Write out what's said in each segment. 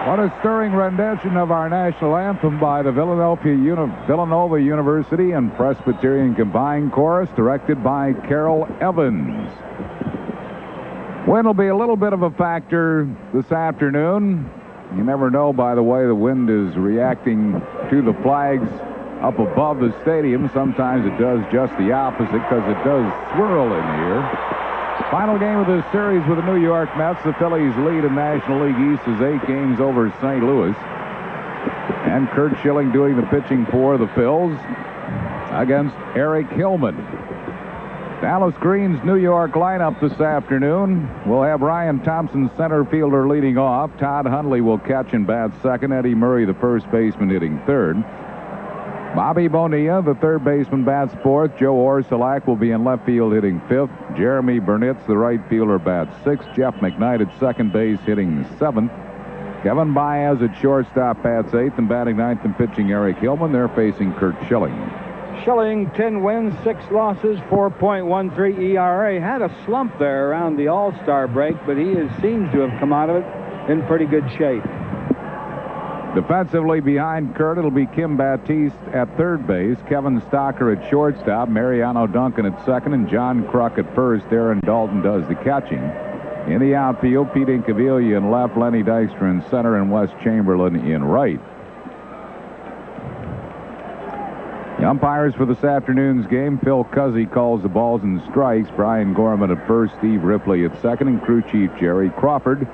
What a stirring rendition of our national anthem by the Villanova University and Presbyterian Combined Chorus, directed by Carol Evans. Wind will be a little bit of a factor this afternoon. You never know by the way the wind is reacting to the flags up above the stadium. Sometimes it does just the opposite because it does swirl in here. Final game of this series with the New York Mets. The Phillies lead in National League East is 8 games over St. Louis. And Curt Schilling doing the pitching for the Phils against Eric Hillman. Dallas Green's New York lineup this afternoon. We'll have Ryan Thompson, center fielder, leading off. Todd Hundley will catch and bat second. Eddie Murray, the first baseman, hitting third. Bobby Bonilla, the third baseman, bats fourth. Joe Orsulak will be in left field hitting fifth. Jeremy Burnitz, the right fielder, bats sixth. Jeff McKnight at second base hitting seventh. Kevin Baez at shortstop bats eighth, and batting ninth and pitching Eric Hillman. They're facing Curt Schilling. Schilling, 10 wins, 6 losses, 4.13 ERA. Had a slump there around the All-Star break, but he seems to have come out of it in pretty good shape. Defensively behind Curt, it'll be Kim Baptiste at third base, Kevin Stocker at shortstop, Mariano Duncan at second, and John Kruk at first. Aaron Dalton does the catching. In the outfield, Pete Incaviglia in left, Lenny Dykstra in center, and Wes Chamberlain in right. The umpires for this afternoon's game: Phil Cuzzy calls the balls and strikes, Brian Gorman at first, Steve Ripley at second, and crew chief Jerry Crawford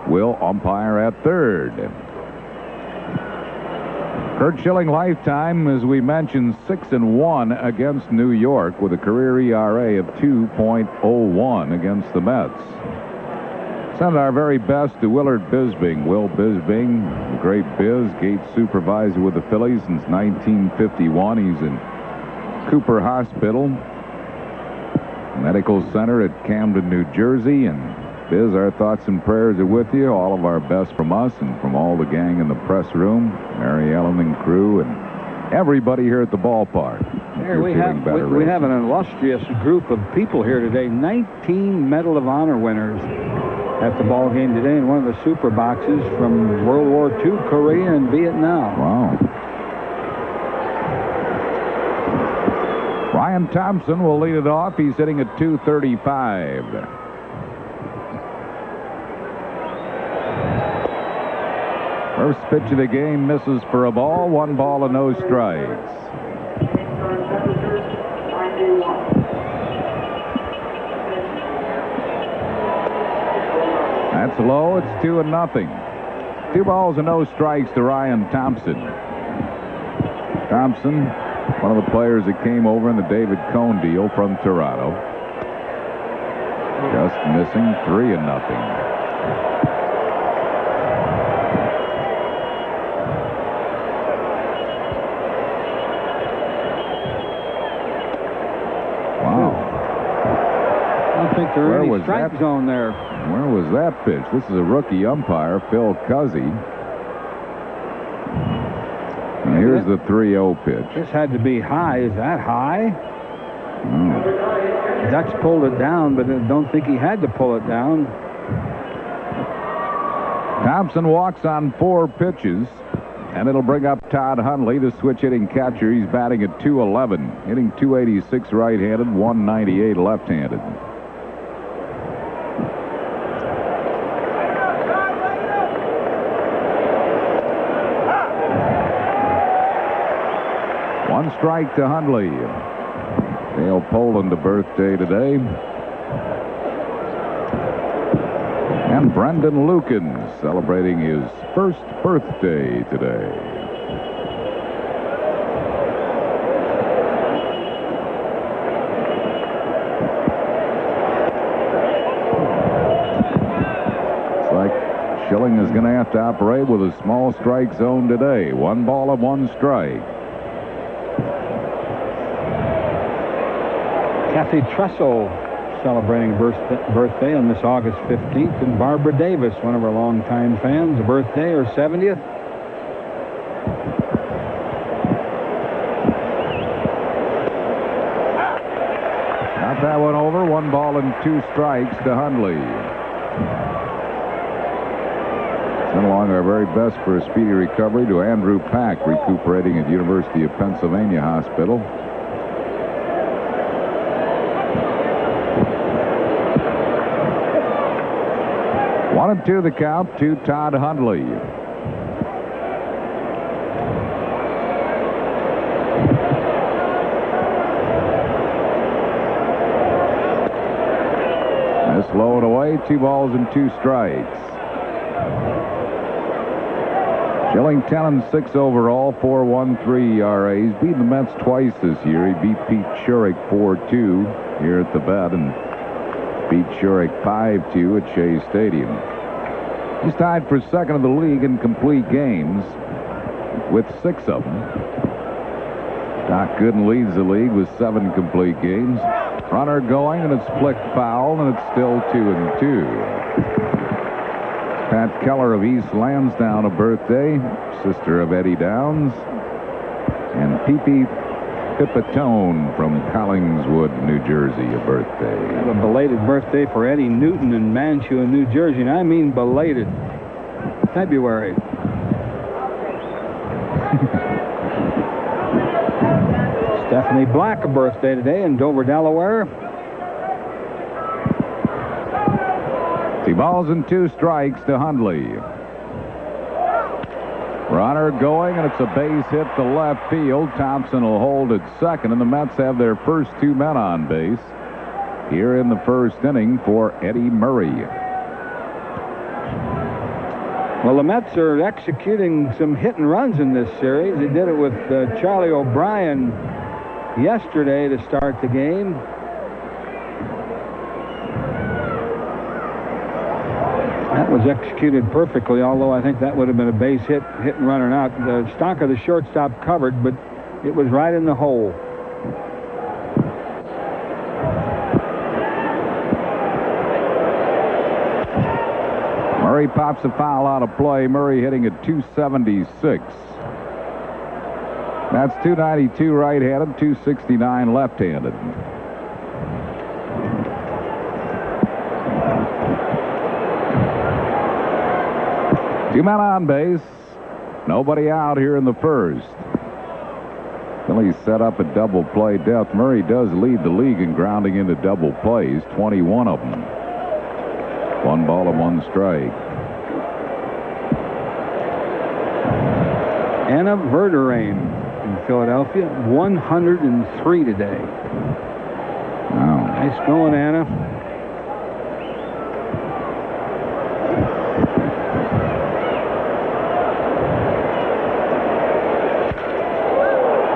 will umpire at third. Curt Schilling lifetime, as we mentioned, 6-1 against New York with a career ERA of 2.01 against the Mets. Send our very best to Willard Bisbing. Will Bisbing, the great Biz, gate supervisor with the Phillies since 1951. He's in Cooper Hospital Medical Center at Camden, New Jersey. And Biz, our thoughts and prayers are with you. All of our best from us and from all the gang in the press room, Mary Ellen and crew, and everybody here at the ballpark. Here we have an illustrious group of people here today. 19 Medal of Honor winners at the ball game today in one of the super boxes from World War II, Korea, and Vietnam. Wow. Ryan Thompson will lead it off. He's hitting at .235. First pitch of the game misses for a ball. 1 ball and no strikes. That's low. It's 2-0. 2 balls and no strikes to Ryan Thompson. Thompson, one of the players that came over in the David Cohn deal from Toronto. Just missing. 3-0. I think there was any strike zone there. Where was that pitch? This is a rookie umpire, Phil Cuzzy. And here's the 3-0 pitch. This had to be high. Is that high? Oh. Ducks pulled it down, but I don't think he had to pull it down. Thompson walks on 4 pitches, and it'll bring up Todd Hundley, the switch-hitting catcher. He's batting at .211, hitting .286 right-handed, .198 left-handed. One strike to Hundley. Dale Poland, a birthday today. And Brendan Lucan celebrating his first birthday today. Looks like Schilling is going to have to operate with a small strike zone today. 1 ball and 1 strike. Kathy Tressel celebrating birthday on this August 15th, and Barbara Davis, one of our longtime fans, a birthday, her 70th. Got that one over. 1 ball and 2 strikes to Hundley. Send along our very best for a speedy recovery to Andrew Pack, recuperating at University of Pennsylvania Hospital. One and two the count to Todd Hundley. This lowered away, 2 balls and 2 strikes. Schilling 10 and 6 overall, 4.13 ERAs. Beat the Mets twice this year. He beat Pete Shurik 4-2 here at the Vet and beat Shurik 5-2 at Shea Stadium. He's tied for second in the league in complete games with 6 of them. Doc Gooden leads the league with 7 complete games. Runner going, and it's flicked foul, and it's still 2-2. Pat Keller of East Lansdowne, a birthday, sister of Eddie Downs, and Pee-Pee Pipitone from Collingswood, New Jersey, a birthday. A belated birthday for Eddie Newton in Mantua, New Jersey, and I mean belated. February. Stephanie Black, a birthday today in Dover, Delaware. 2 balls and 2 strikes to Hundley. Runner going, and it's a base hit to left field. Thompson will hold at second, and the Mets have their first 2 men on base here in the first inning for Eddie Murray. Well, the Mets are executing some hit and runs in this series. They did it with Charlie O'Brien yesterday to start the game. That was executed perfectly, although I think that would have been a base hit and run or not. The stock of the shortstop covered, but it was right in the hole. Murray pops a foul out of play. Murray hitting at .276. That's .292 right-handed, .269 left-handed. Two men on base. Nobody out here in the first. Phillies set up a double play death. Murray does lead the league in grounding into double plays, 21 of them. 1 ball and 1 strike. Anna Verderain in Philadelphia, 103 today. Wow. Nice going, Anna.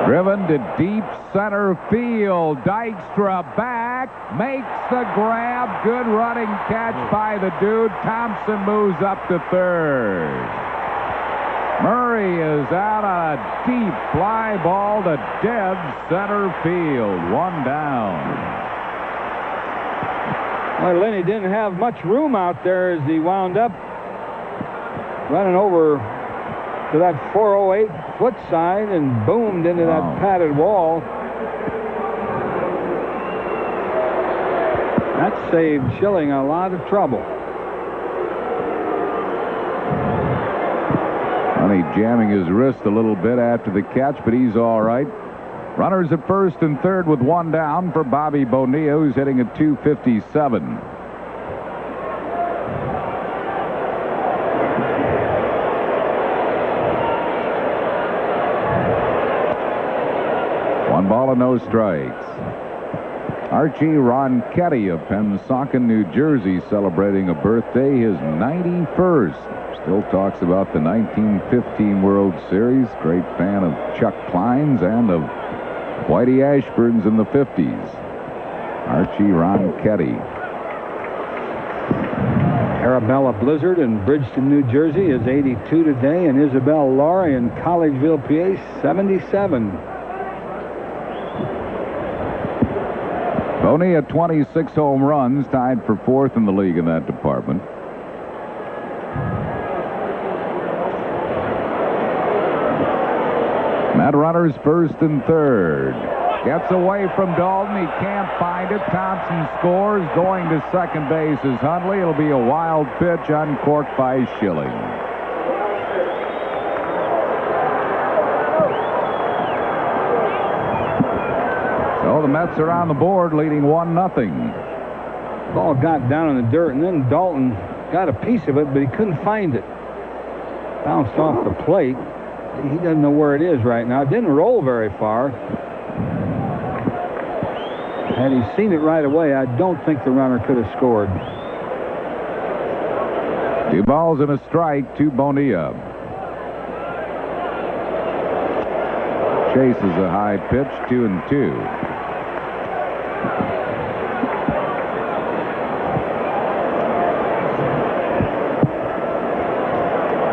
Driven to deep center field. Dykstra back, makes the grab. Good running catch by the dude. Thompson moves up to third. Murray is out on a deep fly ball to dead center field. 1 down. Well, Lenny didn't have much room out there as he wound up running over to that 408 foot side and boomed into that padded wall. That saved Schilling a lot of trouble. Well, he's jamming his wrist a little bit after the catch, but he's all right. Runners at first and third with 1 down for Bobby Bonilla, who's hitting at .257. One ball and no strikes. Archie Ronchetti of Pennsauken, New Jersey, celebrating a birthday, his 91st. Still talks about the 1915 World Series. Great fan of Chuck Klein's and of Whitey Ashburn's in the 50s. Archie Ronchetti. Arabella Blizzard in Bridgeton, New Jersey is 82 today, and Isabel Laurie in Collegeville, PA, 77. Bonilla 26 home runs, tied for 4th in the league in that department. Met runners first and third. Gets away from Dalton. He can't find it. Thompson scores. Going to second base is Hundley. It'll be a wild pitch, uncorked by Schilling. the Mets are on the board, leading 1-0. Ball got down in the dirt, and then Dalton got a piece of it, but he couldn't find it. Bounced off the plate. He doesn't know where it is right now. It didn't roll very far. Had he seen it right away, I don't think the runner could have scored. 2 balls and a strike to Bonilla. Chases a high pitch, 2-2.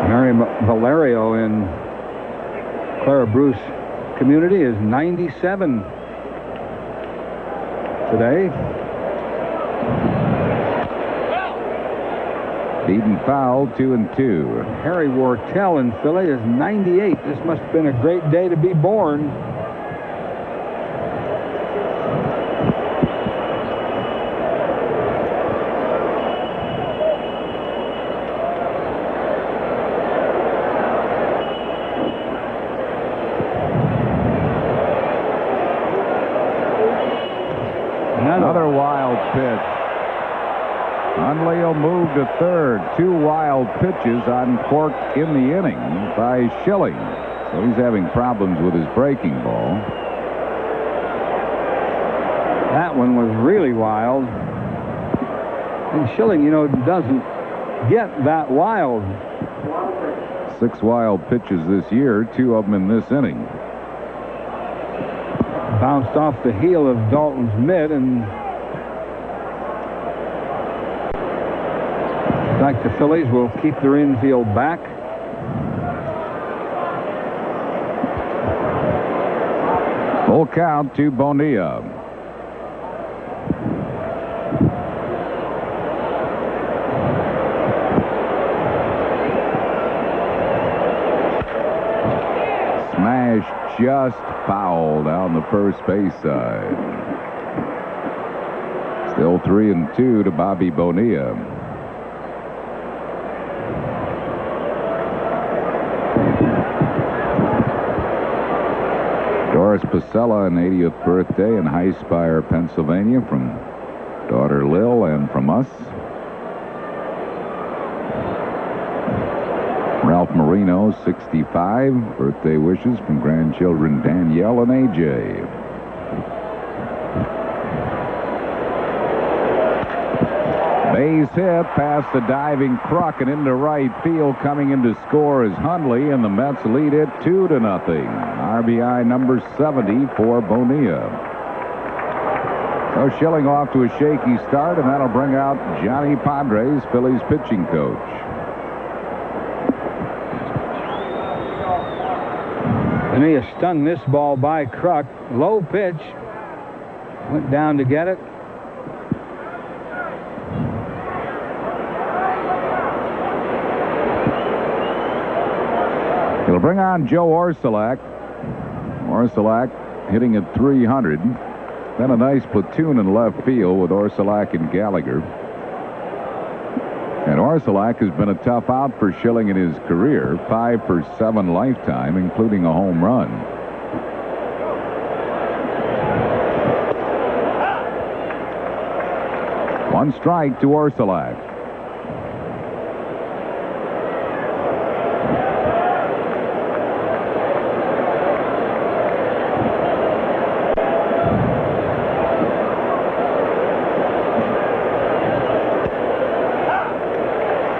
Mary Valerio in Clara Bruce community is 97 today. Beaten foul, 2-2. Harry Wortell in Philly is 98. This must have been a great day to be born. Another wild pitch. Hundley will move to third. 2 wild pitches on Cork in the inning by Schilling. So he's having problems with his breaking ball. That one was really wild. And Schilling, you know, doesn't get that wild. 6 wild pitches this year, 2 of them in this inning. Bounced off the heel of Dalton's mitt, and like the Phillies will keep their infield back. Full count to Bonilla. Smash just foul down the first base side. Still 3-2 to Bobby Bonilla. Doris Pasella, an 80th birthday in High Spire, Pennsylvania, from daughter Lil and from us. Ralph Marino, 65. Birthday wishes from grandchildren Danielle and AJ. Base hit past the diving Kruk and into right field. Coming in to score is Hundley, and the Mets lead it 2-0. RBI number 70 for Bonilla. So Schilling off to a shaky start, and that'll bring out Johnny Padres, Phillies pitching coach. And he has stung this ball by Kruk. Low pitch. Went down to get it. He'll bring on Joe Orsulak. Orsulak hitting at 300. Then a nice platoon in left field with Orsulak and Gallagher. And Orsulak has been a tough out for Schilling in his career. 5 for 7 lifetime, including a home run. One strike to Orsulak.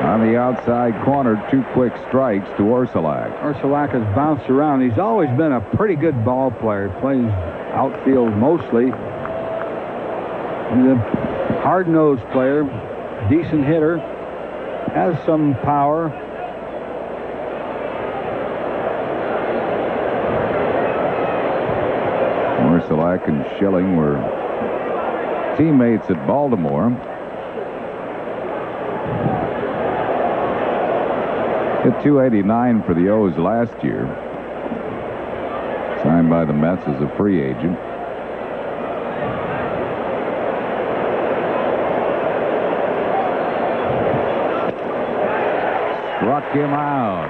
On the outside corner, 2 quick strikes to Orsulak. Orsulak has bounced around. He's always been a pretty good ball player. Plays outfield mostly. He's a hard-nosed player, decent hitter, has some power. Orsulak and Schilling were teammates at Baltimore. Hit .289 for the O's last year. Signed by the Mets as a free agent. Struck him out.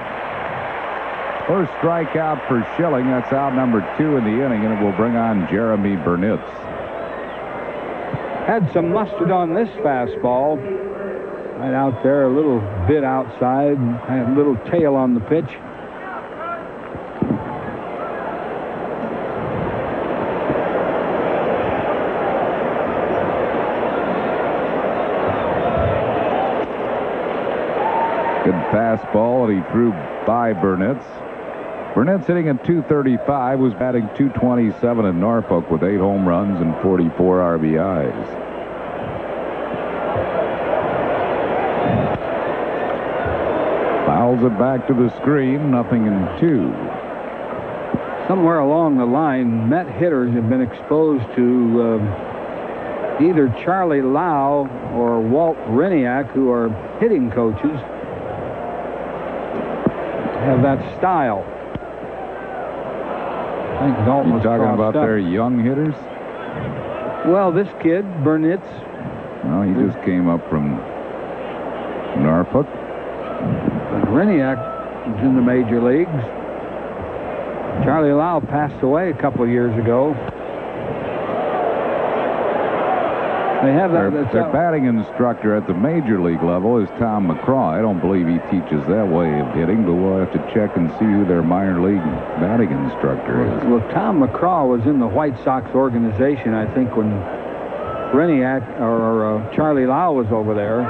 First strikeout for Schilling. That's out number 2 in the inning, and it will bring on Jeremy Burnitz. Had some mustard on this fastball. Right out there, a little bit outside. Had a little tail on the pitch. Good fastball, and he threw by Burnett's. Burnett's hitting at .235, was batting .227 in Norfolk with 8 home runs and 44 RBIs. Fouls it back to the screen, 0-2. Somewhere along the line, Met hitters have been exposed to either Charlie Lau or Walt Reniak, who are hitting coaches, have that style. I think Dalton was talking about up. their young hitters? Well, this kid, Burnitz. Well, he just came up from Norfolk. But Reniak was in the major leagues. Charlie Lau passed away a couple of years ago. They have that. Their batting instructor at the major league level is Tom McCraw. I don't believe he teaches that way of hitting, but we'll have to check and see who their minor league batting instructor is. Well, Tom McCraw was in the White Sox organization, I think, when Reniak or Charlie Lau was over there.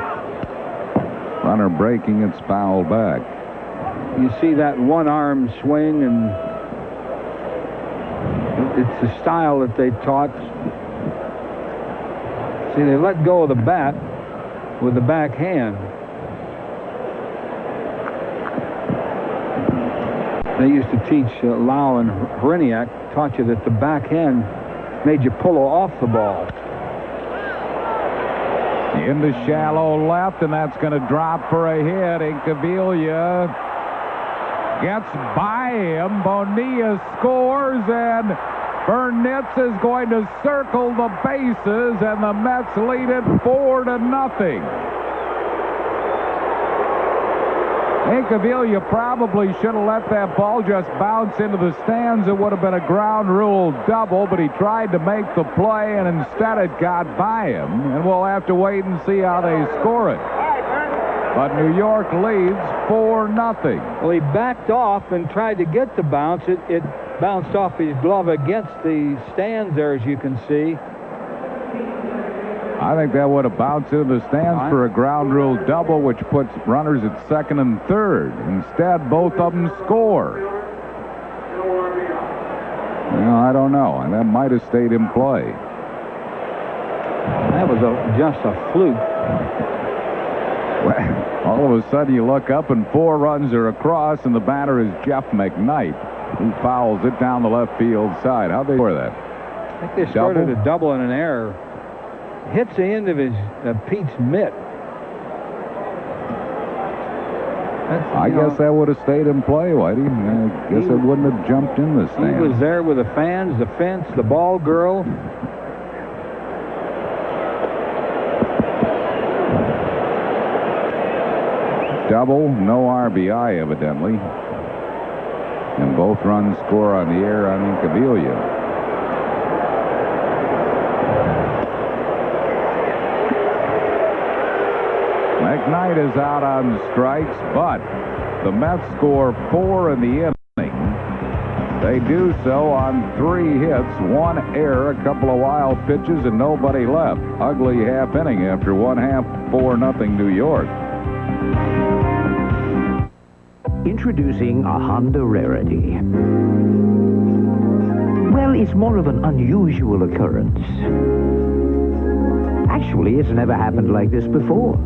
Runner breaking, it's fouled back. You see that one-arm swing, and it's the style that they taught. See, they let go of the bat with the backhand. They used to teach Lau and Hriniak, taught you that the backhand made you pull off the ball. Into shallow left, and that's going to drop for a hit. Incaviglia gets by him. Bonilla scores, and Burnitz is going to circle the bases, and the Mets lead it 4-0. Incaviglia probably should have let that ball just bounce into the stands. It would have been a ground rule double, but he tried to make the play, and instead it got by him. And we'll have to wait and see how they score it. But New York leads 4-0. Well, he backed off and tried to get the bounce. It bounced off his glove against the stands there, as you can see. I think that would have bounced into the stands for a ground rule double, which puts runners at second and third. Instead, both of them score. Well, I don't know. And that might have stayed in play. That was just a fluke. Well, all of a sudden, you look up, and 4 runs are across, and the batter is Jeff McKnight, who fouls it down the left field side. How'd they score that? I think they started a double and an error. Hits the end of his Pete's mitt. I guess that would have stayed in play, Whitey. I guess it wouldn't have jumped in the stands. He was there with the fans, the fence, the ball girl. Double, no RBI, evidently. And both runs score on the air on Incaviglia. McKnight is out on strikes, but the Mets score 4 in the inning. They do so on 3 hits, 1 error, a couple of wild pitches, and nobody left. Ugly half inning after 1/2, 4-0 New York. Introducing a Honda rarity. Well, it's more of an unusual occurrence. Actually, it's never happened like this before.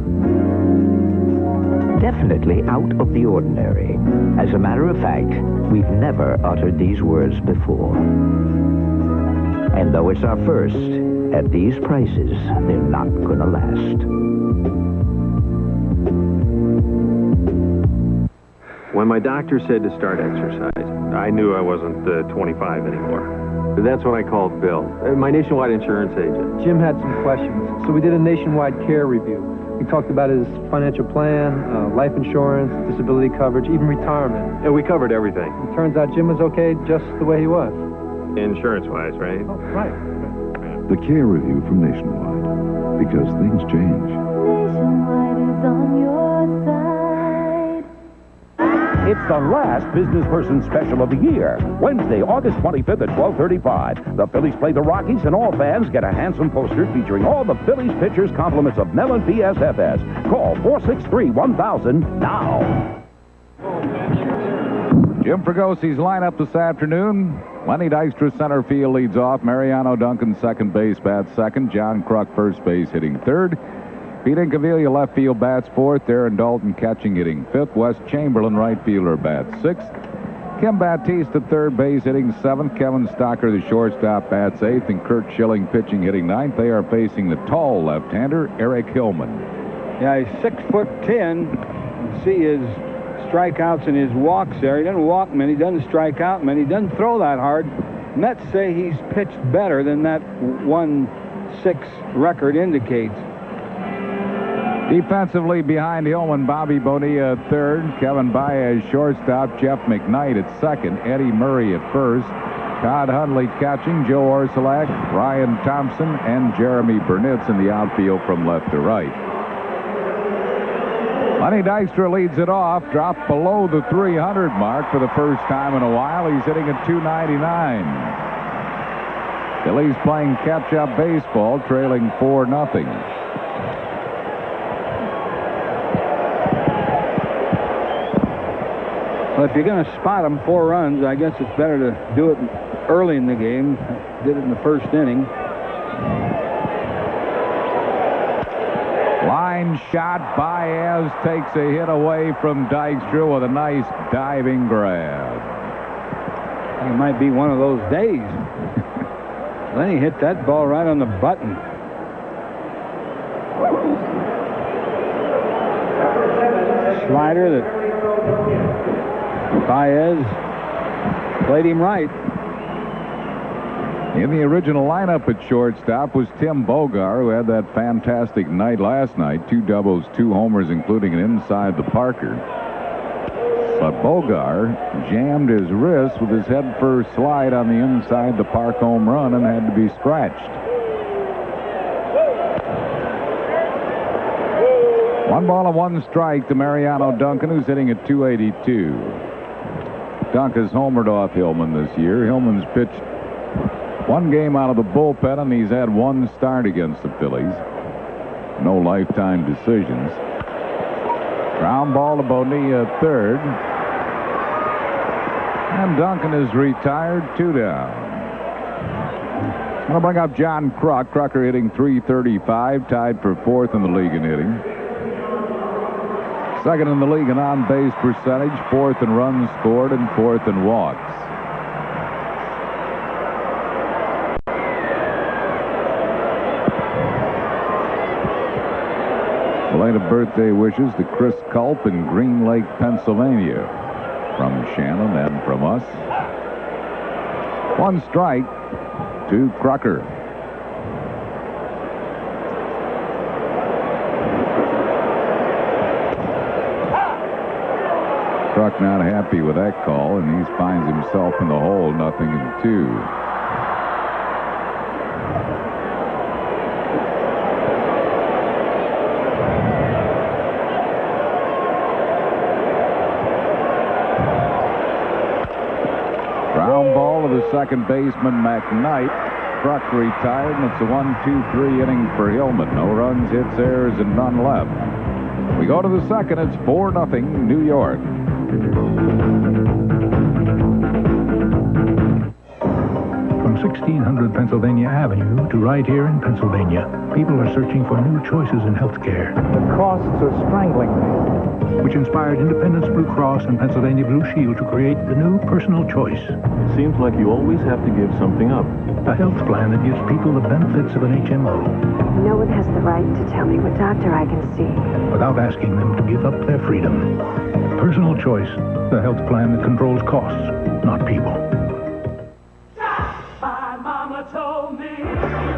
Definitely out of the ordinary. As a matter of fact, we've never uttered these words before. And though it's our first, at these prices, they're not gonna last. When my doctor said to start exercise, I knew I wasn't 25 anymore. That's when I called Bill, my nationwide insurance agent. Jim had some questions, so we did a nationwide care review. We talked about his financial plan, life insurance, disability coverage, even retirement. Yeah, we covered everything. It turns out Jim was okay just the way he was. Insurance-wise, right? Oh, right. The Care Review from Nationwide, because things change. Nationwide is on your side. It's the last business person special of the year. Wednesday, August 25th at 12:35. The Phillies play the Rockies, and all fans get a handsome poster featuring all the Phillies pitchers' compliments of Mellon PSFS. Call 463-1000 now. Jim Fragosi's lineup this afternoon. Lenny Dykstra center field leads off. Mariano Duncan second base bats second. John Kruk first base hitting third. Pete Incaviglia left field bats fourth. Aaron Dalton catching hitting fifth. Wes Chamberlain right fielder bats sixth. Kim Batiste third base hitting seventh. Kevin Stocker the shortstop bats eighth. And Kurt Schilling pitching hitting ninth. They are facing the tall left-hander Eric Hillman. Yeah, he's 6'10". You can see his strikeouts and his walks there. He doesn't walk many, doesn't strike out many, doesn't throw that hard. Mets say he's pitched better than that 1-6 record indicates. Defensively behind Hillman, Bobby Bonilla at third, Kevin Baez shortstop, Jeff McKnight at second, Eddie Murray at first, Todd Hundley catching, Joe Orsulak, Ryan Thompson, and Jeremy Burnitz in the outfield from left to right. Lenny Dykstra leads it off, dropped below the 300 mark for the first time in a while. He's hitting at 299. Phillies playing catch-up baseball, trailing 4-0. Well, if you're going to spot them 4 runs, I guess it's better to do it early in the game. Did it in the first inning. Line shot. Baez takes a hit away from Dykstra with a nice diving grab. It might be one of those days. Lenny hit that ball right on the button. Slider that Baez played him right. In the original lineup at shortstop was Tim Bogar, who had that fantastic night last night. 2 doubles, 2 homers, including an inside the Parker. But Bogar jammed his wrist with his head-first slide on the inside the park home run and had to be scratched. 1 ball and 1 strike to Mariano Duncan, who's hitting at 282. Duncan's homered off Hillman this year. Hillman's pitched 1 game out of the bullpen, and he's had 1 start against the Phillies. No lifetime decisions. Ground ball to Bonilla at third. And Duncan is retired, 2 down. I'm going to bring up John Kruk. Krucker hitting .335, tied for 4th in the league in hitting. 2nd in the league in on-base percentage, 4th in runs scored, and 4th in walks. Belated birthday wishes to Chris Culp in Green Lake, Pennsylvania. From Shannon and from us. 1 strike to Krucker. Kruk not happy with that call, and he finds himself in the hole, 0-2. Ground ball to the second baseman, McKnight. Kruk retired, and it's a 1-2-3 inning for Hillman. No runs, hits, errors, and none left. We go to the second. It's 4-0 New York. From 1600 Pennsylvania Avenue to right here in Pennsylvania, people are searching for new choices in health care. The costs are strangling me. Which inspired Independence Blue Cross and Pennsylvania Blue Shield to create the new personal choice. Seems like you always have to give something up. A health plan that gives people the benefits of an HMO. No one has the right to tell me what doctor I can see. Without asking them to give up their freedom. Personal choice, the health plan that controls costs, not people. My mama told me you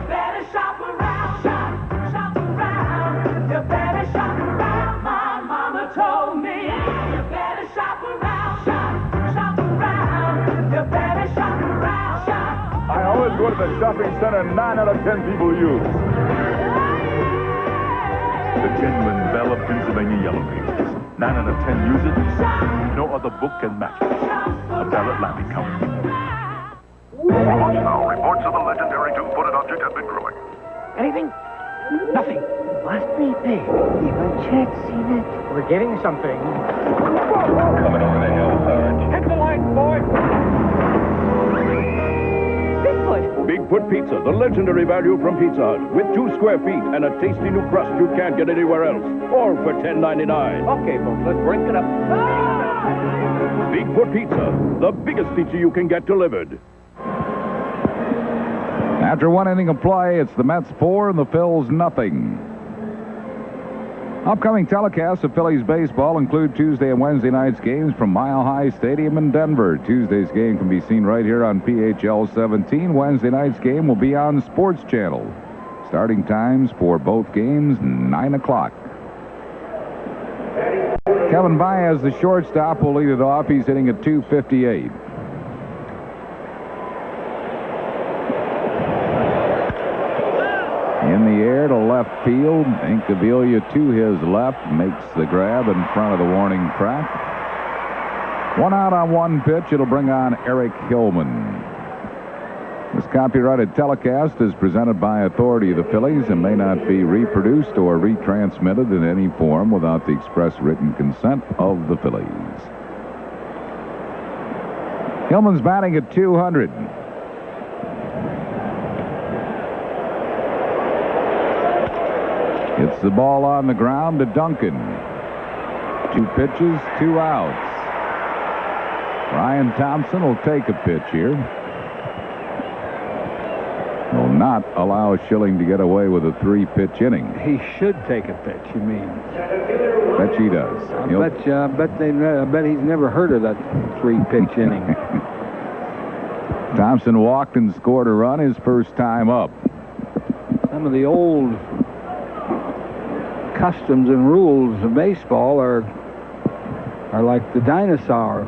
better shop around, shop around. You better shop around. My mama told me you better shop around, shop around. You better shop around, I always go go to the shopping center, 9 out of 10 people use. The genuine Belle of Pennsylvania Yellow Pages. 9 out of 10 use it. No other book can match it. A ballot landing company. Watch now. Reports of the legendary two-footed object have been growing. Anything? Nothing. Must be big. Even Chet's seen it. We're getting something. Coming over the hill, Sarge. Hit the light, boy! Bigfoot! Bigfoot Pizza, the legendary value from Pizza Hut, with 2 square feet and a tasty new crust you can't get anywhere else. All for $10.99. Okay, folks, let's break it up. Bigfoot Pizza, the biggest pizza you can get delivered. After 1 inning of play, it's the Mets 4 and the Phils nothing. Upcoming telecasts of Phillies baseball include Tuesday and Wednesday night's games from Mile High Stadium in Denver. Tuesday's game can be seen right here on PHL 17. Wednesday night's game will be on Sports Channel. Starting times for both games, 9 o'clock. Kevin Baez, the shortstop, will lead it off. He's hitting at .258. In the air to left field. Incaviglia to his left. Makes the grab in front of the warning track. 1 out on 1 pitch. It'll bring on Eric Hillman. This copyrighted telecast is presented by authority of the Phillies and may not be reproduced or retransmitted in any form without the express written consent of the Phillies. Hillman's batting at .200. It's the ball on the ground to Duncan. 2 pitches, 2 outs. Ryan Thompson will take a pitch here. Will not allow Schilling to get away with a 3-pitch inning. He should take a pitch, you mean? Bet he does. I bet he's never heard of that 3-pitch inning. Thompson walked and scored a run his first time up. Some of the old customs and rules of baseball are like the dinosaur.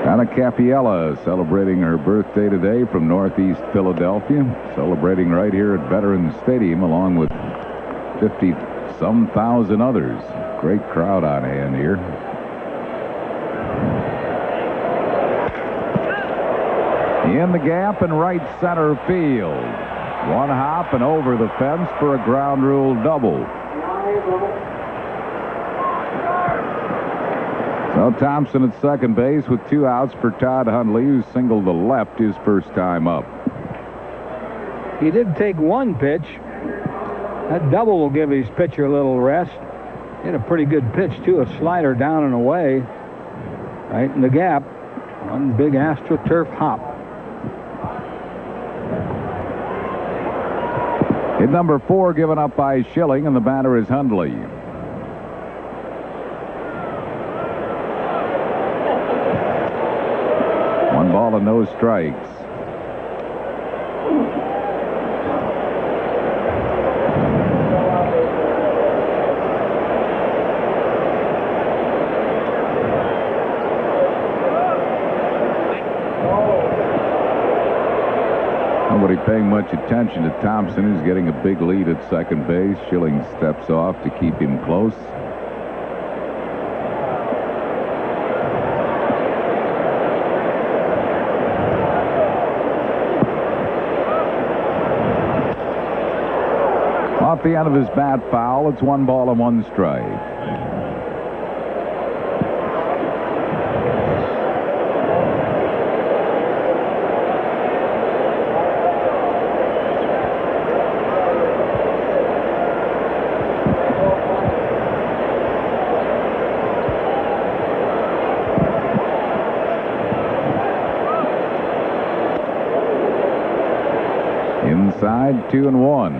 Donna Capiella celebrating her birthday today from Northeast Philadelphia. Celebrating right here at Veterans Stadium along with 50-some thousand others. Great crowd on hand here. In the gap in right center field. 1 hop and over the fence for a ground rule double. So Thompson at second base with 2 outs for Todd Hundley, who singled to left his first time up. He did take 1 pitch. That double will give his pitcher a little rest. Hit a pretty good pitch, too. A slider down and away. Right in the gap. 1 big AstroTurf hop. Hit number 4 given up by Schilling, and the batter is Hundley. One ball and no strikes. Nobody paying much attention to Thompson, who's getting a big lead at second base. Schilling steps off to keep him close. Off the end of his bat foul. It's 1 ball and 1 strike. Inside, 2-1.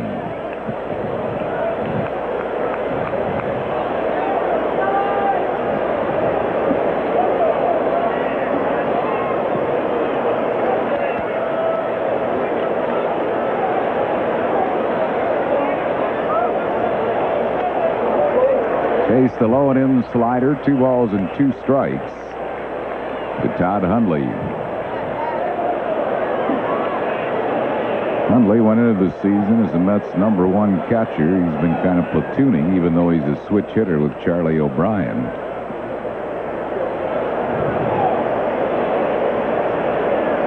Chase the low and in slider, 2 balls and 2 strikes to Todd Hundley. Hundley went into the season as the Mets' #1 catcher. He's been kind of platooning, even though he's a switch hitter with Charlie O'Brien.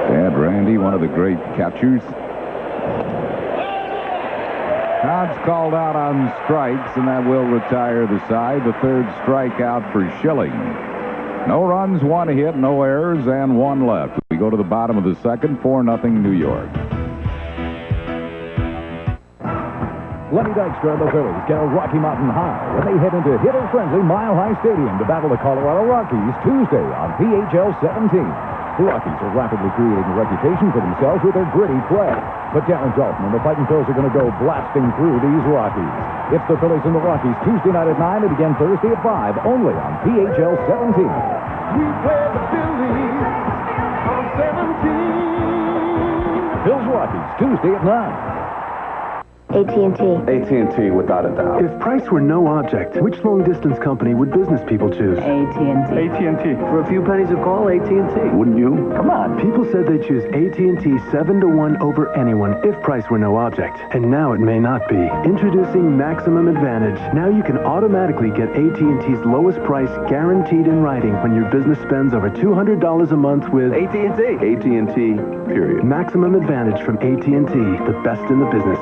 Dad Randy, one of the great catchers. Todd's called out on strikes, and that will retire the side. The third strikeout for Schilling. No runs, 1 hit, no errors, and 1 left. We go to the bottom of the second, 4-0 New York. Lenny Dykstra and the Phillies get a Rocky Mountain high when they head into hitter-friendly Mile High Stadium to battle the Colorado Rockies Tuesday on PHL 17. The Rockies are rapidly creating a reputation for themselves with their gritty play. But Darren Dalton and the Fighting Phils are going to go blasting through these Rockies. It's the Phillies and the Rockies Tuesday night at 9 and again Thursday at 5, only on PHL 17. We play the Phillies on 17. Phils Rockies Tuesday at 9. AT&T. AT&T, without a doubt. If price were no object, which long-distance company would business people choose? AT&T. AT&T. For a few pennies a call, AT&T. Wouldn't you? Come on. People said they'd choose AT&T 7-to-1 over anyone if price were no object. And now it may not be. Introducing Maximum Advantage. Now you can automatically get AT&T's lowest price guaranteed in writing when your business spends over $200 a month with AT&T. AT&T, period. Maximum Advantage from AT&T, the best in the business.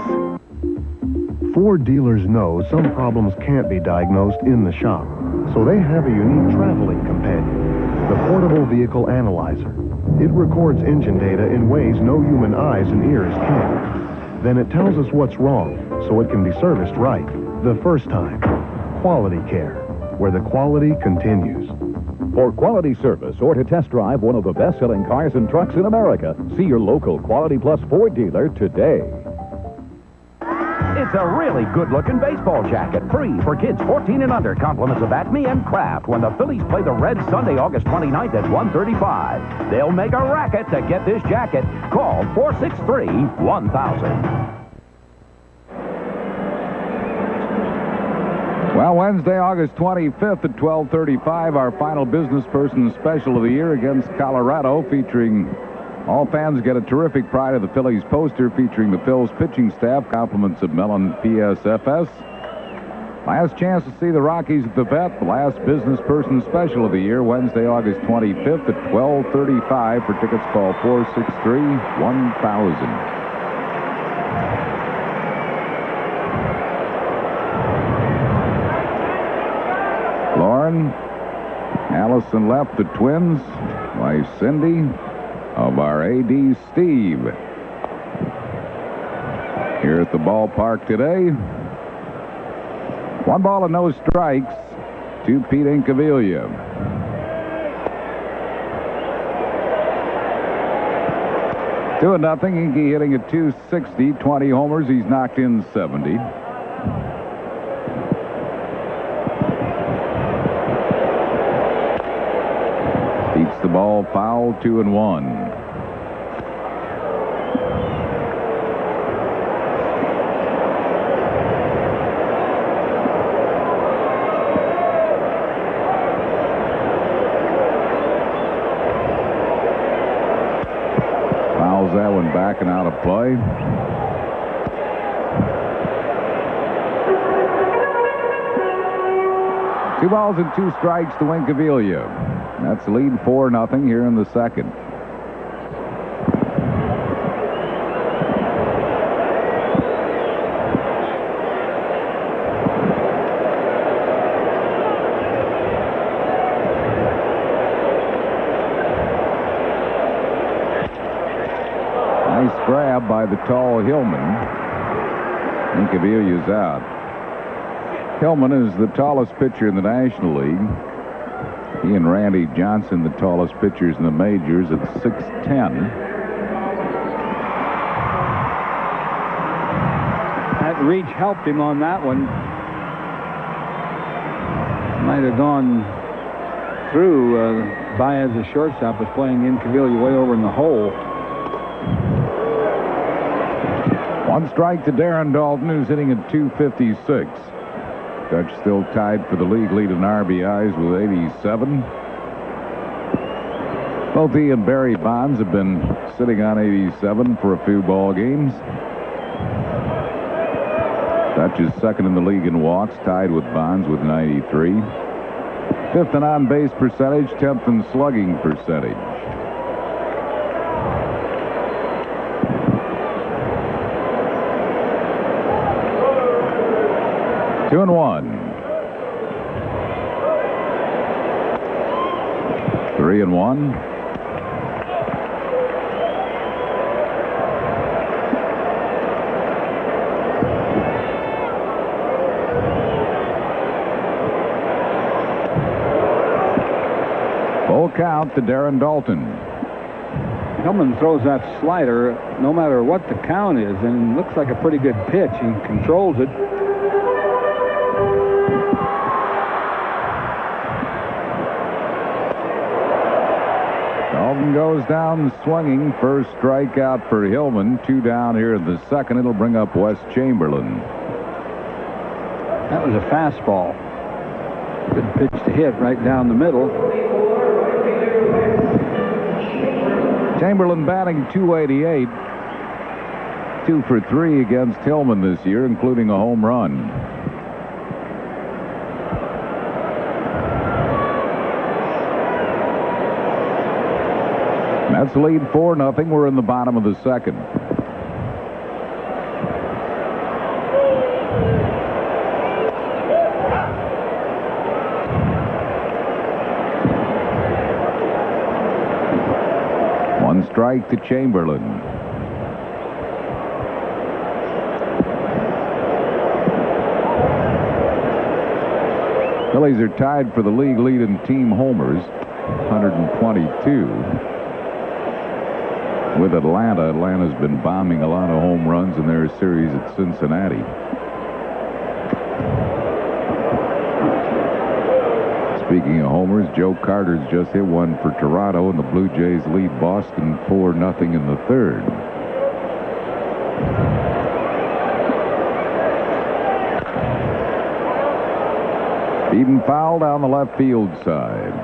Ford dealers know some problems can't be diagnosed in the shop, so they have a unique traveling companion, the Portable Vehicle Analyzer. It records engine data in ways no human eyes and ears can. Then it tells us what's wrong, so it can be serviced right, the first time. Quality Care, where the quality continues. For quality service or to test drive one of the best-selling cars and trucks in America, see your local Quality Plus Ford dealer today. It's a really good-looking baseball jacket, free for kids 14 and under. Compliments of Acme and Kraft when the Phillies play the Reds Sunday, August 29th at 1:35. They'll make a racket to get this jacket. Call 463-1000. Well, Wednesday, August 25th at 12:35, our final business person special of the year against Colorado, featuring... All fans get a terrific Pride of the Phillies poster featuring the Phils pitching staff, compliments of Mellon PSFS. Last chance to see the Rockies at the Vet, the last business person special of the year, Wednesday, August 25th at 12:35. For tickets, call 463-1000. Lauren, Allison left, the twins, wife Cindy, of our AD Steve. Here at the ballpark today, 1 ball and no strikes to Pete Incaviglia. Two and nothing. Inky hitting at .260, 20 homers. He's knocked in 70. Beats the ball foul, 2-1. Fouls that one back and out of play. Two balls and 2 strikes to Incaviglia. That's the lead 4-0 here in the second. Nice grab by the tall Hillman. Incaviglia's out. Hillman is the tallest pitcher in the National League. He and Randy Johnson, the tallest pitchers in the majors, at 6'10". That reach helped him on that one. Might have gone through. Baez, the shortstop, was playing Incaviglia way over in the hole. 1 strike to Darren Dalton, who's hitting at .256. Dutch still tied for the league lead in RBIs with 87. Both he and Barry Bonds have been sitting on 87 for a few ball games. Dutch is second in the league in walks, tied with Bonds with 93. Fifth in on-base percentage, 10th in slugging percentage. Two and one. 3 and 1. Full count to Darren Dalton. Hillman throws that slider no matter what the count is, and it looks like a pretty good pitch. He controls it. Dalton goes down swinging. First strikeout for Hillman. 2 down here in the second. It'll bring up Wes Chamberlain. That was a fastball. Good pitch to hit right down the middle. Chamberlain batting .288. 2 for 3 against Hillman this year, including a home run. Mets lead 4-0. We're in the bottom of the second. One strike to Chamberlain. Phillies are tied for the league lead in team homers, 122. With Atlanta. Atlanta's been bombing a lot of home runs in their series at Cincinnati. Speaking of homers, Joe Carter's just hit one for Toronto, and the Blue Jays lead Boston 4-0 in the third. Beaten foul down the left field side.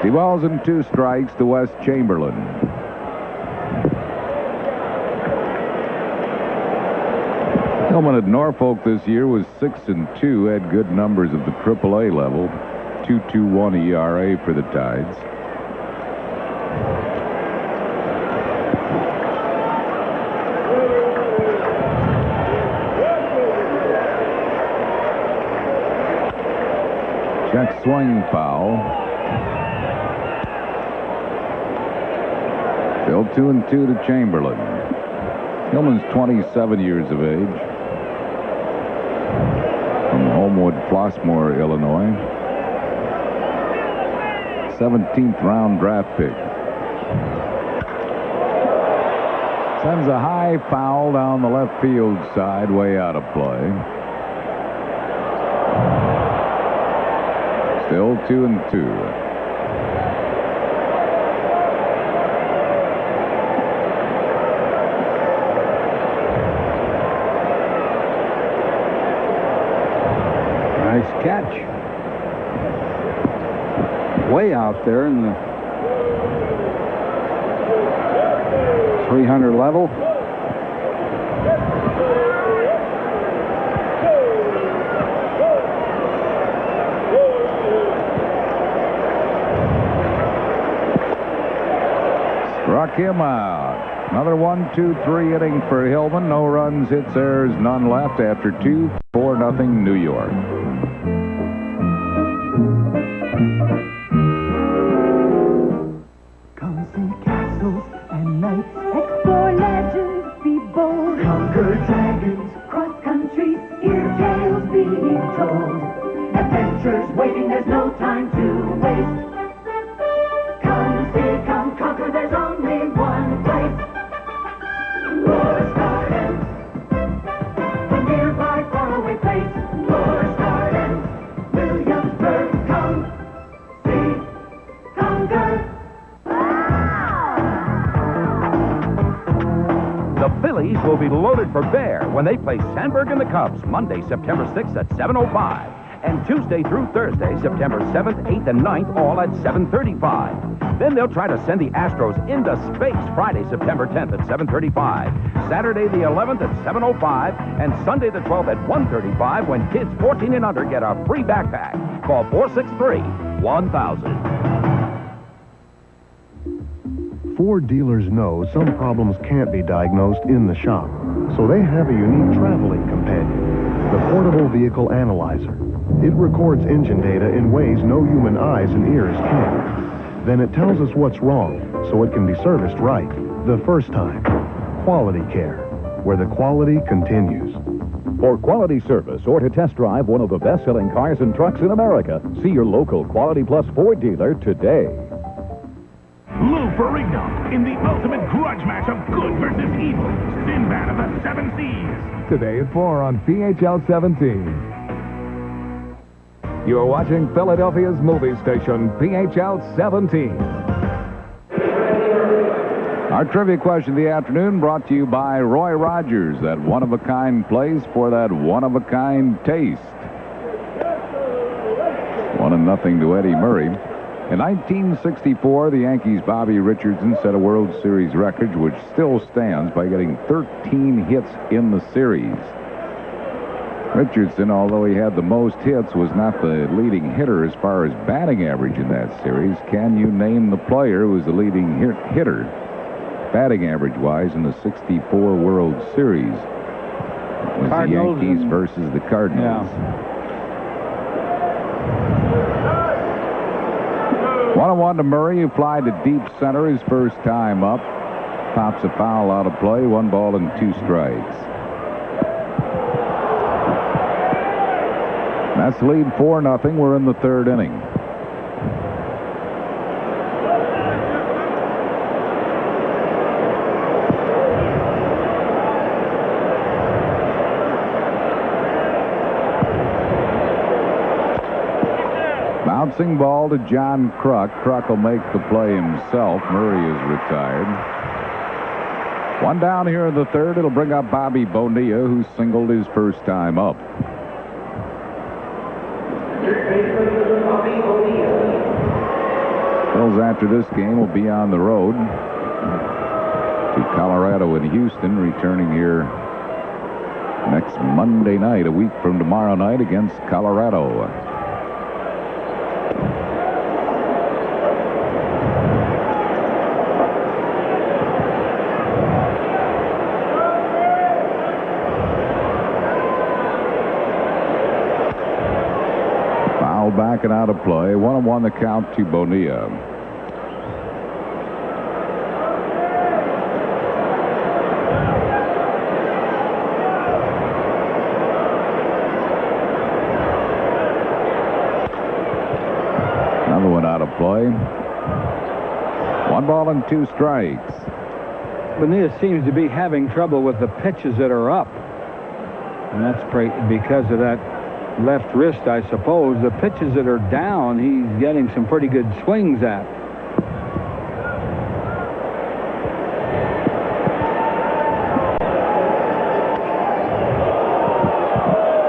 He balls in 2 strikes to Wes Chamberlain. Hillman at Norfolk this year was 6-2, had good numbers at the AAA level. 2.21 ERA for the Tides. Check swing foul. Still 2-2 to Chamberlain. Hillman's 27 years of age. From Homewood, Flossmoor, Illinois. 17th round draft pick. Sends a high foul down the left field side, way out of play. Still 2-2. Nice catch. Way out there in the 300 level. Struck him out. Another 1-2-3 inning for Hillman. No runs, hits, errors, none left after 2. 4-0 New York. Come see castles and knights, explore legends, be bold, conquer dragons, cross countries, hear tales being told. Adventures waiting, there's no time to waste. Come see, come conquer, there's only one place. Lore's Garden, a nearby faraway place. Lore's Garden, Williamsburg, come Rockies will be loaded for bear when they play Sandberg and the Cubs Monday, September 6th at 7:05. And Tuesday through Thursday, September 7th, 8th, and 9th, all at 7:35. Then they'll try to send the Astros into space Friday, September 10th at 7:35, Saturday the 11th at 7:05, and Sunday the 12th at 1:35 when kids 14 and under get a free backpack. Call 463-1000. Ford dealers know some problems can't be diagnosed in the shop, so they have a unique traveling companion, the Portable Vehicle Analyzer. It records engine data in ways no human eyes and ears can. Then it tells us what's wrong, so it can be serviced right the first time. Quality Care, where the quality continues. For quality service or to test drive one of the best-selling cars and trucks in America, see your local Quality Plus Ford dealer today. Lou Ferrigno in the ultimate grudge match of good versus evil. Sinbad of the Seven Seas. Today at 4 on PHL 17. You're watching Philadelphia's movie station, PHL 17. Our trivia question of the afternoon brought to you by Roy Rogers, that one-of-a-kind place for that one-of-a-kind taste. 1-0 to Eddie Murray. In 1964, the Yankees' Bobby Richardson set a World Series record, which still stands, by getting 13 hits in the series. Richardson, although he had the most hits, was not the leading hitter as far as batting average in that series. Can you name the player who was the leading hitter, batting average-wise, in the 64 World Series? It was Cardinals the Yankees versus the Cardinals. Yeah. 1-1 to Murray, who flied to deep center his first time up. Pops a foul out of play, 1 ball and 2 strikes. That's the lead, 4-0. We're in the third inning. Bouncing ball to John Kruk. Kruk will make the play himself. Murray is retired. 1 down here in the third. It'll bring up Bobby Bonilla, who singled his first time up. Phillies after this game will be on the road to Colorado and Houston, returning here next Monday night, a week from tomorrow night, against Colorado. Back and out of play. 1-1 the count to Bonilla. Another one out of play. 1 ball and 2 strikes. Bonilla seems to be having trouble with the pitches that are up. And that's because of that left wrist, I suppose. The pitches that are down, he's getting some pretty good swings at.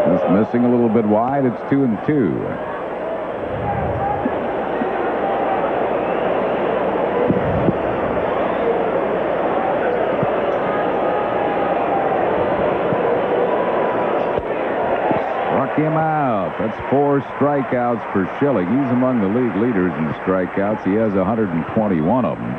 Just missing a little bit wide. It's 2-2. Him out. That's 4 strikeouts for Schilling. He's among the league leaders in strikeouts. He has 121 of them.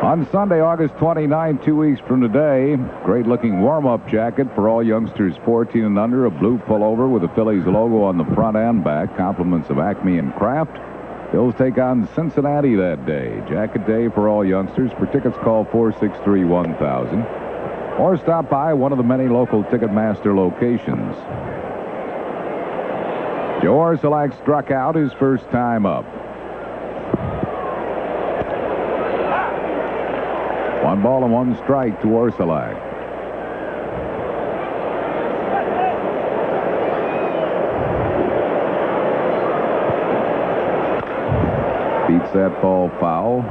On Sunday, August 29, 2 weeks from today, great-looking warm-up jacket for all youngsters 14 and under, a blue pullover with the Phillies logo on the front and back, compliments of Acme and Kraft. Phillies take on Cincinnati that day. Jacket day for all youngsters. For tickets, call 463-1000 or stop by one of the many local Ticketmaster locations. Joe Orsulak struck out his first time up. 1 ball and 1 strike to Orsulak. that ball foul.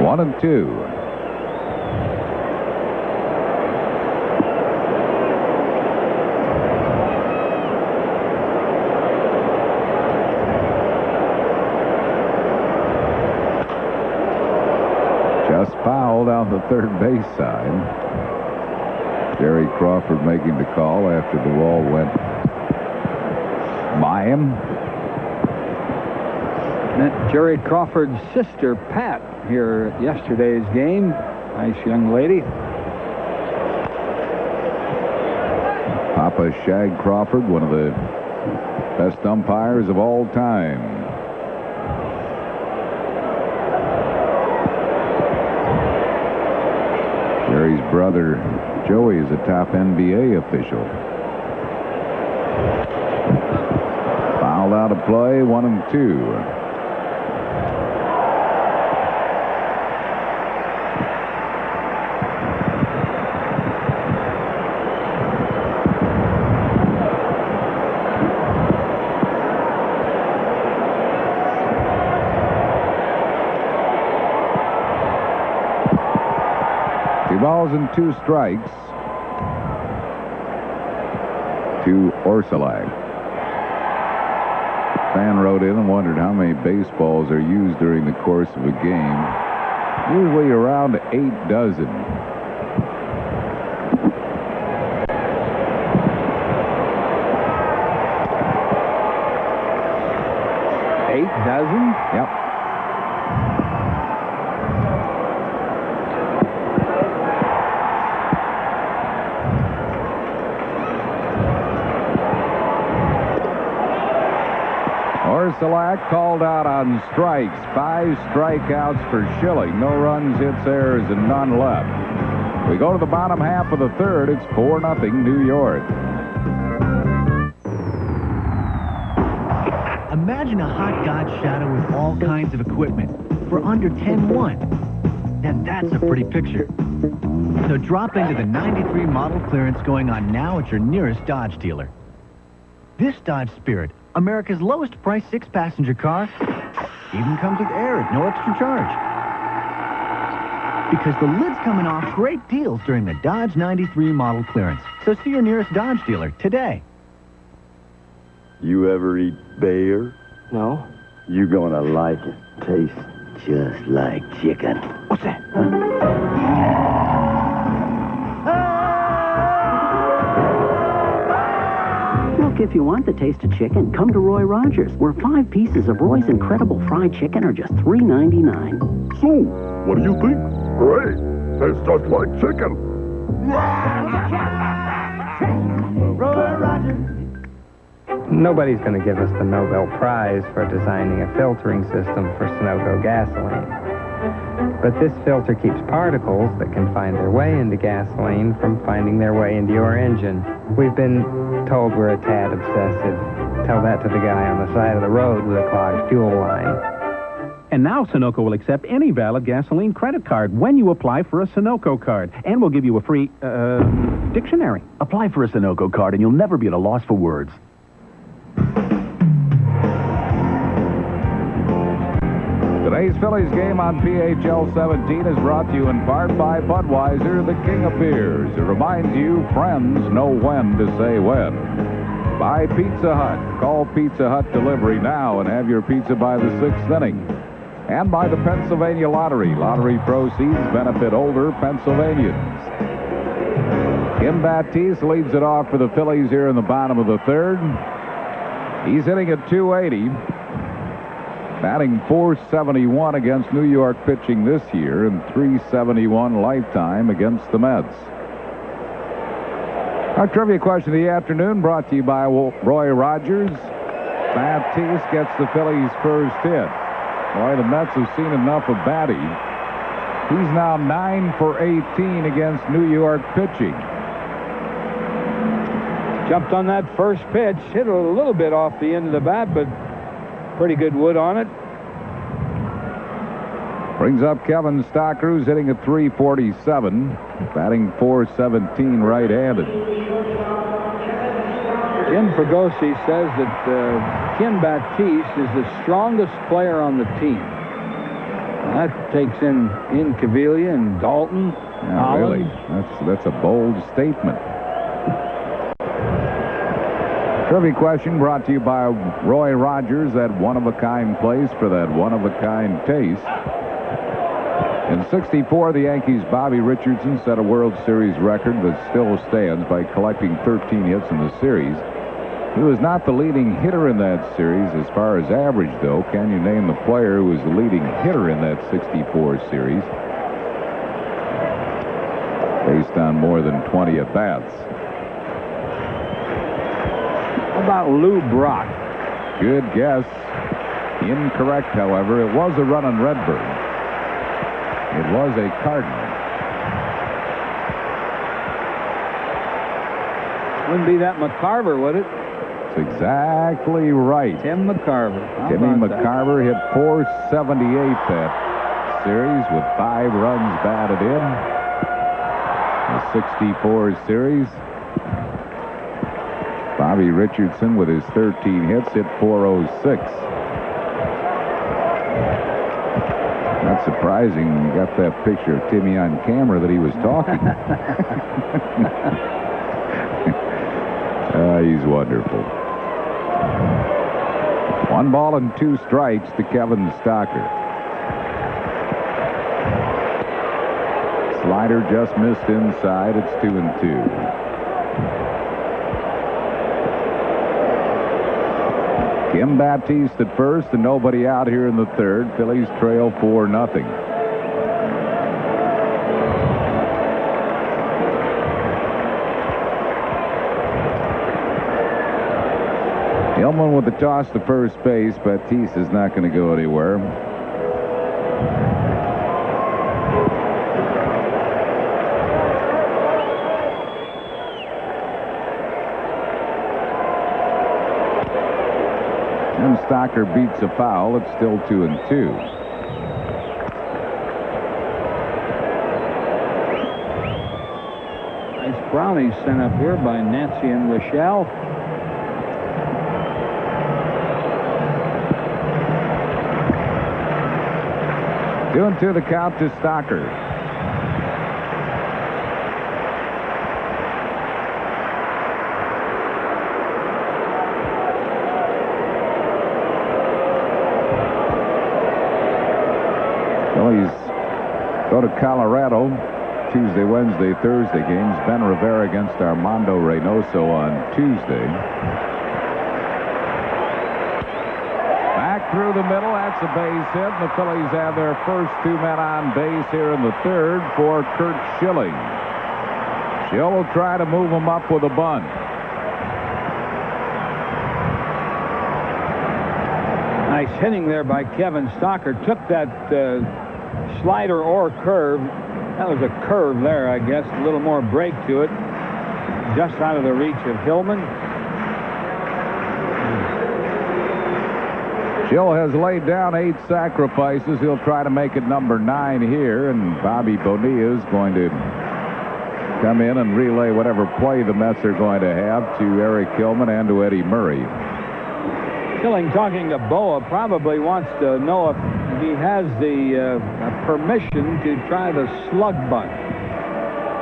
1-2. Just fouled on the third base side. Jerry Crawford making the call after the ball went by him. Met Jerry Crawford's sister, Pat, here at yesterday's game. Nice young lady. Papa Shag Crawford, one of the best umpires of all time. Jerry's brother, Joey, is a top NBA official. Fouled out of play, 1-2. Balls and 2 strikes to Orsolak. Fan wrote in and wondered how many baseballs are used during the course of a game. Usually around 8 dozen. Yep. Orsolak called out on strikes. 5 strikeouts for Schilling. No runs, hits, errors, and none left. We go to the bottom half of the third. It's 4-0 New York. Imagine a hot god shadow with all kinds of equipment for under 10-1. Now that's a pretty picture. So drop into the 93 model clearance going on now at your nearest Dodge dealer. This Dodge Spirit, America's lowest priced 6-passenger car, even comes with air at no extra charge. Because the lid's coming off great deals during the Dodge 93 model clearance. So see your nearest Dodge dealer today. You ever eat bear? No. You're gonna like it. Tastes just like chicken. What's that? Look, if you want the taste of chicken, come to Roy Rogers, where 5 pieces of Roy's incredible fried chicken are just $3.99. So, what do you think? Great. Tastes just like chicken. Roy Rogers. Nobody's going to give us the Nobel Prize for designing a filtering system for Sunoco gasoline. But this filter keeps particles that can find their way into gasoline from finding their way into your engine. We've been told we're a tad obsessive. Tell that to the guy on the side of the road with a clogged fuel line. And now Sunoco will accept any valid gasoline credit card when you apply for a Sunoco card. And we'll give you a free, dictionary. Apply for a Sunoco card and you'll never be at a loss for words. Today's Phillies game on PHL 17 is brought to you in part by Budweiser, the king of beers. It reminds you friends know when to say when. By Pizza Hut. Call Pizza Hut Delivery now and have your pizza by the 6th inning. And by the Pennsylvania Lottery. Lottery proceeds benefit older Pennsylvanians. Kim Baptiste leads it off for the Phillies here in the bottom of the third. He's hitting at 280. Batting .471 against New York pitching this year and .371 lifetime against the Mets. Our trivia question of the afternoon brought to you by Roy Rogers. Baptiste gets the Phillies' first hit. Boy, the Mets have seen enough of Batty. He's now 9 for 18 against New York pitching. Jumped on that first pitch, hit it a little bit off the end of the bat, but pretty good wood on it. Brings up Kevin Stockruz hitting at .347, batting .417 right-handed. Jim Fregosi says that Kim Baptiste is the strongest player on the team. That takes in Cavilla and Dalton. Yeah, really. That's a bold statement. Trivia question brought to you by Roy Rogers, that one-of-a-kind place for that one-of-a-kind taste. In '64, the Yankees' Bobby Richardson set a World Series record that still stands by collecting 13 hits in the series. He was not the leading hitter in that series as far as average, though. Can you name the player who was the leading hitter in that '64 series based on more than 20 at-bats? How about Lou Brock? Good guess. Incorrect, however. It was a running Redbird. It was a Cardinal. Wouldn't be that McCarver, would it? That's exactly right. Tim McCarver. Timmy McCarver hit .478 that series with 5 runs batted in. The '64 series. Bobby Richardson, with his 13 hits, hit .406. Not surprising when you got that picture of Timmy on camera that he was talking. He's wonderful. 1 ball and 2 strikes to Kevin Stocker. Slider just missed inside. It's 2-2. Kim Baptiste at first and nobody out here in the third. Phillies trail 4-0. Hillman with the toss to first base. Baptiste is not going to go anywhere. And Stocker beats a foul. It's still 2-2. Nice brownies sent up here by Nancy and Rochelle. Doing to the count to Stocker. Phillies go to Colorado. Tuesday, Wednesday, Thursday games. Ben Rivera against Armando Reynoso on Tuesday. Back through the middle. That's a base hit. The Phillies have their first 2 men on base here in the third for Curt Schilling. Schill will try to move him up with a bunt. Nice hitting there by Kevin Stocker. Took that slider or curve. That was a curve there, I guess. A little more break to it. Just out of the reach of Hillman. Schill has laid down 8 sacrifices. He'll try to make it number 9 here, and Bobby Bonilla is going to come in and relay whatever play the Mets are going to have to Eric Hillman and to Eddie Murray. Schilling, talking to Boa, probably wants to know if he has the permission to try the slug bunt.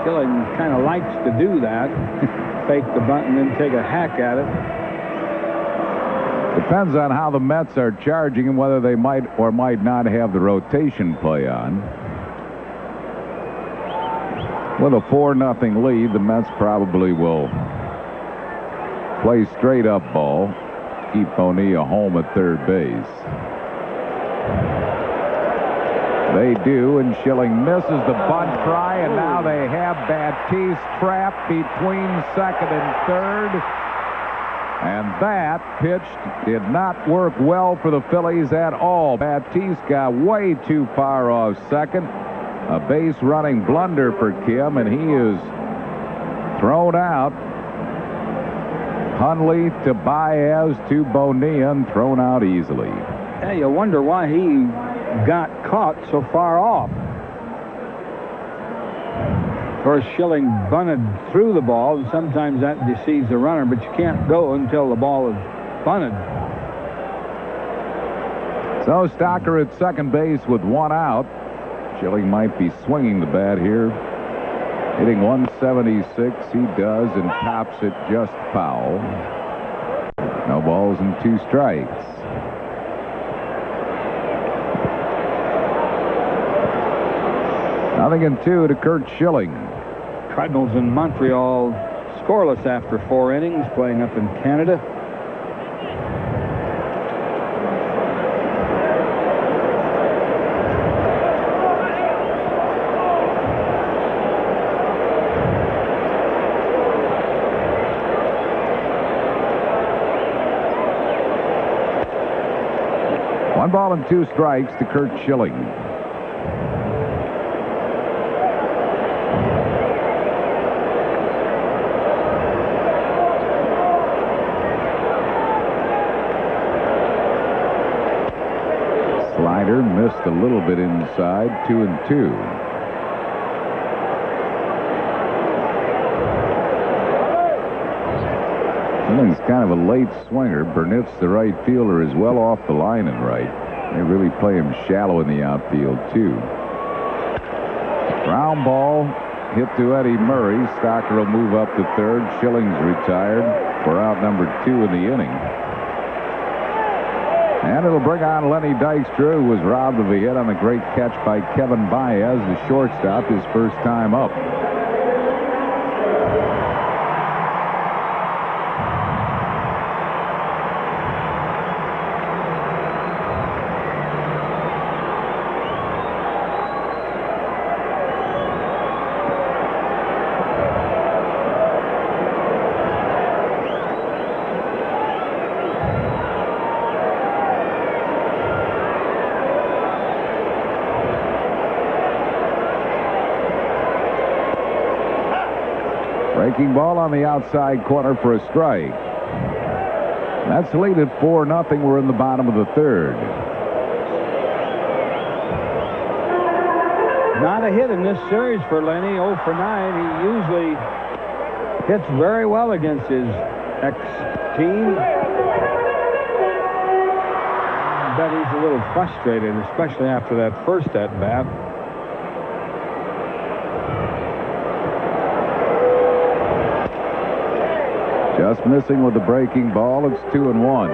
Schilling kind of likes to do that. Fake the bunt and then take a hack at it. Depends on how the Mets are charging and whether they might or might not have the rotation play on. With a 4-0 lead, the Mets probably will play straight up ball. Keep Bonilla home at third base. They do, and Schilling misses the bunt try, and now they have Baptiste trapped between second and third. And that pitch did not work well for the Phillies at all. Baptiste got way too far off second. A base running blunder for Kim, and he is thrown out. Hundley to Baez to Bonilla, and thrown out easily. Yeah, you wonder why he got caught so far off. Of course, Schilling bunted through the ball, and sometimes that deceives the runner, but you can't go until the ball is bunted. So Stocker at second base with one out. Schilling might be swinging the bat here. Hitting 176, he does, and tops it just foul. No balls and 2 strikes. Nothing in 2 to Curt Schilling. Cardinals in Montreal scoreless after 4 innings, playing up in Canada. One ball and 2 strikes to Curt Schilling. Slider missed a little bit inside, 2-2. Schilling's kind of a late swinger. Burnett's the right fielder, is well off the line and right. They really play him shallow in the outfield, too. Ground ball hit to Eddie Murray. Stocker will move up to third. Schilling's retired for out number 2 in the inning. And it'll bring on Lenny Dykstra, who was robbed of a hit on a great catch by Kevin Baez, the shortstop, his first time up. Breaking ball on the outside corner for a strike. That's the lead at 4-0. We're in the bottom of the third. Not a hit in this series for Lenny. 0 for 9. He usually hits very well against his ex-team. I bet he's a little frustrated, especially after that first at-bat. Just missing with the breaking ball. It's 2-1.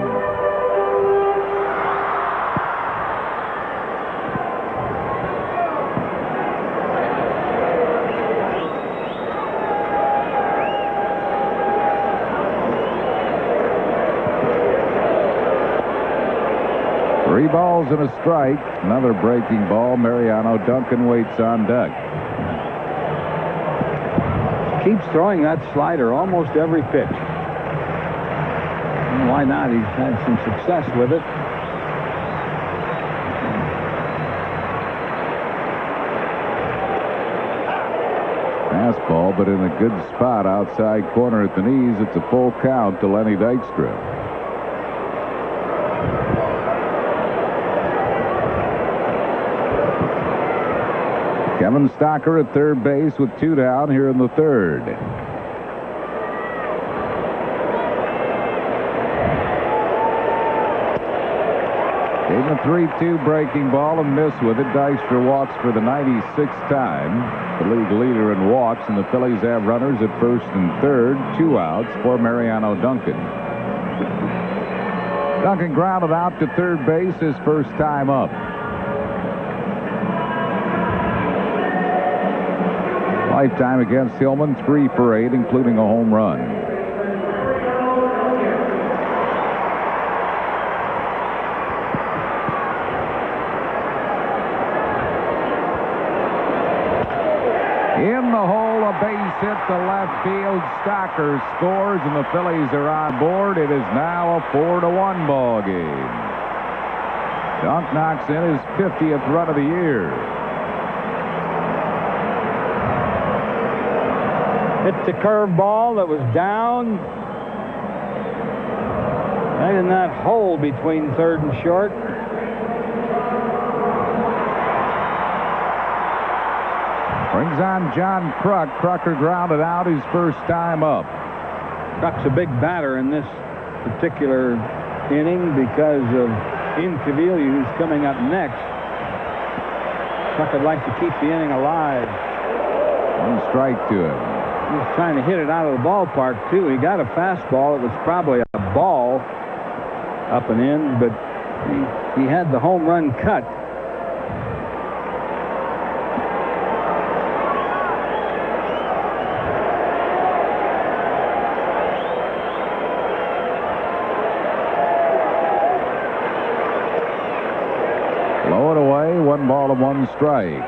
Three balls and a strike. Another breaking ball. Mariano Duncan waits on deck. Keeps throwing that slider almost every pitch. Why not? He's had some success with it. Fastball, but in a good spot outside corner at the knees. It's a full count to Lenny Dykstra. Kevin Stocker at third base with 2 down here in the third. Gave him a 3-2 breaking ball and missed with it. Dykstra walks for the 96th time. The league leader in walks, and the Phillies have runners at first and third. 2 outs for Mariano Duncan. Duncan grounded out to third base his first time up. Lifetime against Hillman, 3 for 8, including a home run. In the hole, a base hit to left field. Stocker scores, and the Phillies are on board. It is now a 4-1 ball game. Dunk knocks in his 50th run of the year. Hit the curveball that was down. Right in that hole between third and short. Brings on John Kruk. Krucker grounded out his first time up. Kruk's a big batter in this particular inning because of Incaviglia, who's coming up next. Kruk would like to keep the inning alive. 1 strike to him. He was trying to hit it out of the ballpark, too. He got a fastball. It was probably a ball up and in, but he had the home run cut. Blow it away. 1 ball and 1 strike.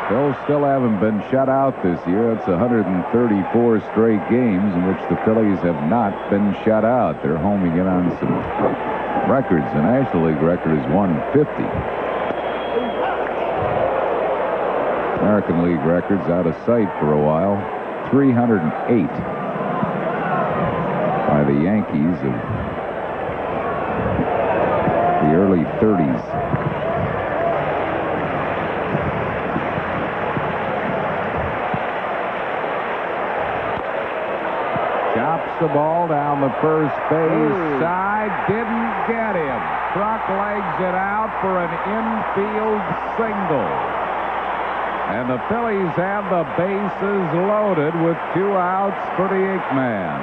Phils still haven't been shut out this year. It's 134 straight games in which the Phillies have not been shut out. They're homing in on some records. The National League record is 150. American League records out of sight for a while. 308 by the Yankees of the early 30s. Chops the ball down the first base side. Didn't get him. Kruk legs it out for an infield single. And the Phillies have the bases loaded with 2 outs for the Aikman.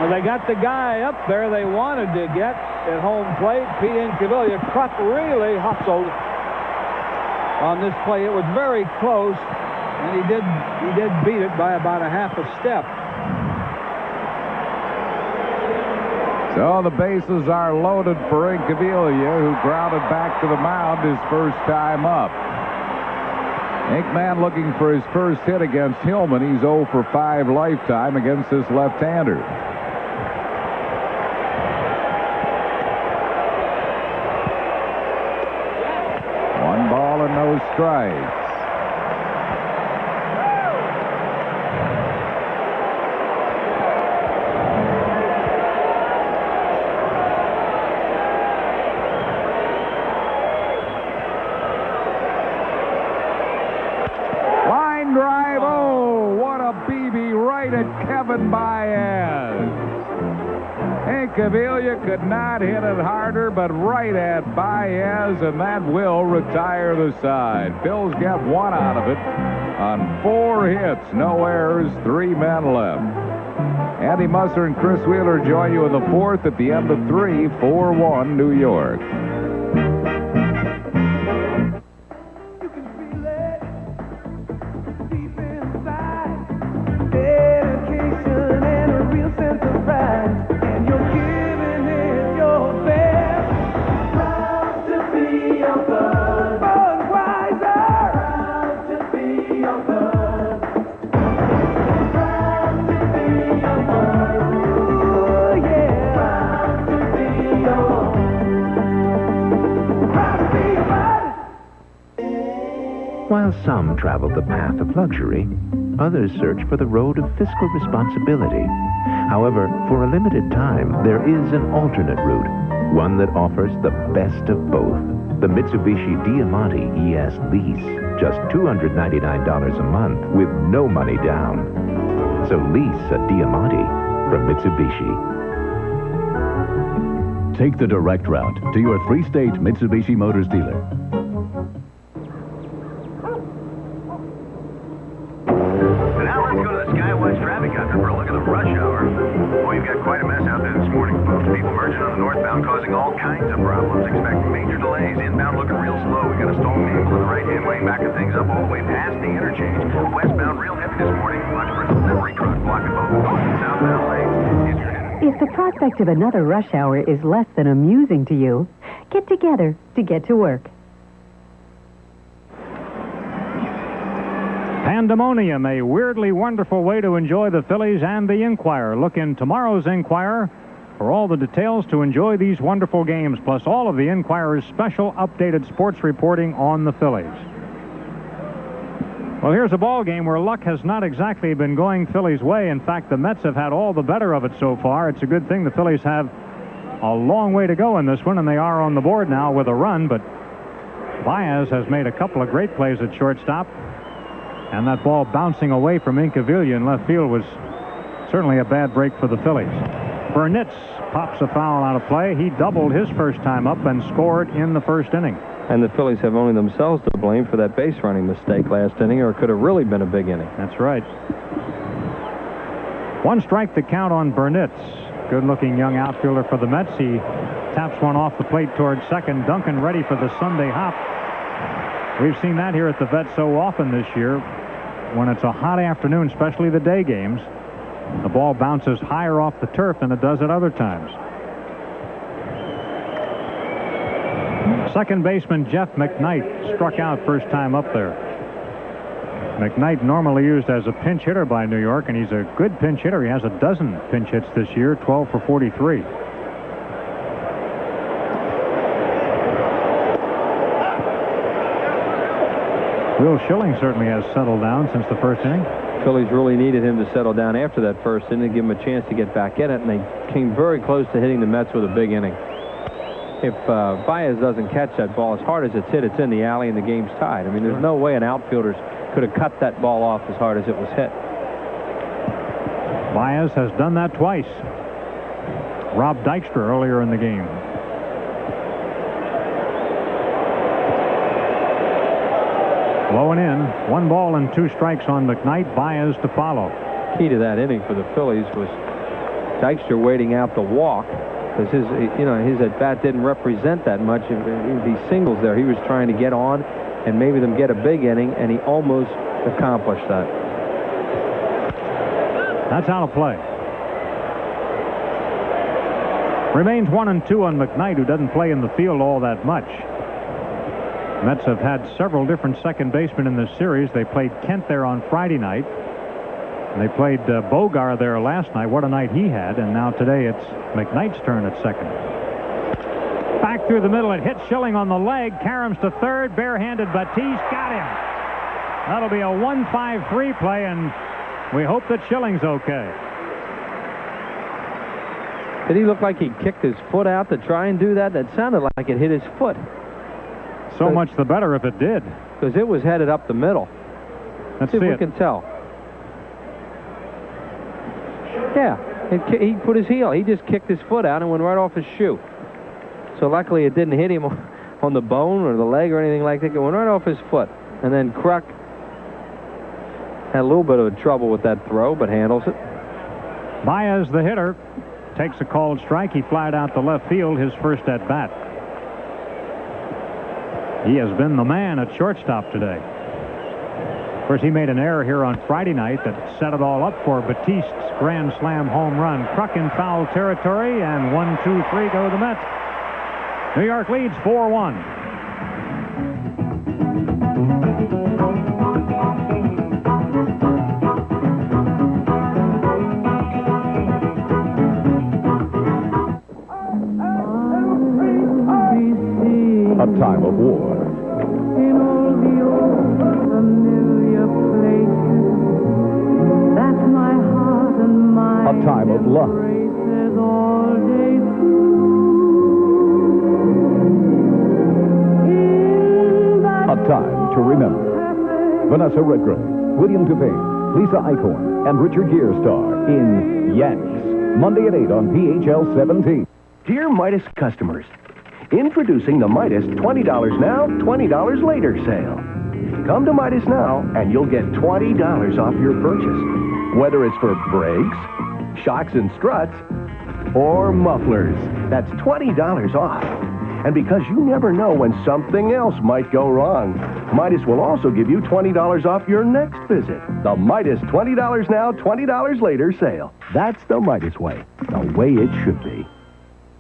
Well, they got the guy up there they wanted to get at home plate, Pete Incaviglia. Kruk really hustled on this play. It was very close, and he did beat it by about a half a step. So the bases are loaded for Incaviglia, who grounded back to the mound his first time up. Aikman looking for his first hit against Hillman. He's 0 for 5 lifetime against this left-hander. One ball and no strikes. Incaviglia could not hit it harder, but right at Baez, and that will retire the side. Phils get 1 out of it on 4 hits, no errors, 3 men left. Andy Musser and Chris Wheeler join you in the 4th at the end of 3, 4-1 New York. While some travel the path of luxury, others search for the road of fiscal responsibility. However, for a limited time, there is an alternate route, one that offers the best of both. The Mitsubishi Diamante ES Lease, just $299 a month with no money down. So lease a Diamante from Mitsubishi. Take the direct route to your 3-state Mitsubishi Motors dealer. For a look at the rush hour. Boy, you've got quite a mess out there this morning, folks. People merging on the northbound, causing all kinds of problems. Expect major delays. Inbound looking real slow. We got a stalled vehicle on the right-hand lane, backing things up all the way past the interchange. Westbound, real heavy this morning. Watch for a delivery truck blocking both north and southbound lanes. If the prospect of another rush hour is less than amusing to you, get together to get to work. Pandemonium, a weirdly wonderful way to enjoy the Phillies and the Inquirer. Look in tomorrow's Inquirer for all the details to enjoy these wonderful games, plus all of the Inquirer's special updated sports reporting on the Phillies. Well, here's a ball game where luck has not exactly been going Phillies' way. In fact, the Mets have had all the better of it so far. It's a good thing the Phillies have a long way to go in this one, and they are on the board now with a run, but Baez has made a couple of great plays at shortstop, and that ball bouncing away from Incaviglia in left field was certainly a bad break for the Phillies. Burnitz pops a foul out of play. He doubled his first time up and scored in the first inning. And the Phillies have only themselves to blame for that base running mistake last inning, or it could have really been a big inning. That's right. One strike to count on Burnitz. Good-looking young outfielder for the Mets. He taps one off the plate towards second. Duncan ready for the Sunday hop. We've seen that here at the Vet so often this year. When it's a hot afternoon, especially the day games, the ball bounces higher off the turf than it does at other times. Second baseman Jeff McKnight struck out first time up there. McKnight normally used as a pinch hitter by New York, and he's a good pinch hitter. He has a dozen pinch hits this year, 12 for 43. Will Schilling certainly has settled down since the first inning. Phillies really needed him to settle down after that first inning to give him a chance to get back in it, and they came very close to hitting the Mets with a big inning. If Baez doesn't catch that ball, as hard as it's hit, it's in the alley and the game's tied. I mean, there's no way an outfielder could have cut that ball off as hard as it was hit. Baez has done that twice. Rob Dykstra earlier in the game. Low and in. 1 ball and 2 strikes on McKnight. Baez to follow. Key to that inning for the Phillies was Dykstra waiting out the walk, because his at bat didn't represent that much. These singles there, he was trying to get on and maybe them get a big inning, and he almost accomplished that. That's out of play. Remains 1 and 2 on McKnight, who doesn't play in the field all that much. Mets have had several different second basemen in this series. They played Kent there on Friday night. And they played Bogar there last night. What a night he had. And now today it's McKnight's turn at second. Back through the middle. It hits Schilling on the leg. Karams to third. Barehanded Batiste. Got him. That'll be a 1-5-3 play, and we hope that Schilling's okay. Did he look like he kicked his foot out to try and do that? That sounded like it hit his foot. So much the better if it did. Because it was headed up the middle. Let's see see if we it. can tell. Yeah, he put his heel. He just kicked his foot out and went right off his shoe. So luckily it didn't hit him on the bone or the leg or anything like that. It went right off his foot. And then Kruk had a little bit of trouble with that throw, but handles it. Baez, the hitter, takes a called strike. He flied out to left field, his first at bat. He has been the man at shortstop today. Of course, he made an error here on Friday night that set it all up for Batiste's grand slam home run. Kruk in foul territory, and 1-2-3 go the Mets. New York leads 4-1. A time of war. In all the old familiar places that my heart and my A time of love. embraces all day through. In that A time to remember. Vanessa Redgrave, William DeVay, Lisa Eichhorn, and Richard Gere star in Yanks. Monday at 8 on PHL 17. Dear Midas customers, introducing the Midas $20 now, $20 later sale. Come to Midas now, and you'll get $20 off your purchase. Whether it's for brakes, shocks and struts, or mufflers, that's $20 off. And because you never know when something else might go wrong, Midas will also give you $20 off your next visit. The Midas $20 now, $20 later sale. That's the Midas way. The way it should be.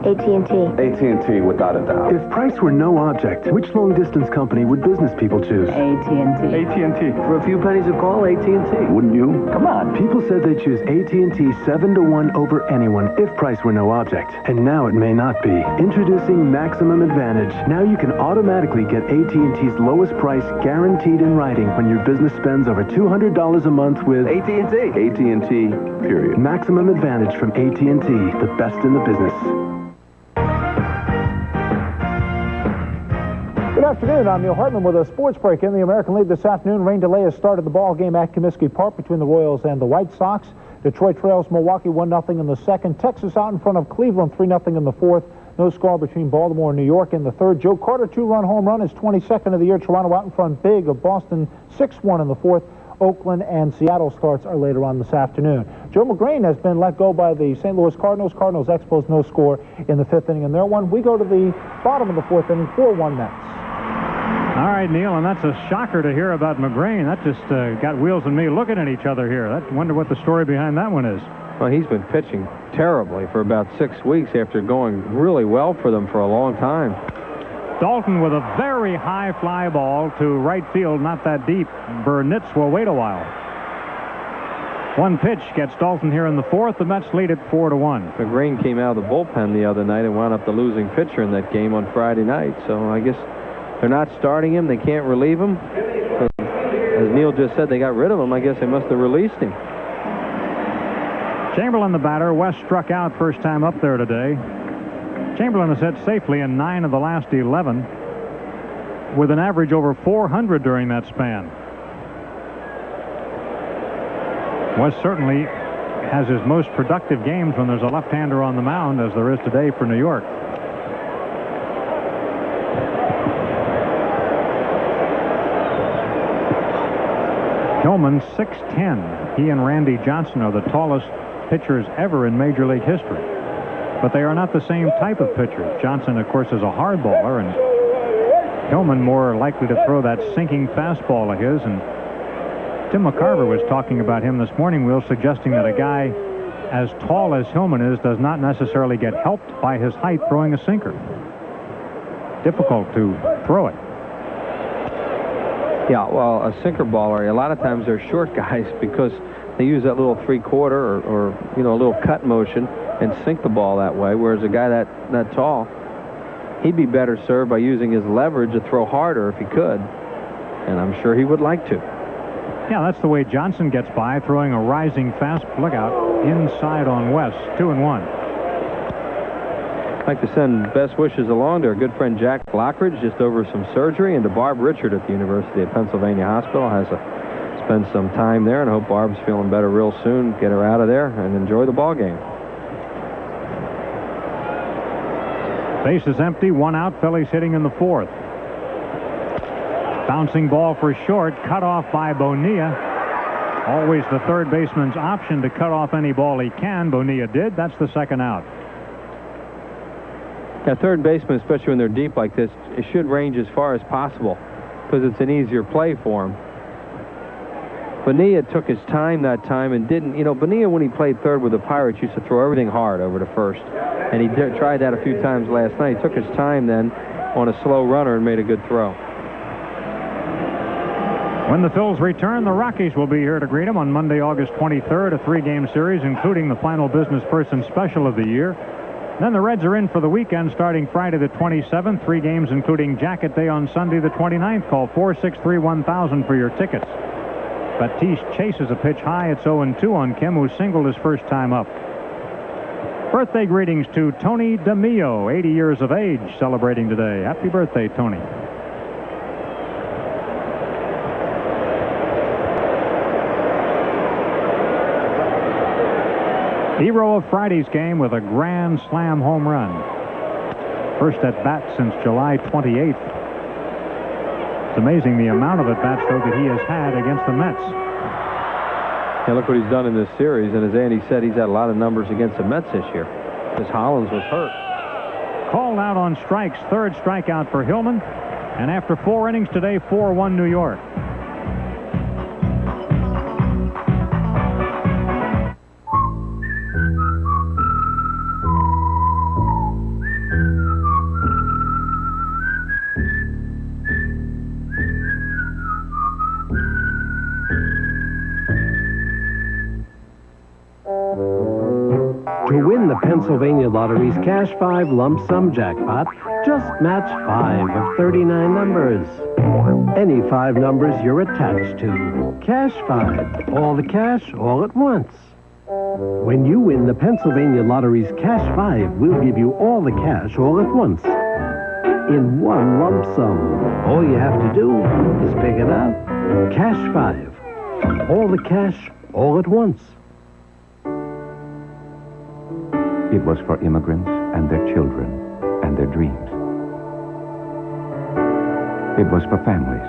AT&T. AT&T, without a doubt. If price were no object, which long-distance company would business people choose? AT&T. AT&T. For a few pennies a call, AT&T. Wouldn't you? Come on. People said they'd choose AT&T 7-to-1 over anyone if price were no object. And now it may not be. Introducing Maximum Advantage. Now you can automatically get AT&T's lowest price guaranteed in writing when your business spends over $200 a month with AT&T. AT&T, period. Maximum Advantage from AT&T, the best in the business. Good afternoon. I'm Neil Hartman with a sports break in the American League this afternoon. Rain delay has started the ball game at Comiskey Park between the Royals and the White Sox. Detroit trails Milwaukee 1-0 in the second. Texas out in front of Cleveland 3-0 in the fourth. No score between Baltimore and New York in the third. Joe Carter 2-run home run, his 22nd of the year. Toronto out in front big of Boston 6-1 in the fourth. Oakland and Seattle starts are later on this afternoon. Joe McGrain has been let go by the St. Louis Cardinals. Cardinals Expos no score in the fifth inning in their one. We go to the bottom of the fourth inning, 4-1 Mets. All right, Neil, and that's a shocker to hear about McGrain. That just got Wheels and me looking at each other here. I wonder what the story behind that one is. Well, he's been pitching terribly for about 6 weeks after going really well for them for a long time. Dalton with a very high fly ball to right field, not that deep. Burnitz will wait a while. One pitch gets Dalton here in the fourth. The Mets lead it 4-1. McGrain came out of the bullpen the other night and wound up the losing pitcher in that game on Friday night. So I guess they're not starting him. They can't relieve him. So, as Neil just said, they got rid of him. I guess they must have released him. Chamberlain the batter. West struck out first time up there today. Chamberlain has hit safely in 9 of the last 11 with an average over 400 during that span. West certainly has his most productive games when there's a left-hander on the mound, as there is today for New York. Hillman 6'10". He and Randy Johnson are the tallest pitchers ever in Major League history. But they are not the same type of pitcher. Johnson, of course, is a hard baller, and Hillman more likely to throw that sinking fastball of his. And Tim McCarver was talking about him this morning, Will, suggesting that a guy as tall as Hillman is does not necessarily get helped by his height throwing a sinker. Difficult to throw it. Yeah, well, a sinker baller, a lot of times they're short guys because they use that little three-quarter or a little cut motion and sink the ball that way, whereas a guy that tall, he'd be better served by using his leverage to throw harder if he could, and I'm sure he would like to. Yeah, that's the way Johnson gets by, throwing a rising fast. Look out, inside on West, 2-1. I'd like to send best wishes along to our good friend Jack Lockridge, just over some surgery, and to Barb Richard at the University of Pennsylvania Hospital. Spend some time there, and hope Barb's feeling better real soon. Get her out of there and enjoy the ball game. Base is empty, one out. Phillies hitting in the fourth. Bouncing ball for short, cut off by Bonilla. Always the third baseman's option to cut off any ball he can. Bonilla did. That's the second out. Yeah, third baseman, especially when they're deep like this, it should range as far as possible because it's an easier play for him. Bonilla took his time that time and didn't. Bonilla, when he played third with the Pirates, used to throw everything hard over to first. And he tried that a few times last night. He took his time then on a slow runner and made a good throw. When the Phils return, the Rockies will be here to greet them on Monday, August 23rd, a 3-game series, including the final business person special of the year. Then the Reds are in for the weekend starting Friday the 27th. 3 games including Jacket Day on Sunday the 29th. Call 463-1000 for your tickets. Batiste chases a pitch high. It's 0-2 on Kim, who singled his first time up. Birthday greetings to Tony DeMio, 80 years of age, celebrating today. Happy birthday, Tony. Hero of Friday's game with a grand slam home run. First at bat since July 28th. It's amazing the amount of at-bats, though, that he has had against the Mets. Yeah, look what he's done in this series, and as Andy said, he's had a lot of numbers against the Mets this year, because Hollins was hurt. Called out on strikes, third strikeout for Hillman, and after 4 innings today, 4-1 New York. Lottery's Cash 5 lump sum jackpot. Just match 5 of 39 numbers. Any 5 numbers you're attached to. Cash 5. All the cash, all at once. When you win the Pennsylvania Lottery's Cash 5, we'll give you all the cash all at once. In one lump sum. All you have to do is pick it up. Cash 5. All the cash, all at once. It was for immigrants and their children and their dreams. It was for families.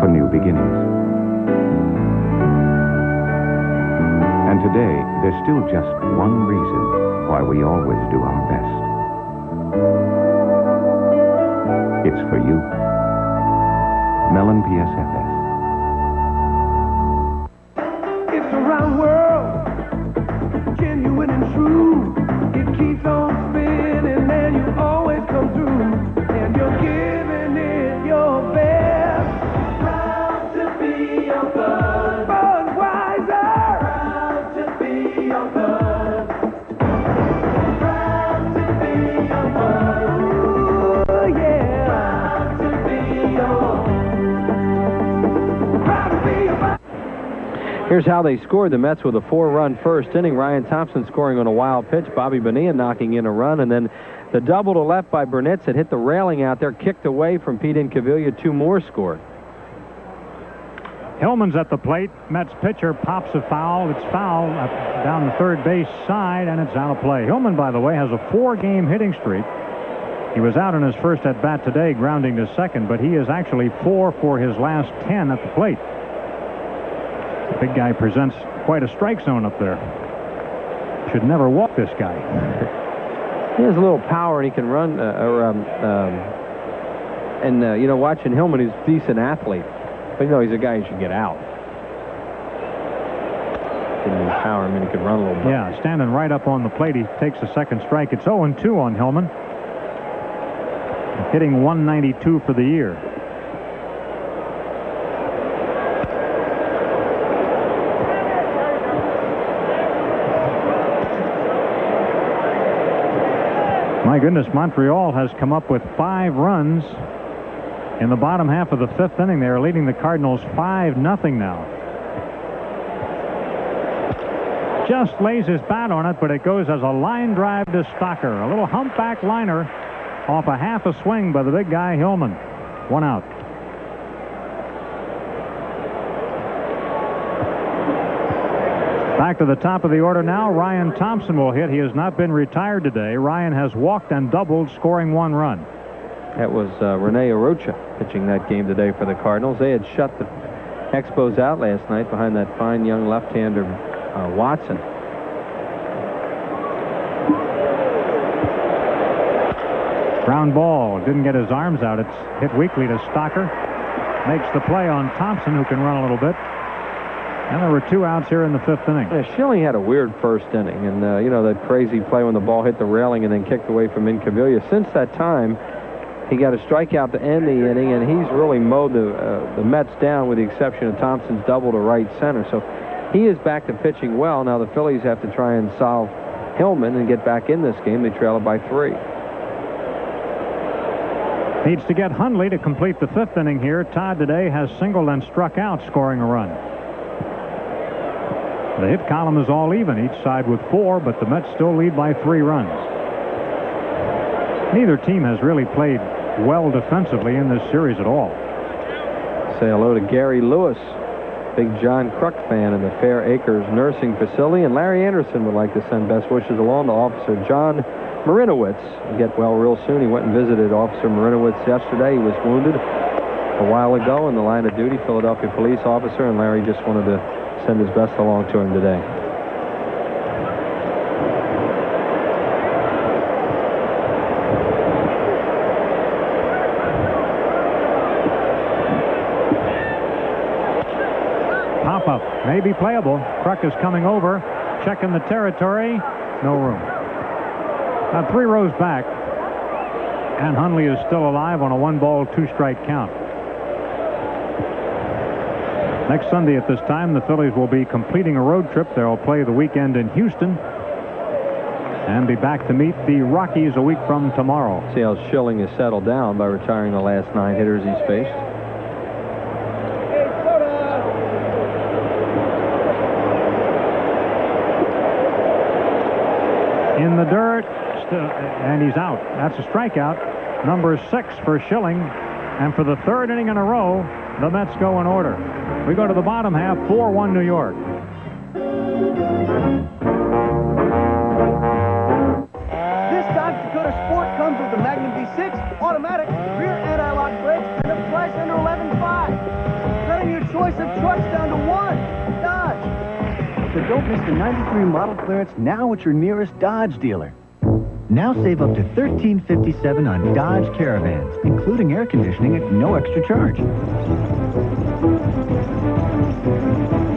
For new beginnings. And today, there's still just one reason why we always do our best. It's for you. Mellon PSFS. It's a round world, genuine and true. It keeps on spinning and you always come through. And you're giving it your best. Proud to be your bud. Budweiser. Proud to be your bud. Proud to be your bud. Ooh, yeah. Proud to be your Proud to be your bud. Here's how they scored. The Mets with a 4-run first inning. Ryan Thompson scoring on a wild pitch. Bobby Bonilla knocking in a run. And then the double to left by Burnitz had hit the railing out there, kicked away from Pete Incaviglia. 2 more scored. Hillman's at the plate. Mets pitcher pops a foul. It's foul down the third base side, and it's out of play. Hillman, by the way, has a 4-game hitting streak. He was out in his first at-bat today, grounding to second, but he is actually 4 for his last 10 at the plate. The big guy presents quite a strike zone up there. Should never walk this guy. He has a little power, and he can run. You know, watching Hillman, he's a decent athlete. But, you know, he's a guy who should get out. Didn't have power. I mean, he could run a little bit. Yeah, standing right up on the plate, he takes a second strike. It's 0-2 on Hillman. Hitting 192 for the year. My goodness, Montreal has come up with 5 runs in the bottom half of the 5th inning. They are leading the Cardinals 5-0 now. Just lays his bat on it, but it goes as a line drive to Stocker. A little humpback liner off a half a swing by the big guy Hillman. 1 out. Back to the top of the order now. Ryan Thompson will hit. He has not been retired today. Ryan has walked and doubled, scoring 1 run. That was Rene Arocha pitching that game today for the Cardinals. They had shut the Expos out last night behind that fine young left-hander Watson. Ground ball. Didn't get his arms out. It's hit weakly to Stocker. Makes the play on Thompson, who can run a little bit. And there were 2 outs here in the 5th inning. Yeah, Schilling had a weird first inning. And, you know, that crazy play when the ball hit the railing and then kicked away from Incaviglia. Since that time, he got a strikeout to end the inning, and he's really mowed the Mets down with the exception of Thompson's double to right center. So he is back to pitching well. Now the Phillies have to try and solve Hillman and get back in this game. They trail it by 3. Needs to get Hundley to complete the 5th inning here. Todd today has singled and struck out, scoring a run. The hit column is all even, each side with 4, but the Mets still lead by 3 runs. Neither team has really played well defensively in this series at all. Say hello to Gary Lewis, big John Kruk fan in the Fair Acres Nursing Facility. And Larry Anderson would like to send best wishes along to Officer John Marinowitz. He'll get well real soon. He went and visited Officer Marinowitz yesterday. He was wounded a while ago in the line of duty, Philadelphia police officer, and Larry just wanted to send his best along to him today. Pop-up may be playable. Kruk is coming over, checking the territory. No room. About 3 rows back, and Hundley is still alive on a 1-ball, 2-strike count. Next Sunday at this time, the Phillies will be completing a road trip. They'll play the weekend in Houston and be back to meet the Rockies a week from tomorrow. See how Schilling has settled down by retiring the last 9 hitters he's faced. In the dirt, and he's out. That's a strikeout. Number 6 for Schilling. And for the 3rd inning in a row, the Mets go in order. We go to the bottom half, 4-1 New York. This Dodge Dakota Sport comes with the Magnum V6, automatic, rear anti-lock brakes, and a price under $11,500. Cutting your choice of trucks down to 1. Dodge. So don't miss the 93 model clearance now at your nearest Dodge dealer. Now save up to $13.57 on Dodge Caravans, including air conditioning at no extra charge.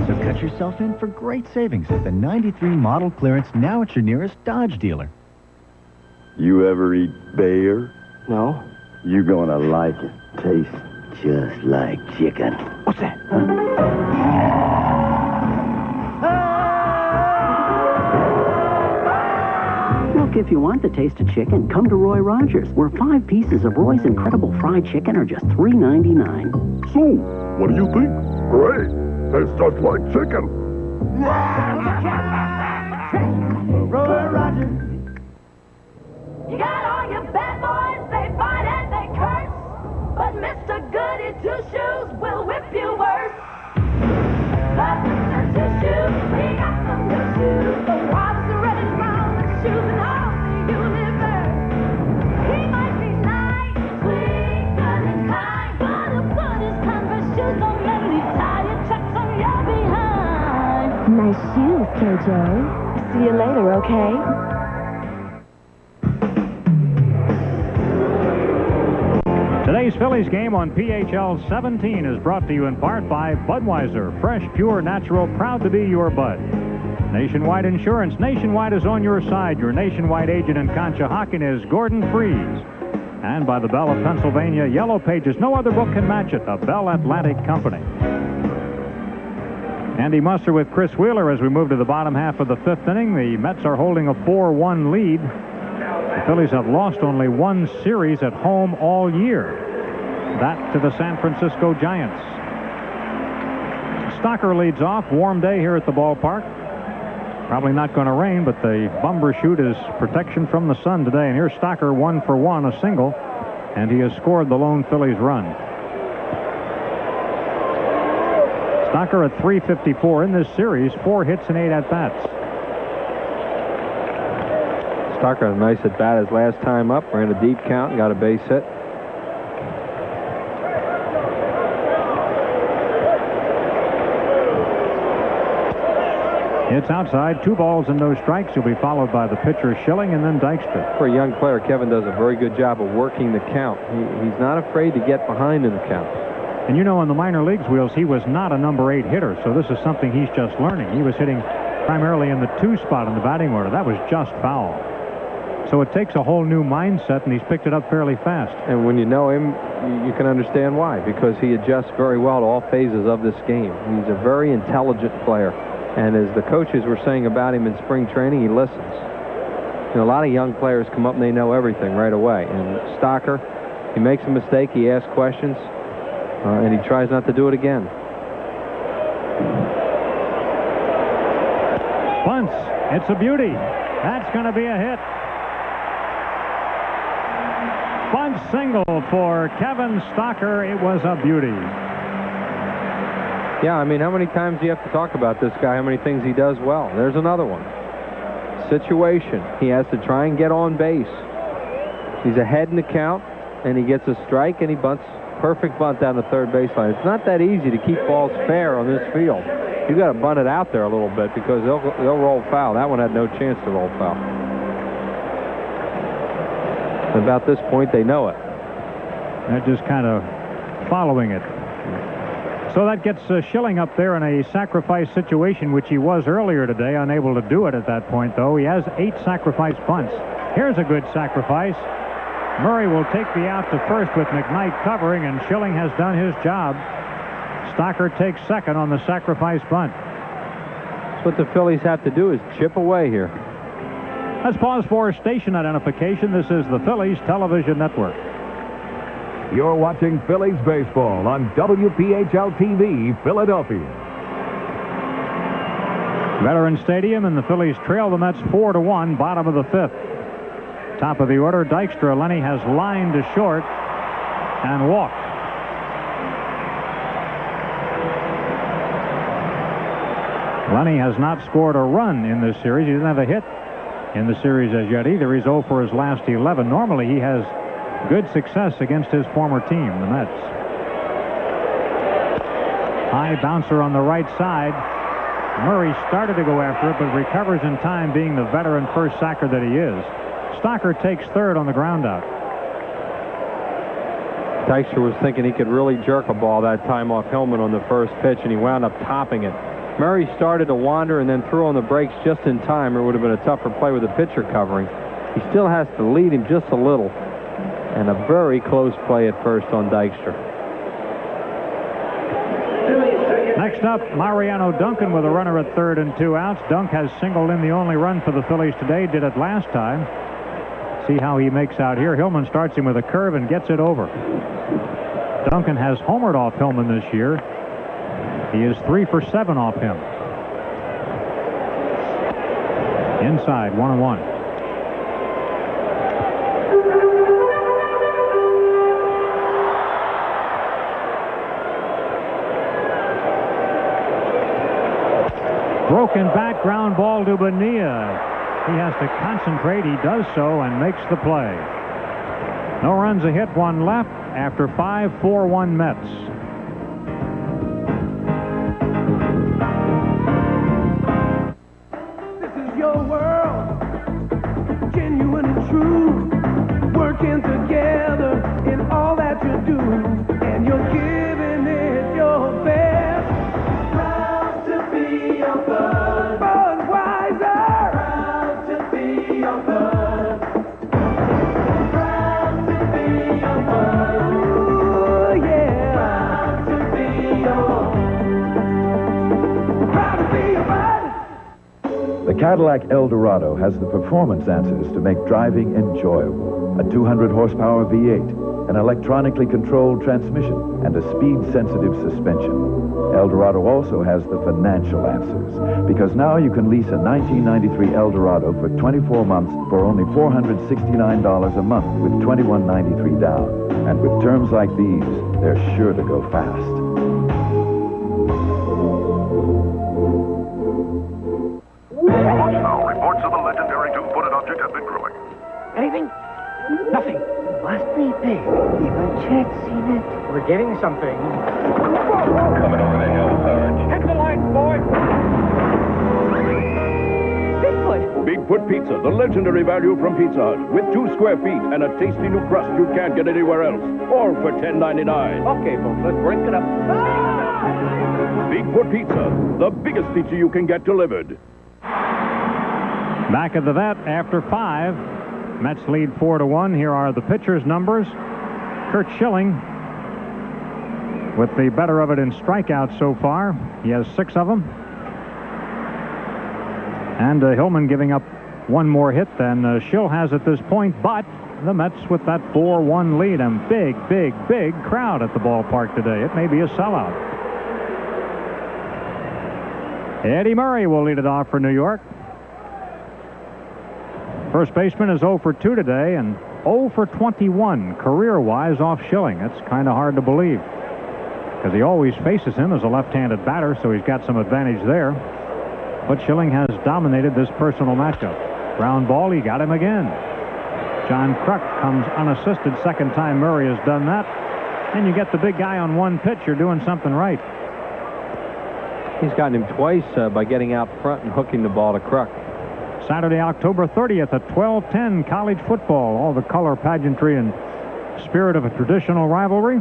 So cut yourself in for great savings at the 93 model clearance now at your nearest Dodge dealer. You ever eat bear? No. You're gonna like it. Tastes just like chicken. What's that? Look, if you want the taste of chicken, come to Roy Rogers, where 5 pieces of Roy's incredible fried chicken are just $3.99. So, what do you think? Great. Tastes just like chicken. Roy Rogers. You got all your bad boys, they fight and they curse. But Mr. Goody Two-Shoes will whip you worse. But Mr. Two-Shoes, we got some new shoes. The Wops are ready from the shoes and all the universe. He might be nice, sweet, good and kind, but he'll put his Converse shoes on and he tie your tracks on your behind. Nice shoes, KJ. See you later, okay? Today's Phillies game on PHL 17 is brought to you in part by Budweiser. Fresh, pure, natural, proud to be your Bud. Nationwide Insurance. Nationwide is on your side. Your nationwide agent in Conshohocken is Gordon Freeze. And by the Bell of Pennsylvania Yellow Pages. No other book can match it. The Bell Atlantic Company. Andy Musser with Chris Wheeler as we move to the bottom half of the 5th inning. The Mets are holding a 4-1 lead. The Phillies have lost only 1 series at home all year. That to the San Francisco Giants. Stocker leads off. Warm day here at the ballpark. Probably not going to rain, but the Bumbershoot is protection from the sun today. And here's Stocker 1 for 1, a single, and he has scored the lone Phillies run. Stocker at .354 in this series, 4 hits and 8 at-bats. Stocker had a nice at-bat his last time up. Ran a deep count and got a base hit. It's outside. 2 balls and no strikes. He'll be followed by the pitcher Schilling and then Dykstra. For a young player, Kevin does a very good job of working the count. He's not afraid to get behind in the count. And you know, in the minor leagues, Wheels, he was not a number 8 hitter, so this is something he's just learning. He was hitting primarily in the 2 spot in the batting order. That was just foul. So it takes a whole new mindset, and he's picked it up fairly fast. And when you know him, you can understand why, because he adjusts very well to all phases of this game. He's a very intelligent player. And as the coaches were saying about him in spring training, he listens. You know, a lot of young players come up and they know everything right away. And Stocker, he makes a mistake, he asks questions, and he tries not to do it again. Bunts. It's a beauty. That's going to be a hit. Bunt single for Kevin Stocker. It was a beauty. Yeah, I mean, how many times do you have to talk about this guy, how many things he does well? There's another one. Situation. He has to try and get on base. He's ahead in the count, and he gets a strike, and he bunts. Perfect bunt down the third baseline. It's not that easy to keep balls fair on this field. You got to bunt it out there a little bit because they'll roll foul. That one had no chance to roll foul. And about this point, they know it. They're just kind of following it. So that gets Schilling up there in a sacrifice situation, which he was earlier today, unable to do it at that point, though. He has 8 sacrifice bunts. Here's a good sacrifice. Murray will take the out to first with McKnight covering, and Schilling has done his job. Stocker takes second on the sacrifice bunt. That's what the Phillies have to do, is chip away here. Let's pause for station identification. This is the Phillies Television Network. You're watching Phillies baseball on WPHL TV, Philadelphia. Veterans Stadium, and the Phillies trail the Mets 4-1, bottom of the fifth. Top of the order, Dykstra. Lenny has lined to short and walked. Lenny has not scored a run in this series. He doesn't have a hit in the series as yet either. He's 0 for his last 11. Normally, he has good success against his former team, the Mets. High bouncer on the right side. Murray started to go after it, but recovers in time, being the veteran first sacker that he is. Stocker takes third on the ground out. Dykstra was thinking he could really jerk a ball that time off Hillman on the first pitch, and he wound up topping it. Murray started to wander and then threw on the brakes just in time, or it would have been a tougher play with the pitcher covering. He still has to lead him just a little, and a very close play at first on Dykstra. Next up, Mariano Duncan with a runner at third and 2 outs. Dunk has singled in the only run for the Phillies today, did it last time. See how he makes out here. Hillman starts him with a curve and gets it over. Duncan has homered off Hillman this year. He is 3 for 7 off him. Inside, 1-1. Broken back, ground ball to Bonilla. He has to concentrate. He does so and makes the play. No runs, a hit, one left after 5, 4-1 Mets. This is your world, genuine and true, working together in all that you do, and you're giving it your best. Proud to be your bud, Budweiser. Proud to be your bud. Proud to be your bud. Ooh, yeah. Proud to be your bud. The Cadillac Eldorado has the performance answers to make driving enjoyable. A 200 horsepower V8, an electronically controlled transmission, and a speed-sensitive suspension. Eldorado also has the financial answers, because now you can lease a 1993 Eldorado for 24 months for only $469 a month with $21.93 down. And with terms like these, they're sure to go fast. Now, reports of the legendary two-footed object have been growing. Anything? Nothing. Must be big. Even Chet's seen it. We're getting something. Coming over the hill, Sarge. Hit the lights, boy. Bigfoot. Bigfoot Pizza, the legendary value from Pizza Hut, with 2 square feet and a tasty new crust you can't get anywhere else, all for $10.99. Okay, folks, let's break it up. Bigfoot Pizza, the biggest pizza you can get delivered. Back at the vet after 5. Mets lead 4-1. Here are the pitchers' numbers. Curt Schilling with the better of it in strikeouts so far. He has 6 of them. And Hillman giving up 1 more hit than Schill has at this point. But the Mets with that 4-1 lead, and big crowd at the ballpark today. It may be a sellout. Eddie Murray will lead it off for New York. First baseman is 0 for 2 today and 0 for 21 career-wise off Schilling. That's kind of hard to believe because he always faces him as a left-handed batter, so he's got some advantage there. But Schilling has dominated this personal matchup. Ground ball, he got him again. John Kruk comes unassisted. Second time Murray has done that. And you get the big guy on 1 pitch, you're doing something right. He's gotten him twice by getting out front and hooking the ball to Kruk. Saturday, October 30th at 12:10, college football. All the color, pageantry, and spirit of a traditional rivalry.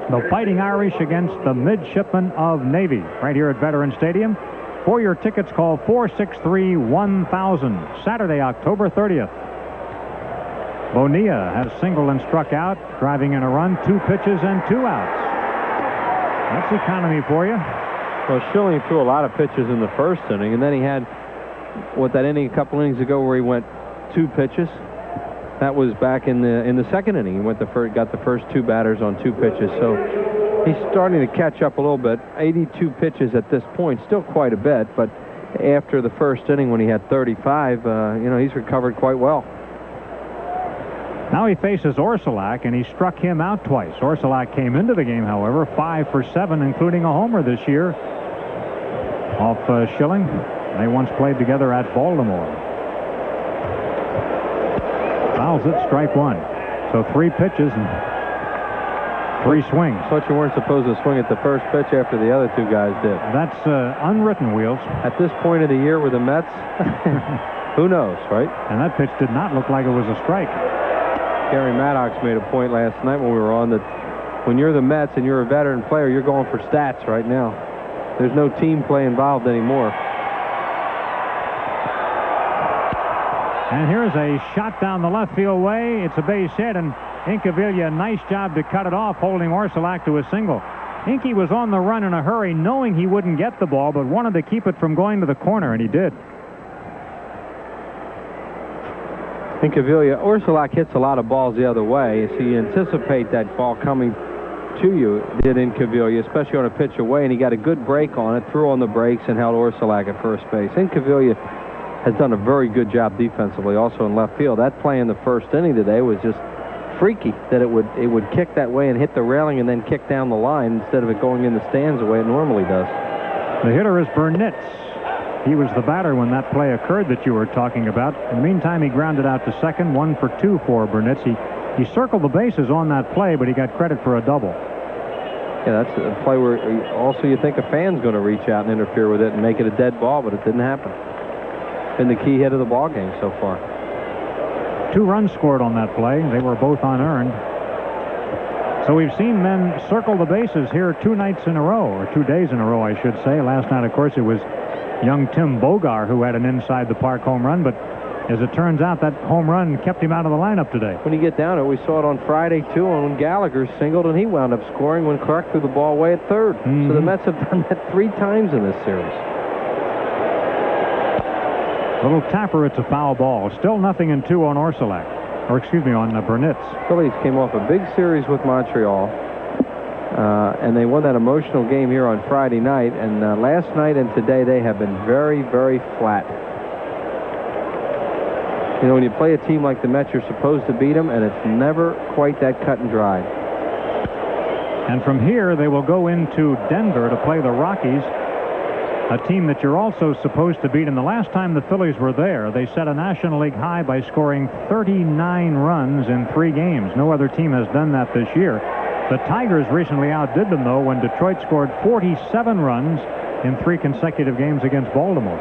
The Fighting Irish against the Midshipmen of Navy, right here at Veterans Stadium. For your tickets, call 463-1000. Saturday, October 30th. Bonilla has singled and struck out, driving in a run, 2 pitches and 2 outs. That's economy for you. Well, Schilling threw a lot of pitches in the first inning, and then he had that inning a couple innings ago where he went 2 pitches. That was back in the second inning. He got the first 2 batters on 2 pitches. So he's starting to catch up a little bit. 82 pitches at this point, still quite a bit, but after the first inning when he had 35, he's recovered quite well. Now he faces Orsulak, and he struck him out twice. Orsulak came into the game, however, 5 for 7, including a homer this year off Schilling. They once played together at Baltimore. Fouls it, strike 1. So 3 pitches and 3 swings. But you weren't supposed to swing at the first pitch after the other 2 guys did. That's unwritten, Wheels. At this point of the year with the Mets, who knows, right? And that pitch did not look like it was a strike. Gary Maddox made a point last night when we were on that when you're the Mets and you're a veteran player, you're going for stats right now. There's no team play involved anymore. And here's a shot down the left field way. It's a base hit, and Incaviglia, nice job to cut it off, holding Orsulak to a single. Inky was on the run in a hurry, knowing he wouldn't get the ball, but wanted to keep it from going to the corner, and he did. Incaviglia, Orsulak hits a lot of balls the other way, so you anticipate that ball coming to you, did Incaviglia, especially on a pitch away, and he got a good break on it, threw on the brakes, and held Orsulak at first base. Incaviglia has done a very good job defensively, also in left field. That play in the first inning today was just freaky, that it would kick that way and hit the railing and then kick down the line instead of it going in the stands the way it normally does. The hitter is Burnitz. He was the batter when that play occurred that you were talking about. In the meantime, he grounded out to second, 1 for 2 for Burnitz. He circled the bases on that play, but he got credit for a double. Yeah, that's a play where also you think a fan's going to reach out and interfere with it and make it a dead ball, but it didn't happen. Been the key hit of the ball game so far. 2 runs scored on that play. They were both unearned. So we've seen men circle the bases here 2 nights in a row, or 2 days in a row, I should say. Last night, of course, it was young Tim Bogar who had an inside-the-park home run, but as it turns out, that home run kept him out of the lineup today. When you get down to it, we saw it on Friday, too, and when Gallagher singled, and he wound up scoring when Clark threw the ball away at third. So the Mets have done that 3 times in this series. Little tapper, it's a foul ball. Still 0-2 on Orsulak. Or, excuse me, on Burnitz. Phillies came off a big series with Montreal. And they won that emotional game here on Friday night. And last night and today, they have been very, very flat. You know, when you play a team like the Mets, you're supposed to beat them, and it's never quite that cut and dry. And from here, they will go into Denver to play the Rockies, a team that you're also supposed to beat. And the last time the Phillies were there, they set a National League high by scoring 39 runs in 3 games. No other team has done that this year. The Tigers recently outdid them, though, when Detroit scored 47 runs in 3 consecutive games against Baltimore.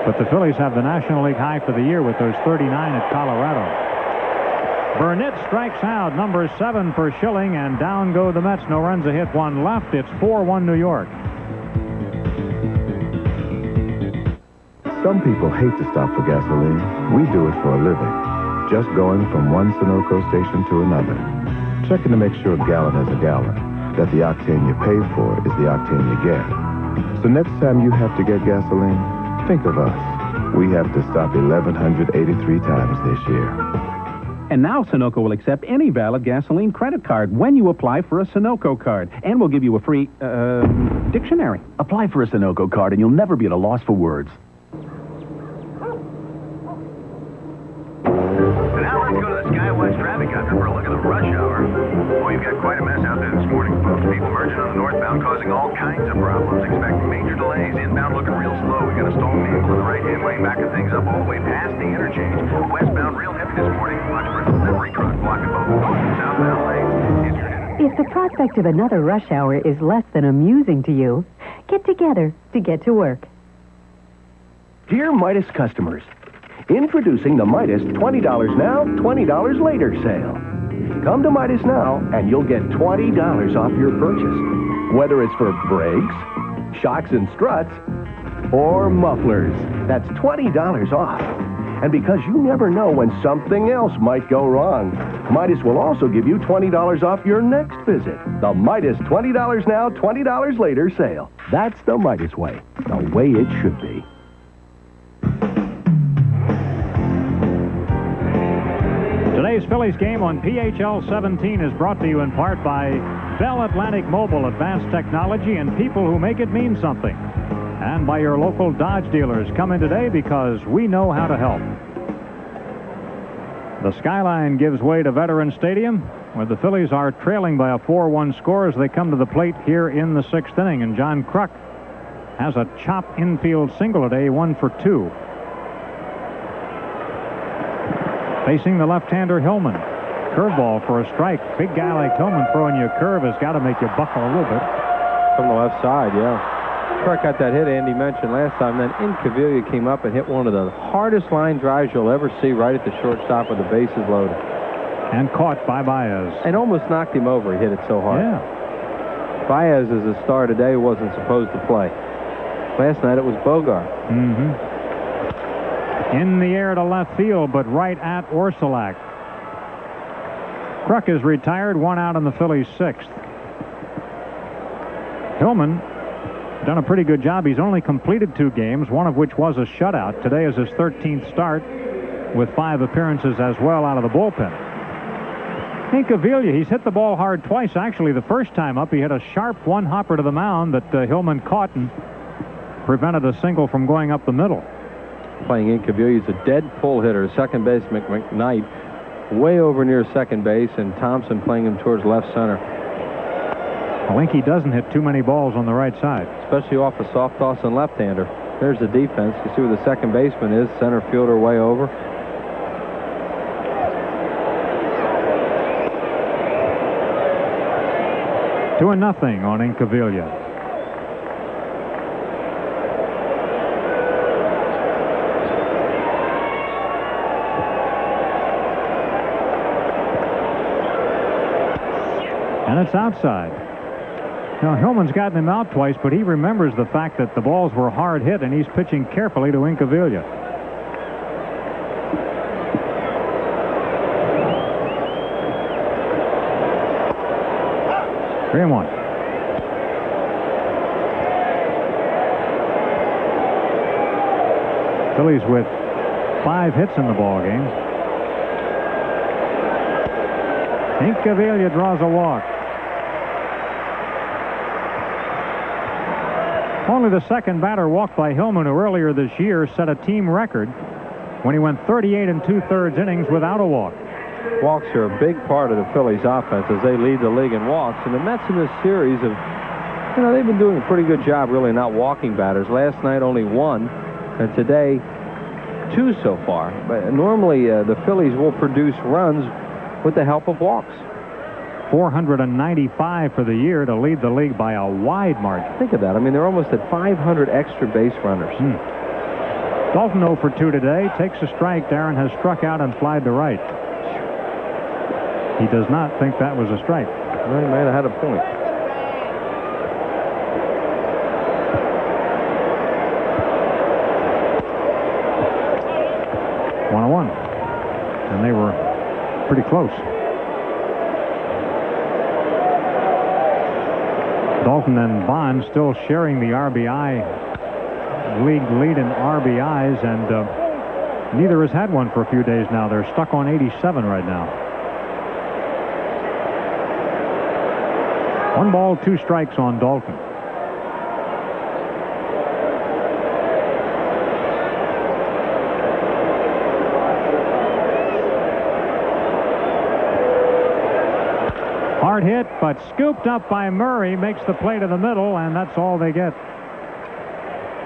But the Phillies have the National League high for the year with those 39 at Colorado. Burnitz strikes out, number 7 for Schilling, and down go the Mets. No runs, a hit, 1 left. It's 4-1 New York. Some people hate to stop for gasoline. We do it for a living. Just going from one Sunoco station to another. Checking to make sure a gallon is a gallon. That the octane you pay for is the octane you get. So next time you have to get gasoline, think of us. We have to stop 1,183 times this year. And now Sunoco will accept any valid gasoline credit card when you apply for a Sunoco card. And we'll give you a free, dictionary. Apply for a Sunoco card and you'll never be at a loss for words. Now let's go to the Skywatch traffic counter for a look at the rush hour. Boy, you've got quite a mess out there this morning, folks. People merging on the northbound causing all kinds of problems. Expect major delays. Inbound looking real slow. We got a stalled vehicle in the right-hand lane backing things up all the way past the interchange. Westbound real heavy this morning. Watch for a delivery truck blocking both north and southbound lanes. If the prospect of another rush hour is less than amusing to you, get together to get to work. Dear Midas customers, introducing the Midas $20 now, $20 later sale. Come to Midas now, and you'll get $20 off your purchase. Whether it's for brakes, shocks and struts, or mufflers, that's $20 off. And because you never know when something else might go wrong, Midas will also give you $20 off your next visit. The Midas $20 now, $20 later sale. That's the Midas way. The way it should be. Today's Phillies game on PHL 17 is brought to you in part by Bell Atlantic Mobile, advanced technology and people who make it mean something. And by your local Dodge dealers. Come in today because we know how to help. The skyline gives way to Veterans Stadium, where the Phillies are trailing by a 4-1 score as they come to the plate here in the 6th inning. And John Kruk has a chop infield single today, 1 for 2. Facing the left-hander Hillman. Curveball for a strike. Big guy like Hillman throwing you a curve has got to make you buckle a little bit. From the left side, yeah. Kruk got that hit Andy mentioned last time. Then Incaviglia came up and hit one of the hardest line drives you'll ever see right at the shortstop with the bases loaded. And caught by Baez. And almost knocked him over. He hit it so hard. Yeah. Baez is a star today who wasn't supposed to play. Last night it was Bogart. In the air to left field, but right at Orsulak. Kruk is retired, 1 out in the Phillies' 6th. Hillman done a pretty good job. He's only completed 2 games, one of which was a shutout. Today is his 13th start with 5 appearances as well out of the bullpen. Incaviglia, he's hit the ball hard twice. Actually, the first time up, he hit a sharp one-hopper to the mound that Hillman caught and prevented a single from going up the middle. Playing Incaviglia, he's a dead pull hitter. Second baseman McKnight way over near second base, and Thompson playing him towards left center. Inky doesn't hit too many balls on the right side. Especially off a soft toss and left-hander. There's the defense. You see where the second baseman is. Center fielder way over. Two and nothing on Incaviglia. And it's outside. Now, Hillman's gotten him out twice, but he remembers the fact that the balls were hard hit, and he's pitching carefully to Incaviglia. Three and one. Phillies with 5 hits in the ball game. Incaviglia draws a walk. Only the second batter walked by Hillman, who earlier this year set a team record when he went 38 2/3 innings without a walk. Walks are a big part of the Phillies offense as they lead the league in walks. And the Mets in this series have, they've been doing a pretty good job really not walking batters. Last night only 1, and today 2 so far. But normally the Phillies will produce runs with the help of walks. 495 for the year to lead the league by a wide margin. Think of that. I mean, they're almost at 500 extra base runners. Dalton 0 for 2 today. Takes a strike. Darren has struck out and flied to right. He does not think that was a strike. Well, he might have had a point. One. And they were pretty close. Dalton and Bond still sharing the RBI league lead in RBIs, and neither has had one for a few days now. They're stuck on 87 right now. 1 ball, 2 strikes on Dalton. Hard hit, but scooped up by Murray, makes the play to the middle, and that's all they get.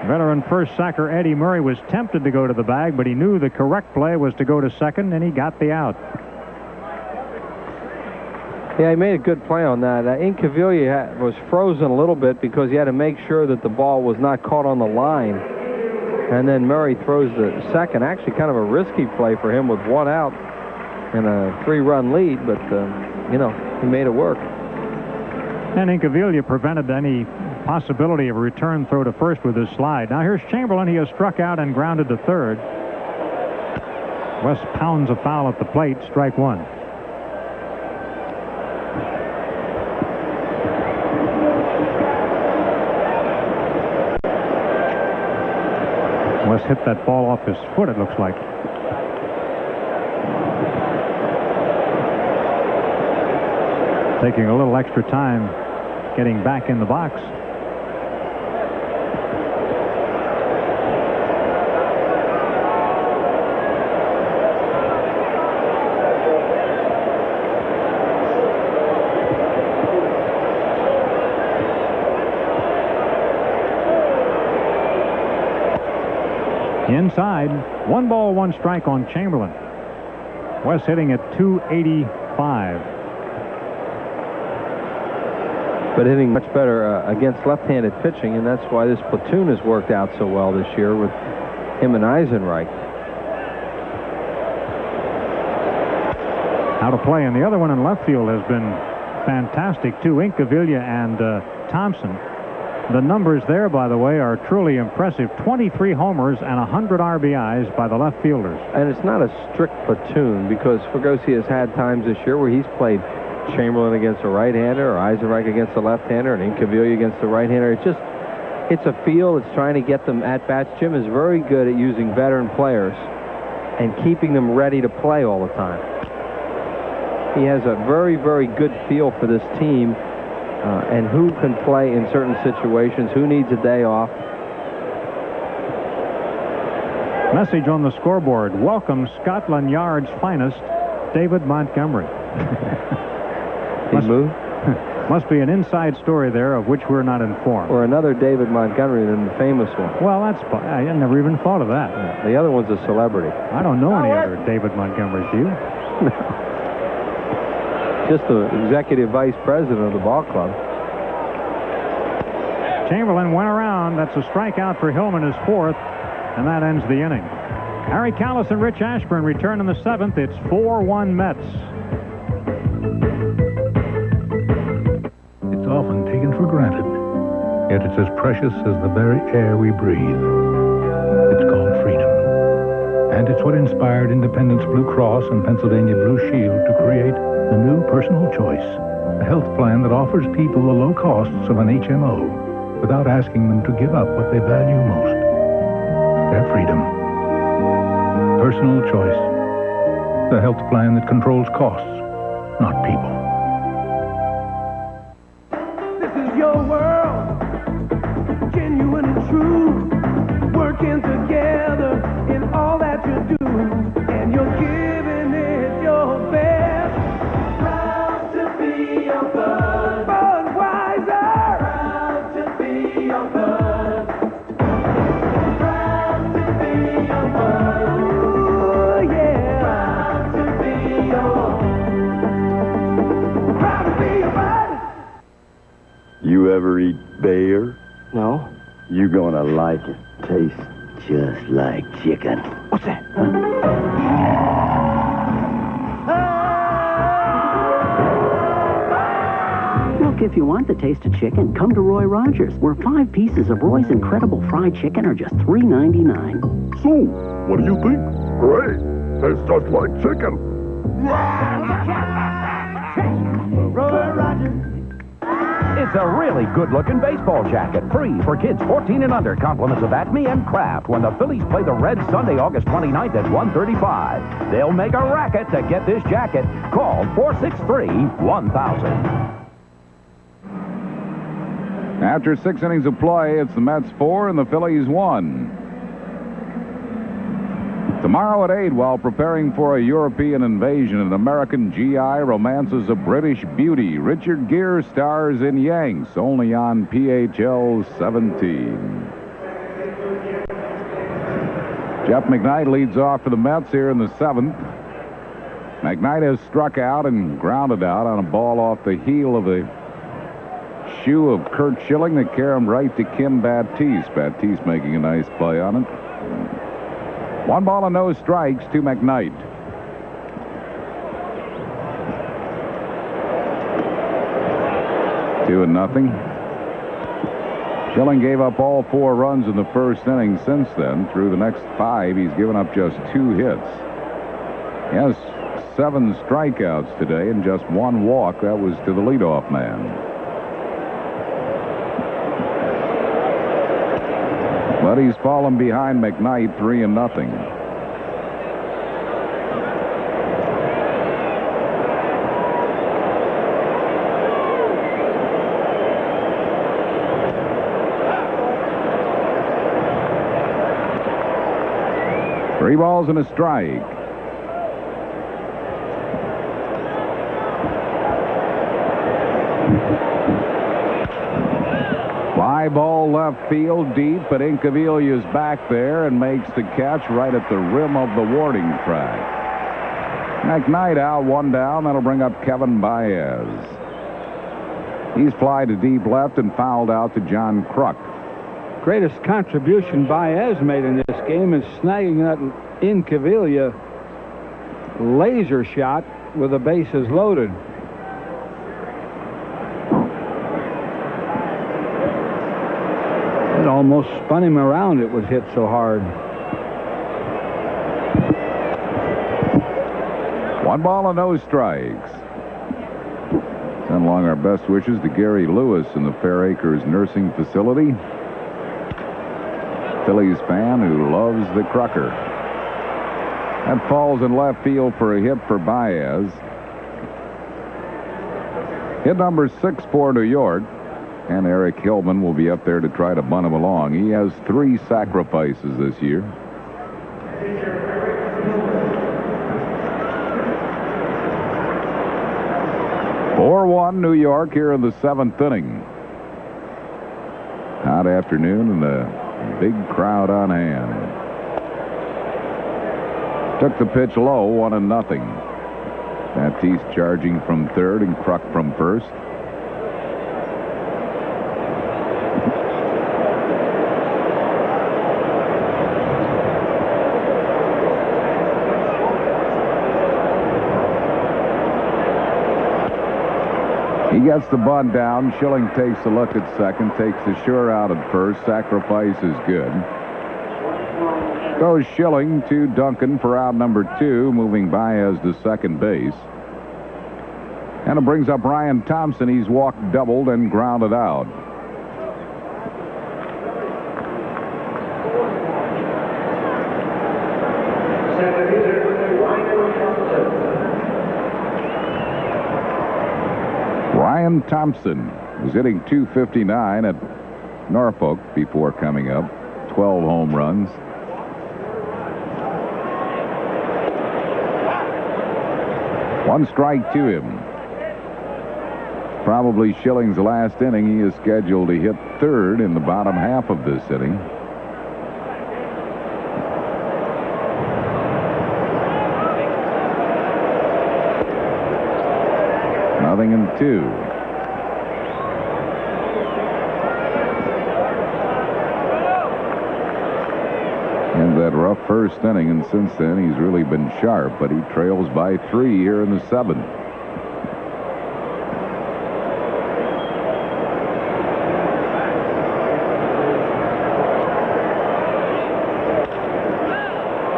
Veteran first sacker Eddie Murray was tempted to go to the bag, but he knew the correct play was to go to second, and he got the out. Yeah, he made a good play on that. Incaviglia was frozen a little bit because he had to make sure that the ball was not caught on the line. And then Murray throws the second. Actually, kind of a risky play for him with 1 out and a 3-run lead, but, he made it work. And Incaviglia prevented any possibility of a return throw to first with his slide. Now here's Chamberlain. He has struck out and grounded to third. West pounds a foul at the plate, strike one. West hit that ball off his foot, it looks like. Taking a little extra time getting back in the box. Inside, 1 ball, 1 strike on Chamberlain. West hitting at .285. But hitting much better against left-handed pitching, and that's why this platoon has worked out so well this year with him and Eisenreich. Out of play, and the other one in left field has been fantastic too. Incaviglia and Thompson. The numbers there, by the way, are truly impressive. 23 homers and 100 RBIs by the left fielders. And it's not a strict platoon, because Fregosi has had times this year where he's played Chamberlain against a right-hander, or Eisenreich against a left-hander, and Incaviglia against a right-hander. It's a feel. It's trying to get them at-bats. Jim is very good at using veteran players and keeping them ready to play all the time. He has a very, very good feel for this team and who can play in certain situations, who needs a day off. Message on the scoreboard. Welcome Scotland Yard's finest, David Montgomery. Must be an inside story there of which we're not informed. Or another David Montgomery than the famous one. Well, I never even thought of that. Yeah, the other one's a celebrity. I don't know any other David Montgomerys, do you? No. Just the executive vice president of the ball club. Chamberlain went around. That's a strikeout for Hillman, his 4th, and that ends the inning. Harry Callis and Rich Ashburn return in the 7th. It's 4-1 Mets. It's often taken for granted, yet it's as precious as the very air we breathe. It's called freedom. And it's what inspired Independence Blue Cross and Pennsylvania Blue Shield to create the new Personal Choice, a health plan that offers people the low costs of an HMO without asking them to give up what they value most, their freedom. Personal Choice, the health plan that controls costs, not people. This is your world, genuine and true, working together in all that you do, and you're giving it your best. Proud to be your bud. Budweiser. Proud to be your bud. Proud to be your bud. Ooh, yeah. Proud to be your bud. You ever eat bear? No. You're gonna like it. Tastes just like chicken. What's that? Look, if you want the taste of chicken, come to Roy Rogers, where 5 pieces of Roy's incredible fried chicken are just $3.99. So, what do you think? Great. Tastes just like chicken. Roy Rogers. It's a really good-looking baseball jacket, free for kids 14 and under. Compliments of Acme and Kraft when the Phillies play the Reds Sunday, August 29th at 1:35. They'll make a racket to get this jacket. Call 463-1000. After 6 innings of play, it's the Mets 4 and the Phillies 1. Tomorrow at 8, while preparing for a European invasion, an American GI romances a British beauty. Richard Gere stars in Yanks, only on PHL 17. Jeff McKnight leads off for the Mets here in the 7th. McKnight has struck out and grounded out on a ball off the heel of the shoe of Kurt Schilling that carried him right to Kim Baptiste. Baptiste making a nice play on it. 1 ball and no strikes to McKnight. Two and nothing. Schilling gave up all 4 runs in the first inning. Since then, through the next 5, he's given up just 2 hits. Yes, 7 strikeouts today and just 1 walk. That was to the leadoff man. But he's fallen behind McKnight 3-0. Three balls and a strike. Fly ball left field deep, but Incaviglia's back there and makes the catch right at the rim of the warning track. McKnight out, 1 down. That'll bring up Kevin Baez. He's fly to deep left and fouled out to John Kruk. Greatest contribution Baez made in this game is snagging that Incaviglia laser shot with the bases loaded. It almost spun him around. It was hit so hard. 1 ball and no strikes. Send along our best wishes to Gary Lewis in the Fair Acres Nursing Facility. Phillies fan who loves the Crucker. That falls in left field for a hit for Baez. Hit number 6 for New York. And Eric Hillman will be up there to try to bunt him along. He has 3 sacrifices this year. "4-1 New York here in the 7th inning. Hot afternoon and a big crowd on hand. Took the pitch low, 1-0. Baptiste charging from third and Kruk from first. He gets the bunt down. Schilling takes a look at second, takes the sure out at first. Sacrifice is good. Goes Schilling to Duncan for out number 2, moving Baez to second base. And it brings up Ryan Thompson. He's walked, doubled, and grounded out. Ryan Thompson was hitting .259 at Norfolk before coming up. 12 home runs. One strike to him. Probably Schilling's last inning. He is scheduled to hit third in the bottom half of this inning. Nothing in 2. And that rough first inning, and since then he's really been sharp, but he trails by 3 here in the 7th.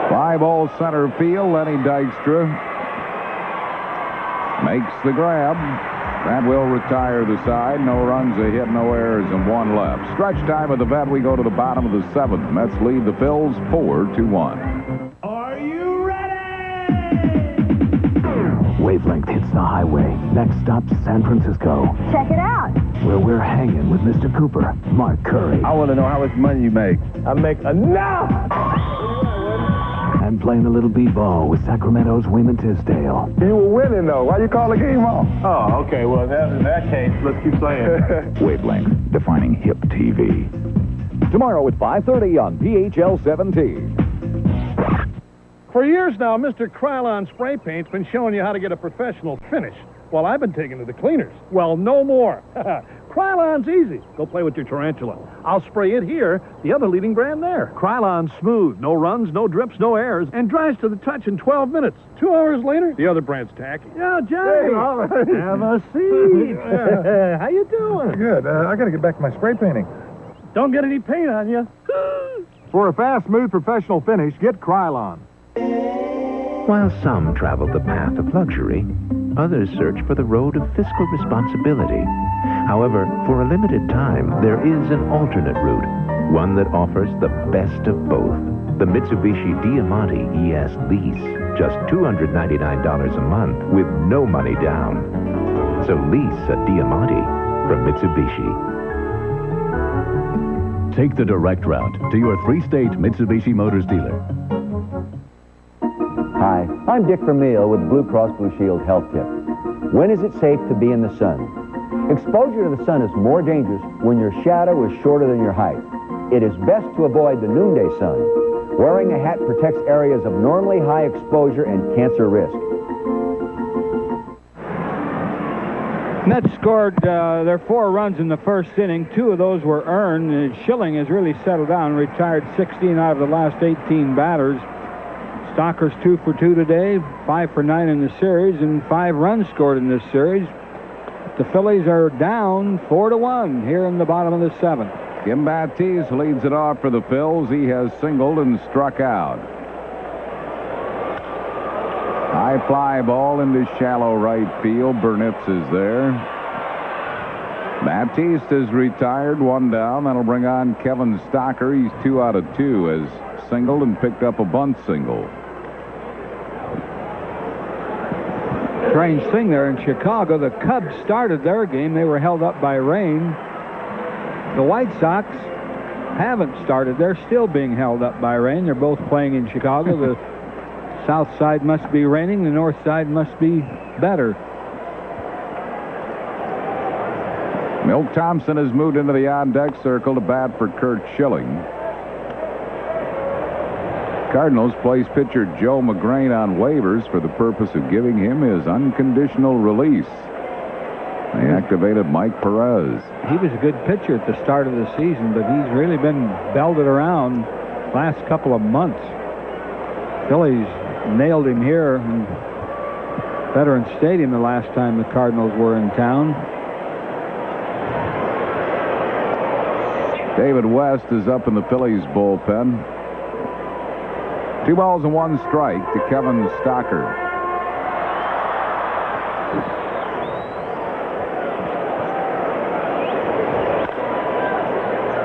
Fly ball center field. Lenny Dykstra makes the grab. That will retire the side. No runs, a hit, no errors, and 1 left. Stretch time of the vet. We go to the bottom of the 7th. Mets lead the Phils 4-1. Are you ready? Wavelength hits the highway. Next stop, San Francisco. Check it out. Where we're hanging with Mr. Cooper, Mark Curry. I want to know how much money you make. I make enough! And playing a little b-ball with Sacramento's Wayman Tisdale. You were winning, though. Why you call the game off? Oh, okay. Well, in that case, let's keep playing. Wavelength, defining hip TV. Tomorrow at 5:30 on PHL 17. For years now, Mr. Krylon Spray Paint's been showing you how to get a professional finish. While I've been taking to the cleaners. Well, no more. Krylon's easy. Go play with your tarantula. I'll spray it here, the other leading brand there. Krylon's smooth, no runs, no drips, no airs, and dries to the touch in 12 minutes. 2 hours later, the other brand's tacky. Yeah, Johnny. Hey, all right. Have a seat. How you doing? Good. I got to get back to my spray painting. Don't get any paint on you. For a fast, smooth, professional finish, get Krylon. While some travel the path of luxury, others search for the road of fiscal responsibility. However, for a limited time, there is an alternate route, one that offers the best of both. The Mitsubishi Diamante ES Lease, just $299 a month with no money down. So lease a Diamante from Mitsubishi. Take the direct route to your 3-state Mitsubishi Motors dealer. Hi, I'm Dick Vermeil with Blue Cross Blue Shield Health Tip. When is it safe to be in the sun? Exposure to the sun is more dangerous when your shadow is shorter than your height. It is best to avoid the noonday sun. Wearing a hat protects areas of normally high exposure and cancer risk. Mets scored their 4 runs in the first inning. 2 of those were earned. Schilling has really settled down, retired 16 out of the last 18 batters. Stocker's 2 for 2 today, 5 for 9 in the series, and 5 runs scored in this series. The Phillies are down 4-1 here in the bottom of the 7th. Kim Baptiste leads it off for the Phils. He has singled and struck out. High fly ball into shallow right field. Burnitz is there. Baptiste is retired, 1 down. That'll bring on Kevin Stocker. He's 2 out of 2, has singled and picked up a bunt single. Strange thing there in Chicago. The Cubs started their game. They were held up by rain. The White Sox haven't started. They're still being held up by rain. They're both playing in Chicago. The south side must be raining. The north side must be better. Milt Thompson has moved into the on-deck circle to bat for Curt Schilling. Cardinals placed pitcher Joe McGrain on waivers for the purpose of giving him his unconditional release. They activated Mike Perez. He was a good pitcher at the start of the season, but he's really been belted around last couple of months. Phillies nailed him here in Veterans Stadium the last time the Cardinals were in town. David West is up in the Phillies bullpen. 2 balls and 1 strike to Kevin Stocker.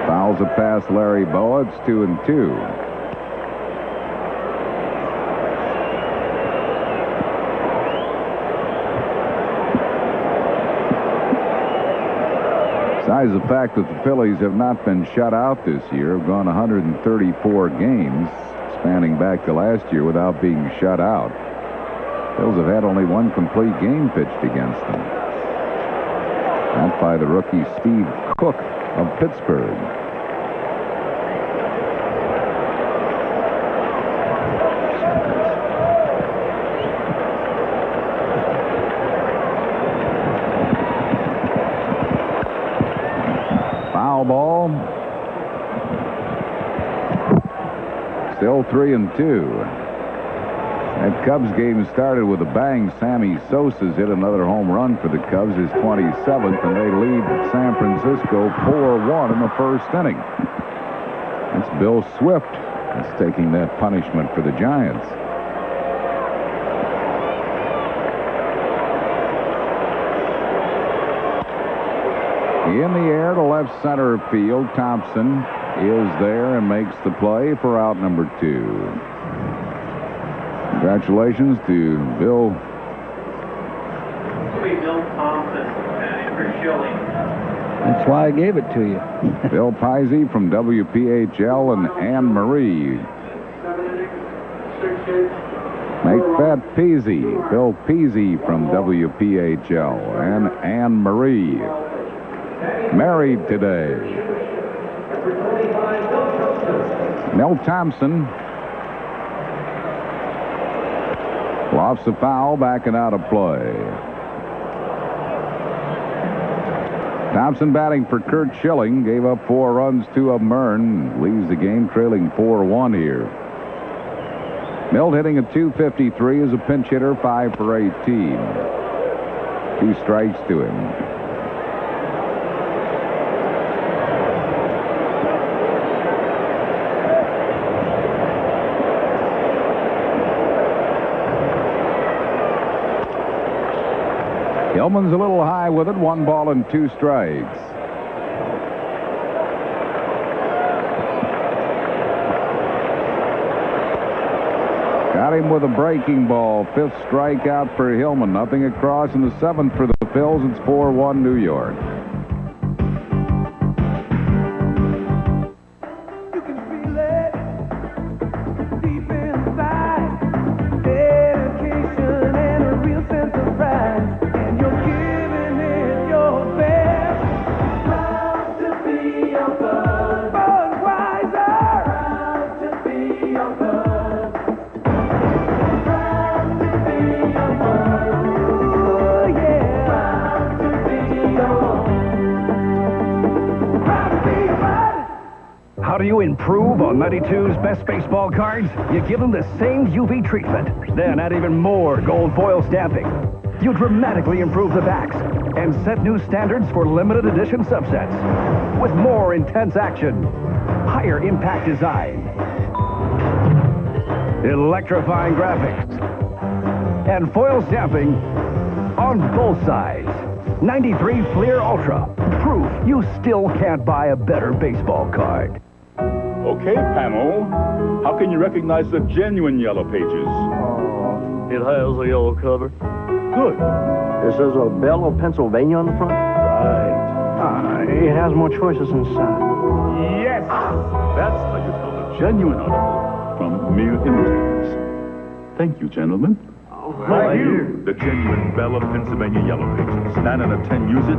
Fouls it past Larry Bowa. It's 2-2. Besides the fact that the Phillies have not been shut out this year, have gone 134 games, spanning back to last year without being shut out. Phils have had only 1 complete game pitched against them. That by the rookie Steve Cook of Pittsburgh. Foul ball. Still 3-2. That Cubs game started with a bang. Sammy Sosa's hit another home run for the Cubs, his 27th, and they lead San Francisco 4-1 in the first inning. That's Bill Swift that's taking that punishment for the Giants. In the air to left center field, Thompson is there and makes the play for out number 2. Congratulations to Bill Thompson and for Schilling. That's why I gave it to you. Bill Pisey from WPHL and Anne Marie. Make that Peasy. Bill Peasy from WPHL and Anne Marie. Married today. Milt Thompson lofts a foul, backing out of play. Thompson batting for Curt Schilling, gave up 4 runs, 2 of them earned, leaves the game trailing 4-1 here. Milt hitting at .253 as a pinch hitter, 5 for 18. 2 strikes to him. Hillman's a little high with it. 1 ball and 2 strikes. Got him with a breaking ball. 5th strikeout for Hillman. Nothing across in the 7th for the Phils. It's 4-1 New York. How do you improve on 92's best baseball cards? You give them the same UV treatment, then add even more gold foil stamping. You dramatically improve the backs and set new standards for limited edition subsets with more intense action, higher impact design, electrifying graphics, and foil stamping on both sides. 93 Fleer Ultra. Proof you still can't buy a better baseball card. Okay, panel. How can you recognize the genuine Yellow Pages? It has a yellow cover. Good. It says a Belle of Pennsylvania on the front. Right. It has more choices inside. Yes! That's how you tell a genuine article from mere imitators. Thank you, gentlemen. Thank you. The genuine Belle of Pennsylvania Yellow Pages. 9 out of 10 use it.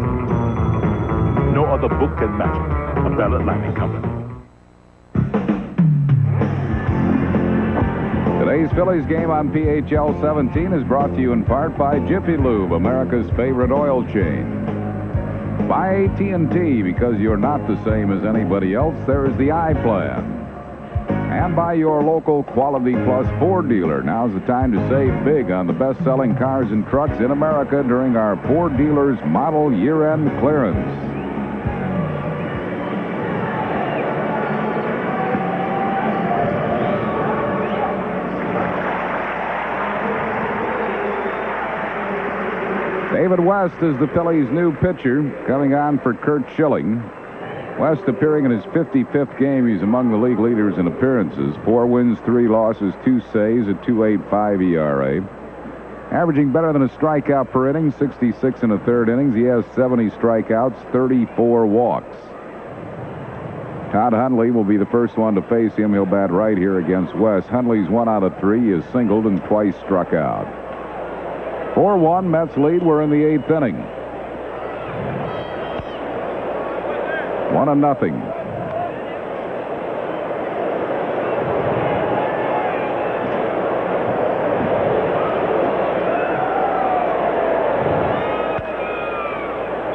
No other book can match it. A Bell Atlantic Company. Today's Phillies game on PHL 17 is brought to you in part by Jiffy Lube, America's favorite oil change. By AT&T, because you're not the same as anybody else, there is the I Plan. And by your local Quality Plus Ford dealer. Now's the time to save big on the best-selling cars and trucks in America during our Ford dealers' model year-end clearance. David West is the Phillies' new pitcher, coming on for Curt Schilling. West appearing in his 55th game. He's among the league leaders in appearances. 4 wins, 3 losses, 2 saves, a 2.85 ERA. Averaging better than a strikeout per inning, 66 in the 3rd innings. He has 70 strikeouts, 34 walks. Todd Hundley will be the first one to face him. He'll bat right here against West. Hundley's 1 out of 3. He has singled and twice struck out. 4-1 Mets lead. We're in the 8th inning. 1-0.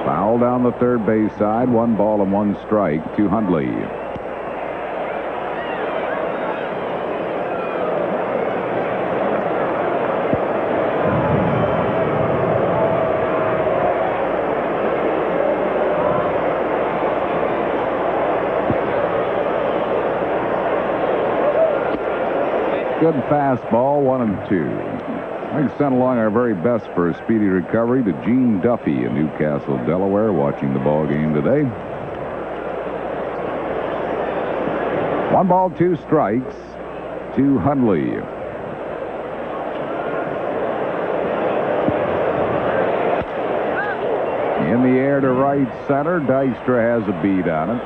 Foul down the third base side. 1 ball and 1 strike to Hundley. Good fastball, 1-2. We sent along our very best for a speedy recovery to Gene Duffy in Newcastle, Delaware, watching the ball game today. 1 ball, 2 strikes to Hundley. In the air to right center. Dykstra has a beat on it.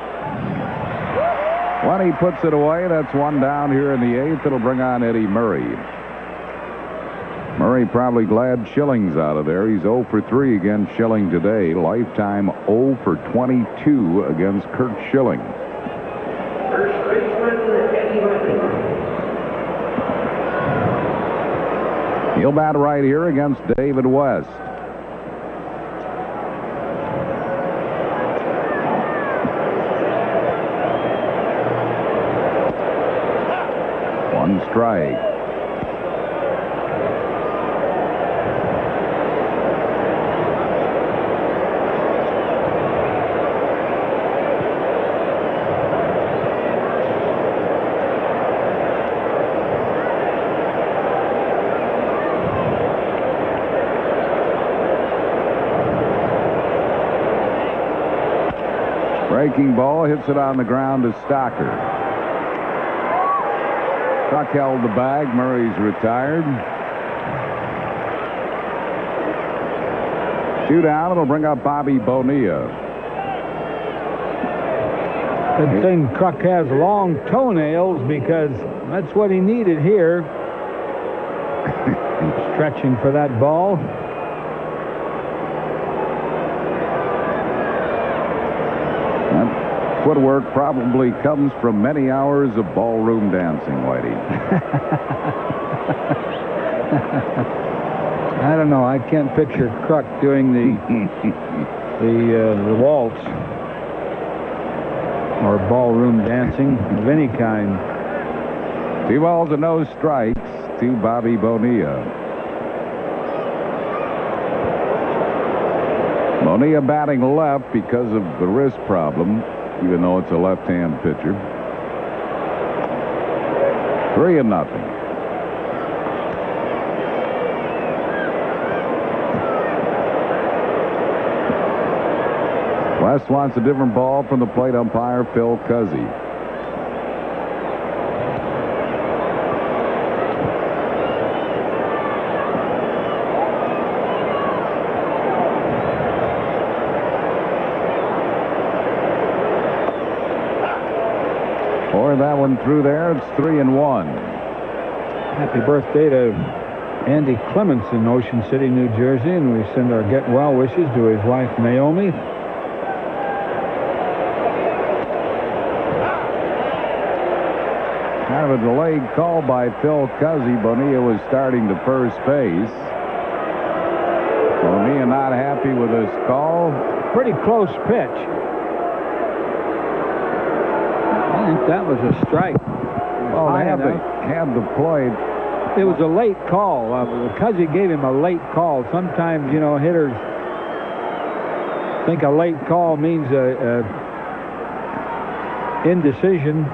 When he puts it away, that's 1 down here in the 8th. It'll bring on Eddie Murray. Murray probably glad Schilling's out of there. He's 0 for 3 against Schilling today. Lifetime 0 for 22 against Curt Schilling. First baseman, Eddie Murray. He'll bat right here against David West. One strike. Breaking ball hits it on the ground to Stocker. Truck held the bag. Murray's retired. Two down. It'll bring up Bobby Bonilla. Good thing Kruk has long toenails because that's what he needed here. Stretching for that ball. That footwork probably comes from many hours of ballroom dancing, Whitey. I don't know. I can't picture Kruk doing the waltz or ballroom dancing of any kind. 2 balls and no strikes to Bobby Bonilla. Bonilla batting left because of the wrist problem, even though it's a left-hand pitcher. 3-0. West wants a different ball from the plate umpire, Phil Cuzzy. Or that one through there. It's 3-1. Happy birthday to Andy Clements in Ocean City, New Jersey, and we send our get well wishes to his wife Naomi. Kind of a delayed call by Phil Cuzzy. Bonilla was starting to first base. Bonilla not happy with this call. Pretty close pitch. I think that was a strike. Oh, they had the play. It was a late call. Cuzzy gave him a late call. Sometimes, you know, hitters think a late call means a indecision.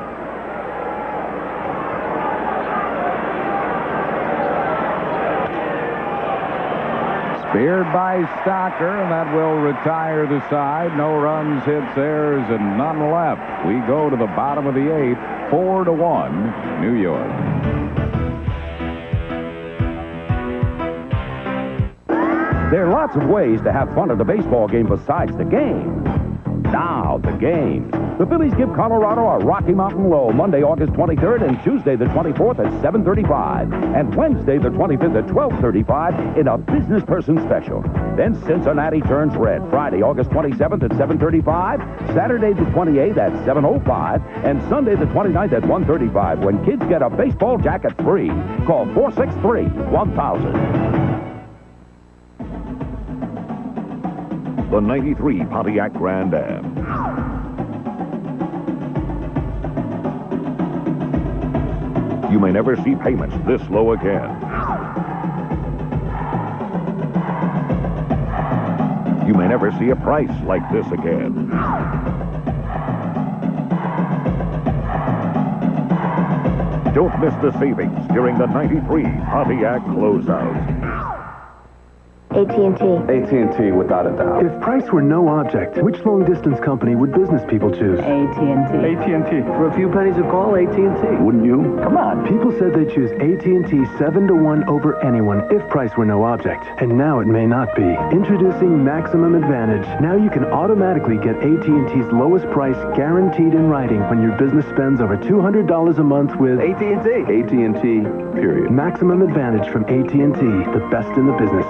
Speared by Stocker, and that will retire the side. No runs, hits, errors, and none left. We go to the bottom of the 8th, 4-1, New York. There are lots of ways to have fun at a baseball game besides the game. Now, the games. The Phillies give Colorado a Rocky Mountain Low Monday, August 23rd, and Tuesday, the 24th at 7:35, and Wednesday, the 25th at 12:35 in a business person special. Then Cincinnati turns red Friday, August 27th at 7:35, Saturday, the 28th at 7:05, and Sunday, the 29th at 1:35 when kids get a baseball jacket free. Call 463-1000. The 93 Pontiac Grand Am. You may never see payments this low again. You may never see a price like this again. Don't miss the savings during the 93 Pontiac closeout. AT&T. AT&T, without a doubt. If price were no object, which long-distance company would business people choose? AT&T. AT&T. For a few pennies a call, AT&T. Wouldn't you? Come on. People said they'd choose AT&T 7-1 over anyone if price were no object. And now it may not be. Introducing Maximum Advantage. Now you can automatically get AT&T's lowest price guaranteed in writing when your business spends over $200 a month with AT&T. AT&T, period. Maximum Advantage from AT&T, the best in the business.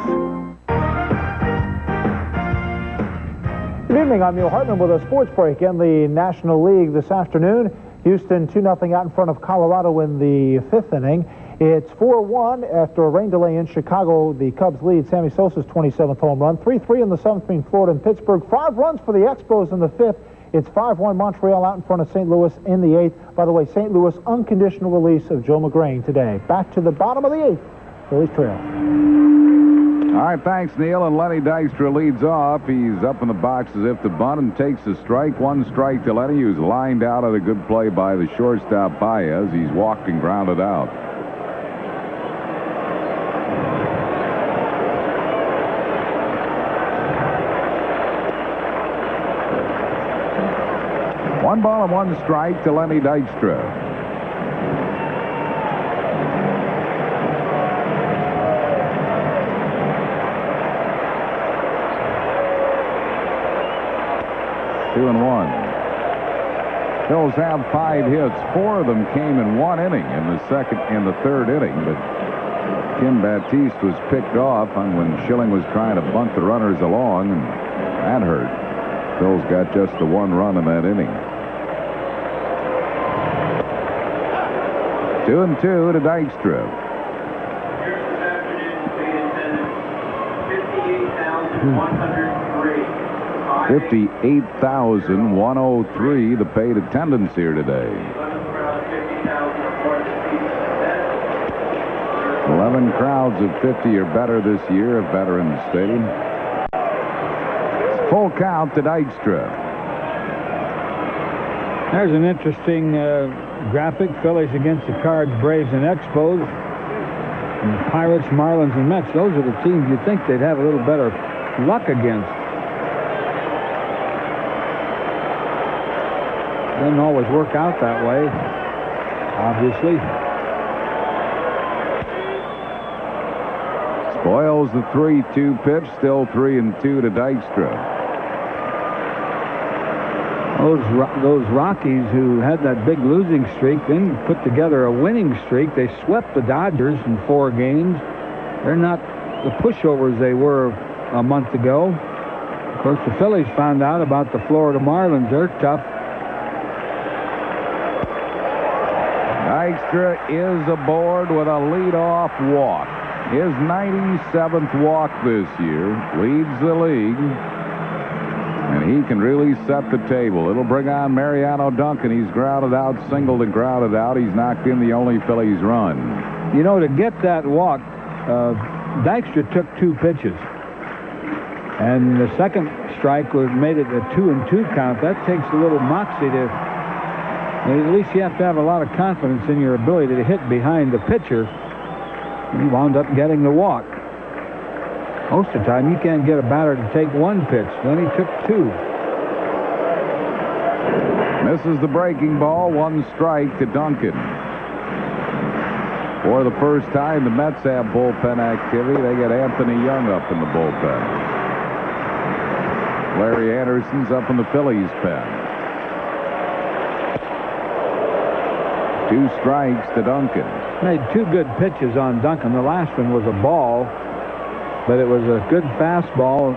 Good evening, I'm Neil Hartman with a sports break in the National League this afternoon. Houston 2-0 out in front of Colorado in the 5th inning. It's 4-1 after a rain delay in Chicago. The Cubs lead Sammy Sosa's 27th home run. 3-3 in the 7th between Florida and Pittsburgh. 5 runs for the Expos in the 5th. It's 5-1 Montreal out in front of St. Louis in the 8th. By the way, St. Louis unconditional release of Joe McGrain today. Back to the bottom of the 8th. Phillies trail. All right, thanks, Neil. And Lenny Dykstra leads off. He's up in the box as if to bunt and takes a strike. 1 strike to Lenny, who's lined out at a good play by the shortstop Baez. He's walked and grounded out. 1 ball and 1 strike to Lenny Dykstra. Two and one. Phillies have 5 hits. 4 of them came in 1 inning in the third inning, but Kim Baptiste was picked off on when Schilling was trying to bunt the runners along, and that hurt. Phil's got just the 1 run in that inning. 2-2 to Dykstra. 58,103, the paid attendance here today. 11 crowds of 50 or better this year at Veterans Stadium. Full count to Dykstra. There's an interesting graphic. Phillies against the Cards, Braves, and Expos. And Pirates, Marlins, and Mets. Those are the teams you'd think they'd have a little better luck against. Doesn't always work out that way, obviously. Spoils the 3-2 pitch, still 3-2 to Dykstra. Those Rockies who had that big losing streak then put together a winning streak. They swept the Dodgers in 4 games. They're not the pushovers they were a month ago. Of course, the Phillies found out about the Florida Marlins. They're tough. Dykstra is aboard with a leadoff walk. His 97th walk this year, leads the league, and he can really set the table. It'll bring on Mariano Duncan. He's grounded out, singled and grounded out. He's knocked in the only Phillies run. You know, to get that walk, Dykstra took 2 pitches, and the second strike made it a 2-2 count. That takes a little moxie to. At least you have to have a lot of confidence in your ability to hit behind the pitcher. He wound up getting the walk. Most of the time, you can't get a batter to take 1 pitch. Then he took 2. Misses the breaking ball. 1 strike to Duncan. For the first time, the Mets have bullpen activity. They get Anthony Young up in the bullpen. Larry Anderson's up in the Phillies pen. 2 strikes to Duncan. Made 2 good pitches on Duncan. The last one was a ball, but it was a good fastball,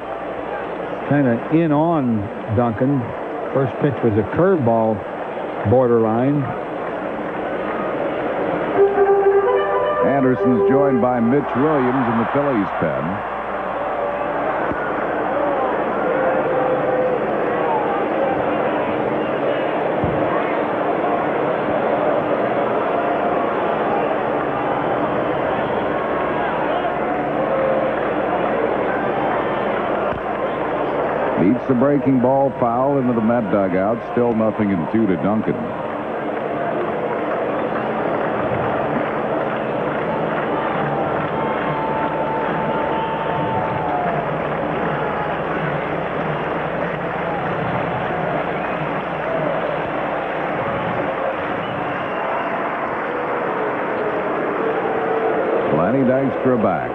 kind of in on Duncan. First pitch was a curveball borderline. Anderson's joined by Mitch Williams in the Phillies pen. Beats the breaking ball foul into the Met dugout. Still 0-2 to Duncan. Lenny Dykstra back.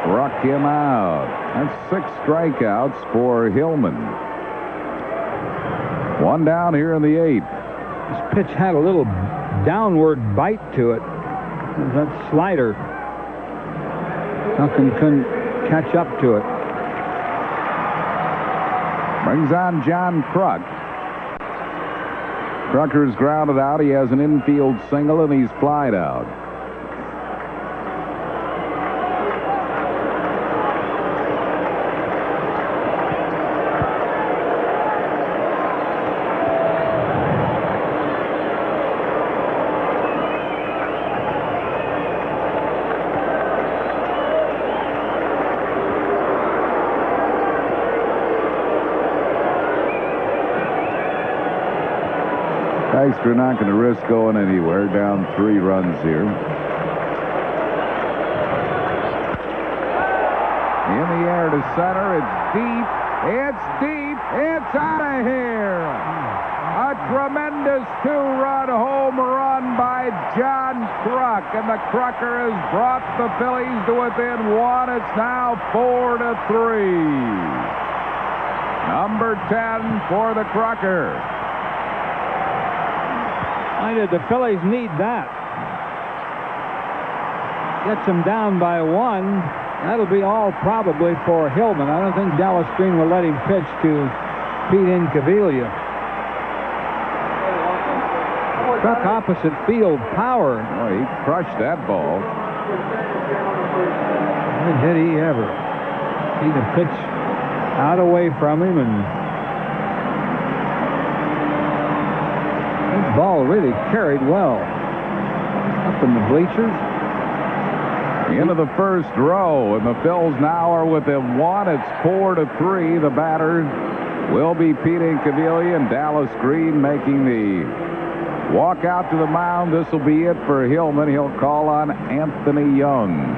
Struck him out. That's 6 strikeouts for Hillman. 1 down here in the 8th. This pitch had a little downward bite to it. That slider. Duncan couldn't catch up to it. Brings on John Kruk. Krucker's grounded out. He has an infield single, and he's flied out. Dykstra not going to risk going anywhere. Down 3 runs here. In the air to center. It's deep. It's deep. It's out of here. A tremendous 2-run home run by John Kruk. And the Krucker has brought the Phillies to within 1. It's now 4-3. Number 10 for the Krucker. Why did the Phillies need that? Gets them down by 1. That'll be all probably for Hillman. I don't think Dallas Green will let him pitch to Pete Incaviglia. Struck opposite field power. Oh, he crushed that ball. When did he ever? See the pitch out away from him, and that ball really carried well up in the bleachers. Into the first row, and the Phils now are within 1. It's 4-3. The batter will be Pete Incaviglia, and Dallas Green making the walk out to the mound. This will be it for Hillman. He'll call on Anthony Young.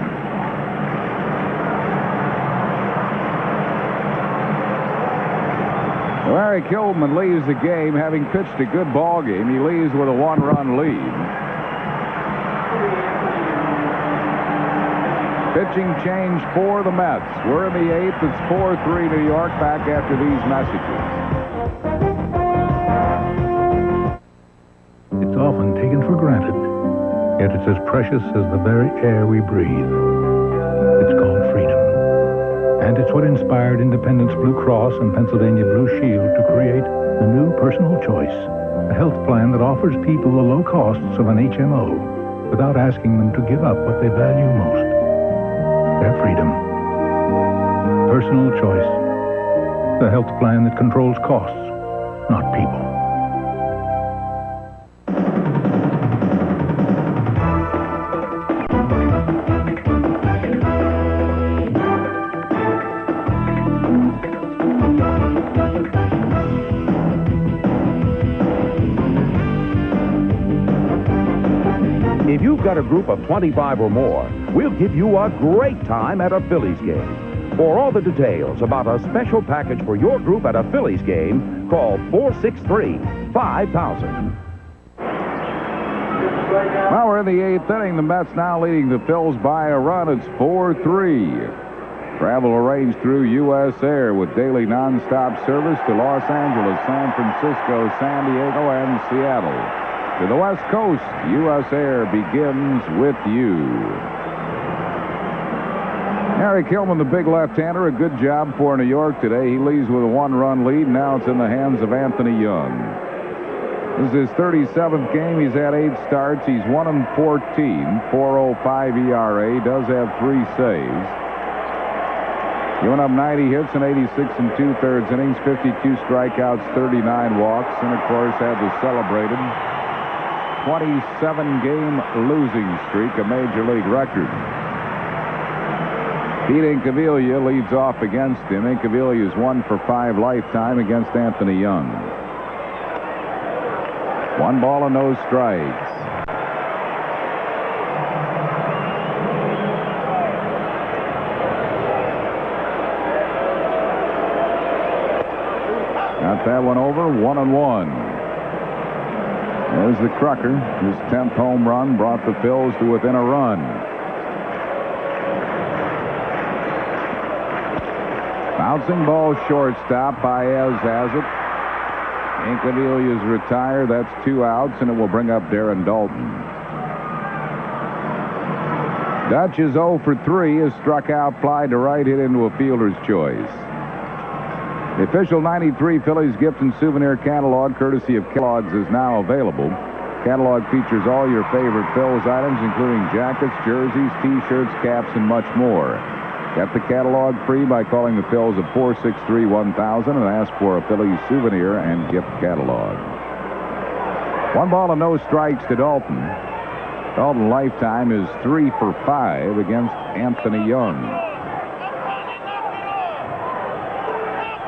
Eric Hillman leaves the game, having pitched a good ball game. He leaves with a 1-run lead. Pitching change for the Mets. We're in the 8th. It's 4-3 New York. Back after these messages. It's often taken for granted, yet it's as precious as the very air we breathe. It's called freedom. And it's what inspired Independence Blue Cross and Pennsylvania Blue Shield to create the new Personal Choice, a health plan that offers people the low costs of an HMO without asking them to give up what they value most. Their freedom. Personal Choice. The health plan that controls costs, not people. If you've got a group of 25 or more, we'll give you a great time at a Phillies game. For all the details about a special package for your group at a Phillies game, call 463-5000. Well, we're in the 8th inning. The Mets now leading the Phils by a run. It's 4-3. Travel arranged through U.S. Air with daily nonstop service to Los Angeles, San Francisco, San Diego, and Seattle. To the West Coast, U.S. Air begins with you. Eric Hillman, the big left-hander, a good job for New York today. He leads with a 1-run lead. Now it's in the hands of Anthony Young. This is his 37th game. He's had 8 starts. He's 1-14, 4.05 ERA. Does have 3 saves. Giving up 90 hits in 86 2/3 innings, 52 strikeouts, 39 walks, and of course had the celebrated 27-game losing streak, a major league record. Pete Incaviglia leads off against him. Incaviglia is 1 for 5 lifetime against Anthony Young. 1 ball and no strikes. Got that one over, 1-1. There's the Krucker. His 10th home run brought the Phils to within a run. Bouncing ball shortstop. Baez has it. Incaviglia's retired. That's 2 outs, and it will bring up Darren Dalton. Dutch is 0 for 3. Has struck out, fly to right, hit into a fielder's choice. The official 93 Phillies gift and souvenir catalog, courtesy of Kellogg's, is now available. Catalog features all your favorite Phillies items, including jackets, jerseys, T-shirts, caps, and much more. Get the catalog free by calling the Phils at 463-1000 and ask for a Phillies souvenir and gift catalog. 1 ball and no strikes to Dalton. Dalton lifetime is 3 for 5 against Anthony Young.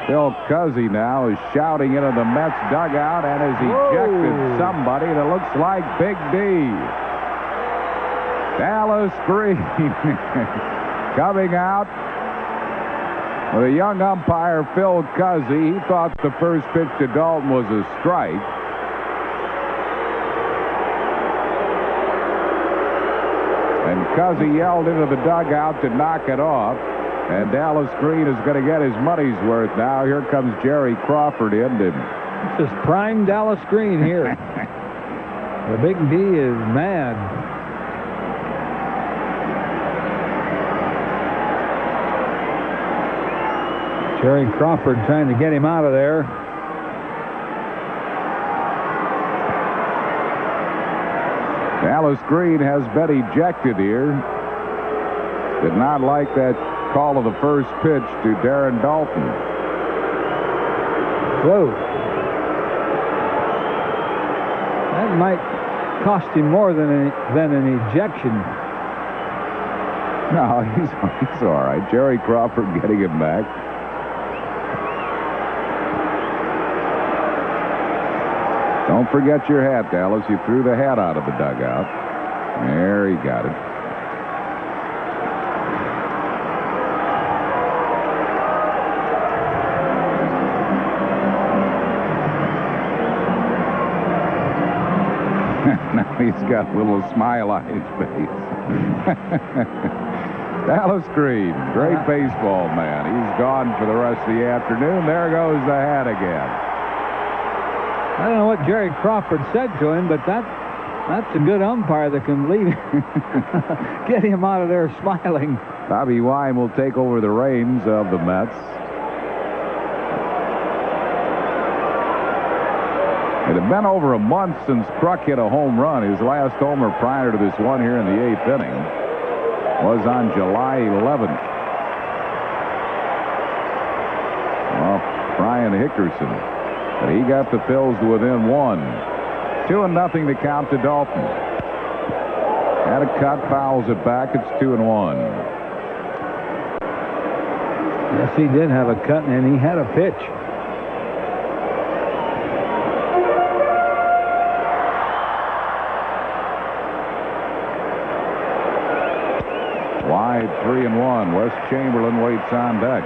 Phil Cuzzy now is shouting into the Mets dugout and has ejected somebody that looks like Big D. Dallas Green coming out with a young umpire, Phil Cuzzy. He thought the first pitch to Dalton was a strike. And Cuzzy yelled into the dugout to knock it off. And Dallas Green is going to get his money's worth now. Here comes Jerry Crawford in. This is prime Dallas Green here. The Big D is mad. Jerry Crawford trying to get him out of there. Dallas Green has been ejected here. Did not like that call of the first pitch to Darren Dalton. Whoa. That might cost him more than an ejection. No, he's all right. Jerry Crawford getting him back. Don't forget your hat, Dallas. You threw the hat out of the dugout. There, he got it. Now he's got a little smile on his face. Dallas Green, great baseball man. He's gone for the rest of the afternoon. There goes the hat again. I don't know what Jerry Crawford said to him, but that's a good umpire that can leave get him out of there smiling. Bobby Wine will take over the reins of the Mets. It had been over a month since Kruk hit a home run. His last homer prior to this one here in the 8th inning was on July 11th. Well, Brian Hickerson. But he got the Phils to within 1. 2-0 to count to Dalton. Had a cut, fouls it back. It's 2-1. Yes, he did have a cut, and he had a pitch. Wide 3-1. Wes Chamberlain waits on deck.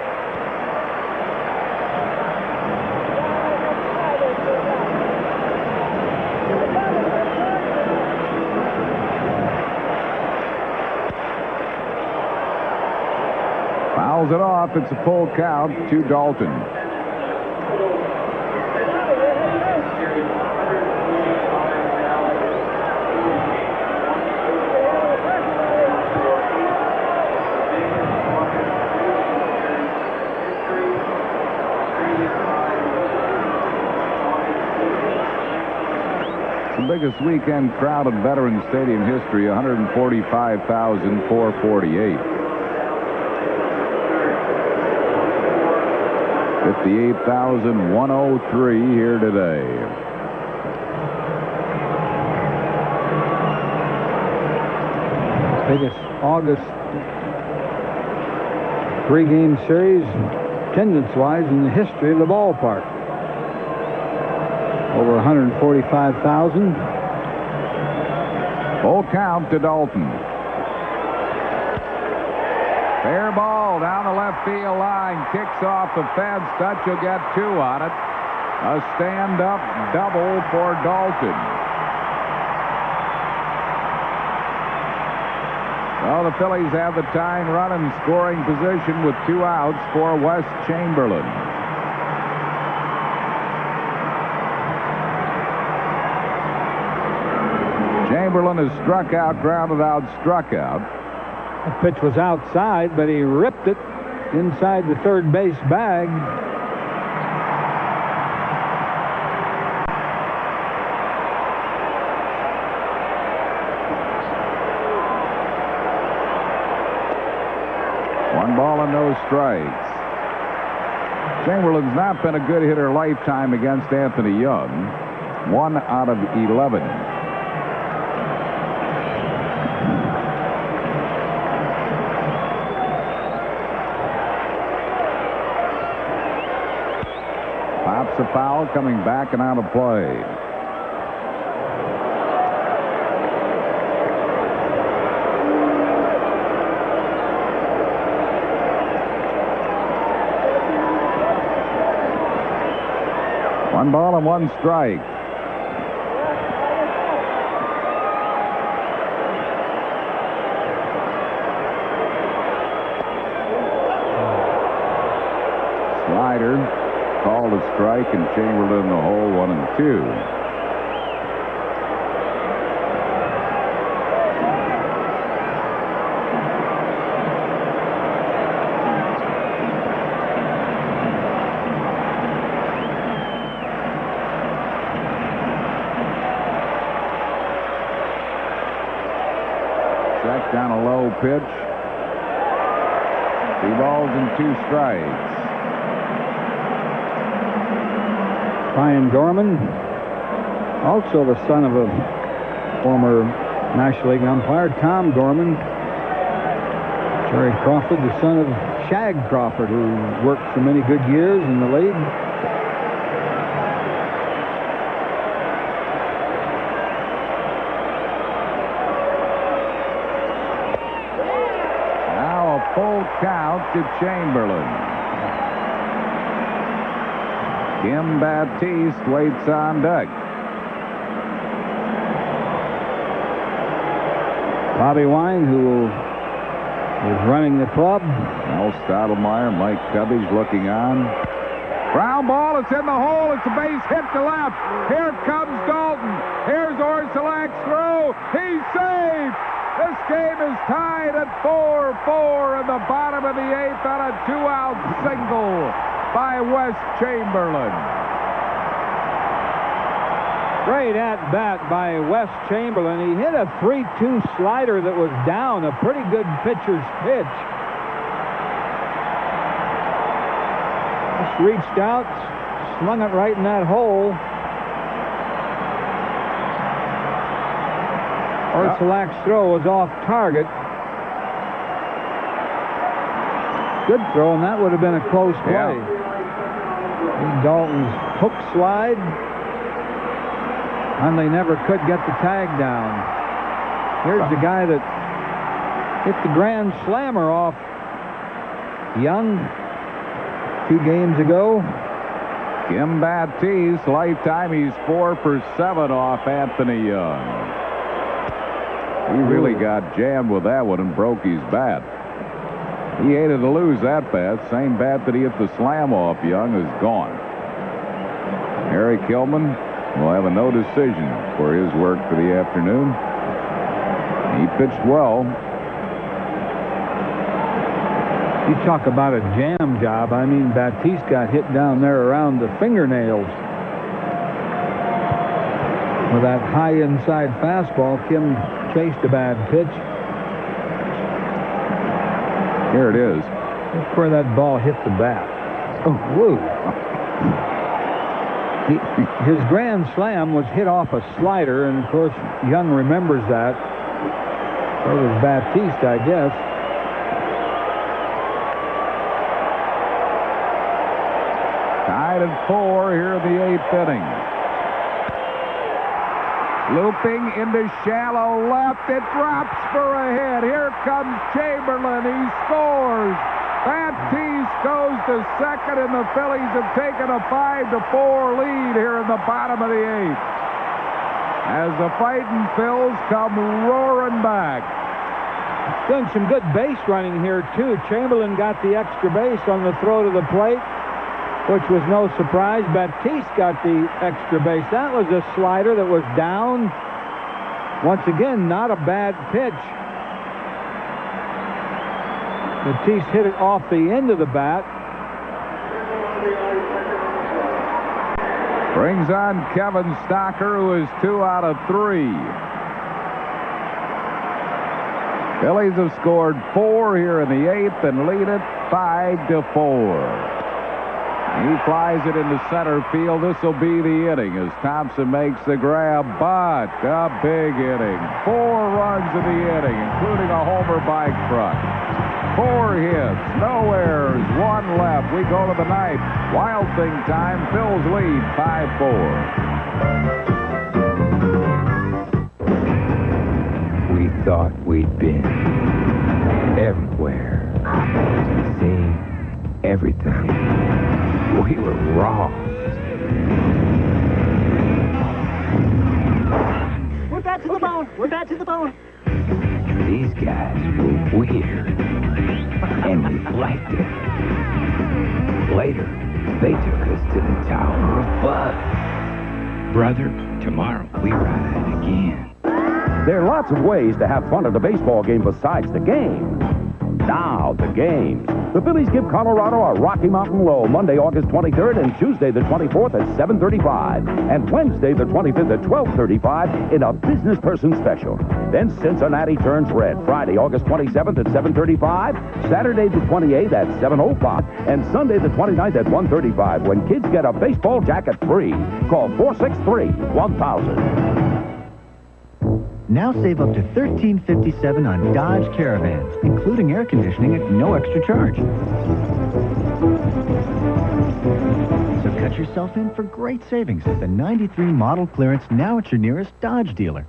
Fouls it off. It's a full count to Dalton. Biggest weekend crowd in Veterans Stadium history, 145,448. 58,103 here today. Biggest August 3-game series, attendance-wise, in the history of the ballpark. Over 145,000. Full count to Dalton. Fair ball down the left field line. Kicks off the fence. Dutch will get 2 on it. A stand-up double for Dalton. Well, the Phillies have the tying run in scoring position with 2 outs for Wes Chamberlain. Chamberlain has struck out, grounded out, struck out. The pitch was outside, but he ripped it inside the third base bag. One ball and no strikes. Chamberlain's not been a good hitter lifetime against Anthony Young. 1 out of 11. Pops a foul, coming back and out of play. One ball and one strike. Slider called a strike, and Chamberlain in the hole, 1-2. Check down a low pitch. 2 balls and 2 strikes. Brian Gorman, also the son of a former National League umpire, Tom Gorman. Jerry Crawford, the son of Shag Crawford, who worked for many good years in the league. Now a full count to Chamberlain. Kim Baptiste waits on deck. Bobby Wine, who is running the club. Al Stottlemyre, Mike Cubby's looking on. Ground ball, it's in the hole, it's a base hit to left. Here comes Dalton. Here's Orsulak's throw. He's safe. This game is tied at 4-4 in the bottom of the 8th on a 2-out single by Wes Chamberlain. Great at-bat by Wes Chamberlain. He hit a 3-2 slider that was down, a pretty good pitcher's pitch. Just reached out, slung it right in that hole. Orsulak's throw was off target. Good throw, and that would have been a close play. Dalton's hook slide, and they never could get the tag down. Here's the guy that hit the grand slammer off Young 2 games ago. Kim Baptiste, lifetime, he's 4 for 7 off Anthony Young. He really got jammed with that one and broke his bat. He hated to lose that bat. Same bat that he hit the slam off Young is gone. Harry Kilman will have a no decision for his work for the afternoon. He pitched well. You talk about a jam job. I mean, Baptiste got hit down there around the fingernails with that high inside fastball. Kim chased a bad pitch. Here it is. That's where that ball hit the bat. Oh, whoa. His grand slam was hit off a slider, and of course Young remembers that. So was Baptiste, I guess. Tied at 4 here in the 8th inning. Looping into shallow left. It drops for a hit. Here comes Chamberlain. He scores. Baptiste goes to second, and the Phillies have taken a 5-4 lead here in the bottom of the 8th. As the Fighting Phils come roaring back. Doing some good base running here, too. Chamberlain got the extra base on the throw to the plate, which was no surprise. Baptiste got the extra base. That was a slider that was down. Once again, not a bad pitch. Baptiste hit it off the end of the bat. Brings on Kevin Stocker, who is 2 out of 3. Phillies have scored 4 here in the 8th and lead it 5-4. He flies it into center field. This will be the inning as Thompson makes the grab, but a big inning. 4 runs in the inning, including a homer by Kruk. 4 hits, no errors, 1 left. We go to the 9th. Wild Thing time. Phil's lead 5-4. We thought we'd been everywhere, seen everything. We were wrong. We're back to the bone. We're back to the bone. These guys were weird, and we liked it. Later, they took us to the Tower of Bud. Brother, tomorrow we ride again. There are lots of ways to have fun at a baseball game besides the game. Now, the games. The Phillies give Colorado a Rocky Mountain Low Monday, August 23rd and Tuesday the 24th at 7:35 and Wednesday the 25th at 12:35 in a business person special. Then Cincinnati turns red Friday, August 27th at 7:35, Saturday the 28th at 7:05, and Sunday the 29th at 1:35 when kids get a baseball jacket free. Call 463-1000. Now save up to $13.57 on Dodge Caravans, including air conditioning at no extra charge. So cut yourself in for great savings at the 93 model clearance now at your nearest Dodge dealer.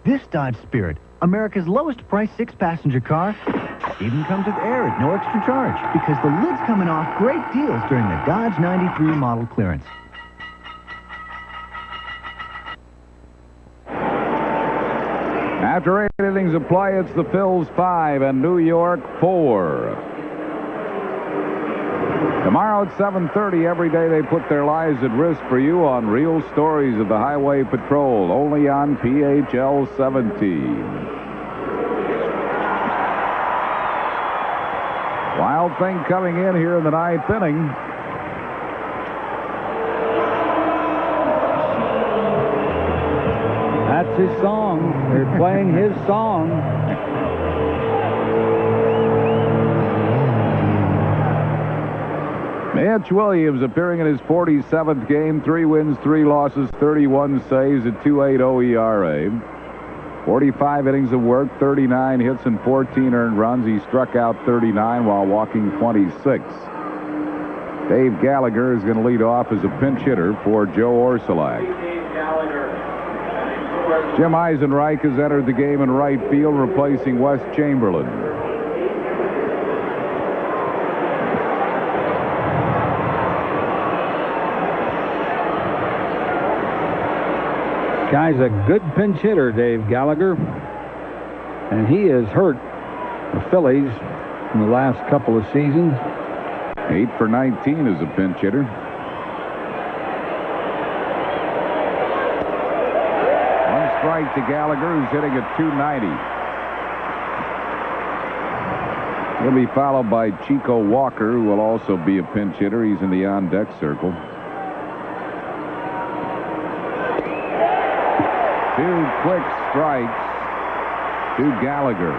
This Dodge Spirit, America's lowest price 6-passenger car, even comes with air at no extra charge because the lid's coming off great deals during the Dodge 93 model clearance. After 8 innings of play, it's the Phils 5 and New York 4. Tomorrow at 7:30, every day they put their lives at risk for you on Real Stories of the Highway Patrol, only on PHL 17. Wild Thing coming in here in the 9th inning. That's his song. They're playing his song. Mitch Williams appearing in his 47th game, 3 wins, 3 losses, 31 saves, a 2.80 ERA. 45 innings of work, 39 hits and 14 earned runs. He struck out 39 while walking 26. Dave Gallagher is going to lead off as a pinch hitter for Joe Orsulak. Jim Eisenreich has entered the game in right field, replacing Wes Chamberlain. Guy's a good pinch hitter, Dave Gallagher. And he has hurt the Phillies in the last couple of seasons. 8 for 19 as a pinch hitter. Strike to Gallagher, who's hitting at 290. He'll be followed by Chico Walker, who will also be a pinch hitter. He's in the on-deck circle. 2 quick strikes to Gallagher.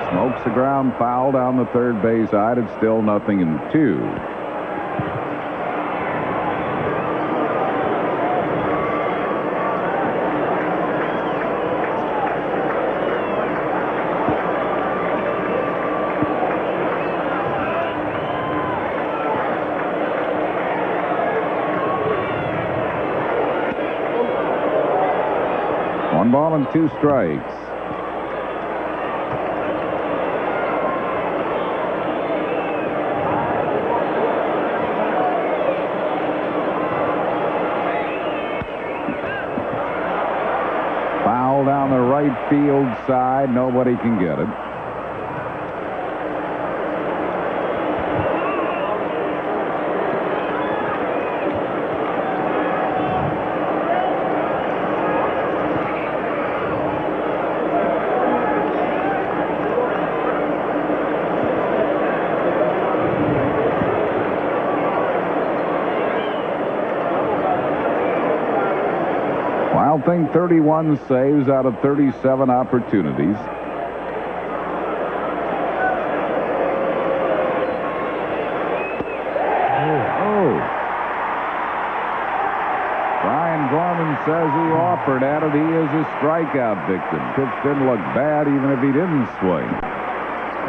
Smokes the ground foul down the third base side. It's still 0-2. One ball and 2 strikes. Down the right field side. Nobody can get it. Wild Thing 31 saves out of 37 opportunities. and says he offered at it. He is a strikeout victim. Pitch didn't look bad even if he didn't swing.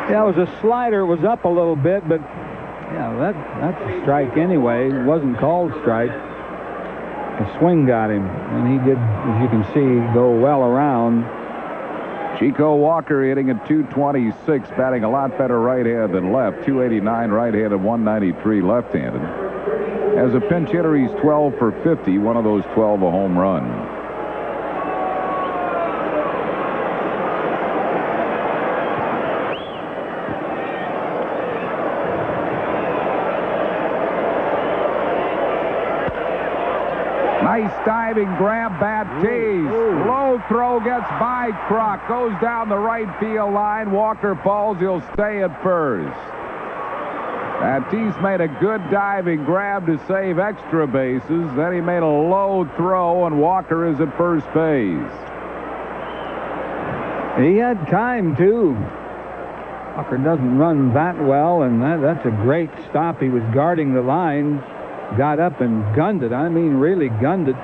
Yeah, it was a slider. It was up a little bit, but yeah, that's a strike anyway. It wasn't called strike. The swing got him, and he did, as you can see, go well around. Chico Walker hitting at 226, batting a lot better right-handed than left. 289 right-handed, 193 left-handed. As a pinch hitter, he's 12 for 50. One of those 12 a home run. Nice diving grab, bad tease. Low throw gets by Croc. Goes down the right field line. Walker falls. He'll stay at first. Tatis made a good diving grab to save extra bases. Then he made a low throw, and Walker is at first base. He had time, too. Walker doesn't run that well, and that's a great stop. He was guarding the line. Got up and gunned it. I mean, really gunned it.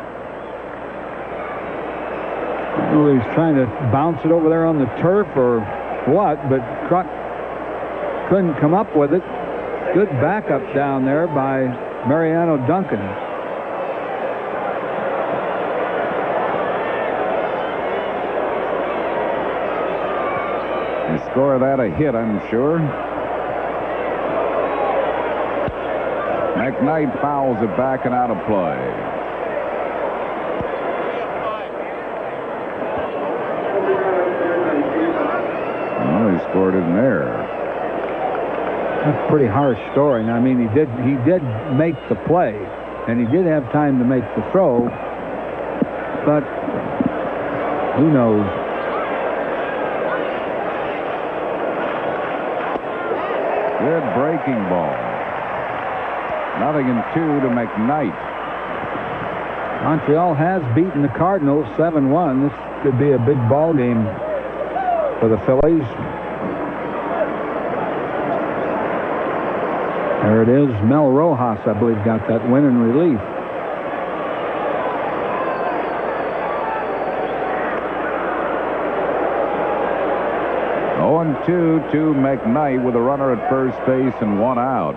I don't know if he was trying to bounce it over there on the turf or what, but Croc couldn't come up with it. Good backup down there by Mariano Duncan. You score that a hit, I'm sure. McKnight fouls it back and out of play. Well, he scored it in there. That's a pretty harsh scoring. I mean, he did make the play, and he did have time to make the throw, but who knows? Good breaking ball. 0-2 to McKnight. Montreal has beaten the Cardinals 7-1. This could be a big ball game for the Phillies. There it is. Mel Rojas, I believe, got that win in relief. And 2 to McKnight with a runner at first base and one out.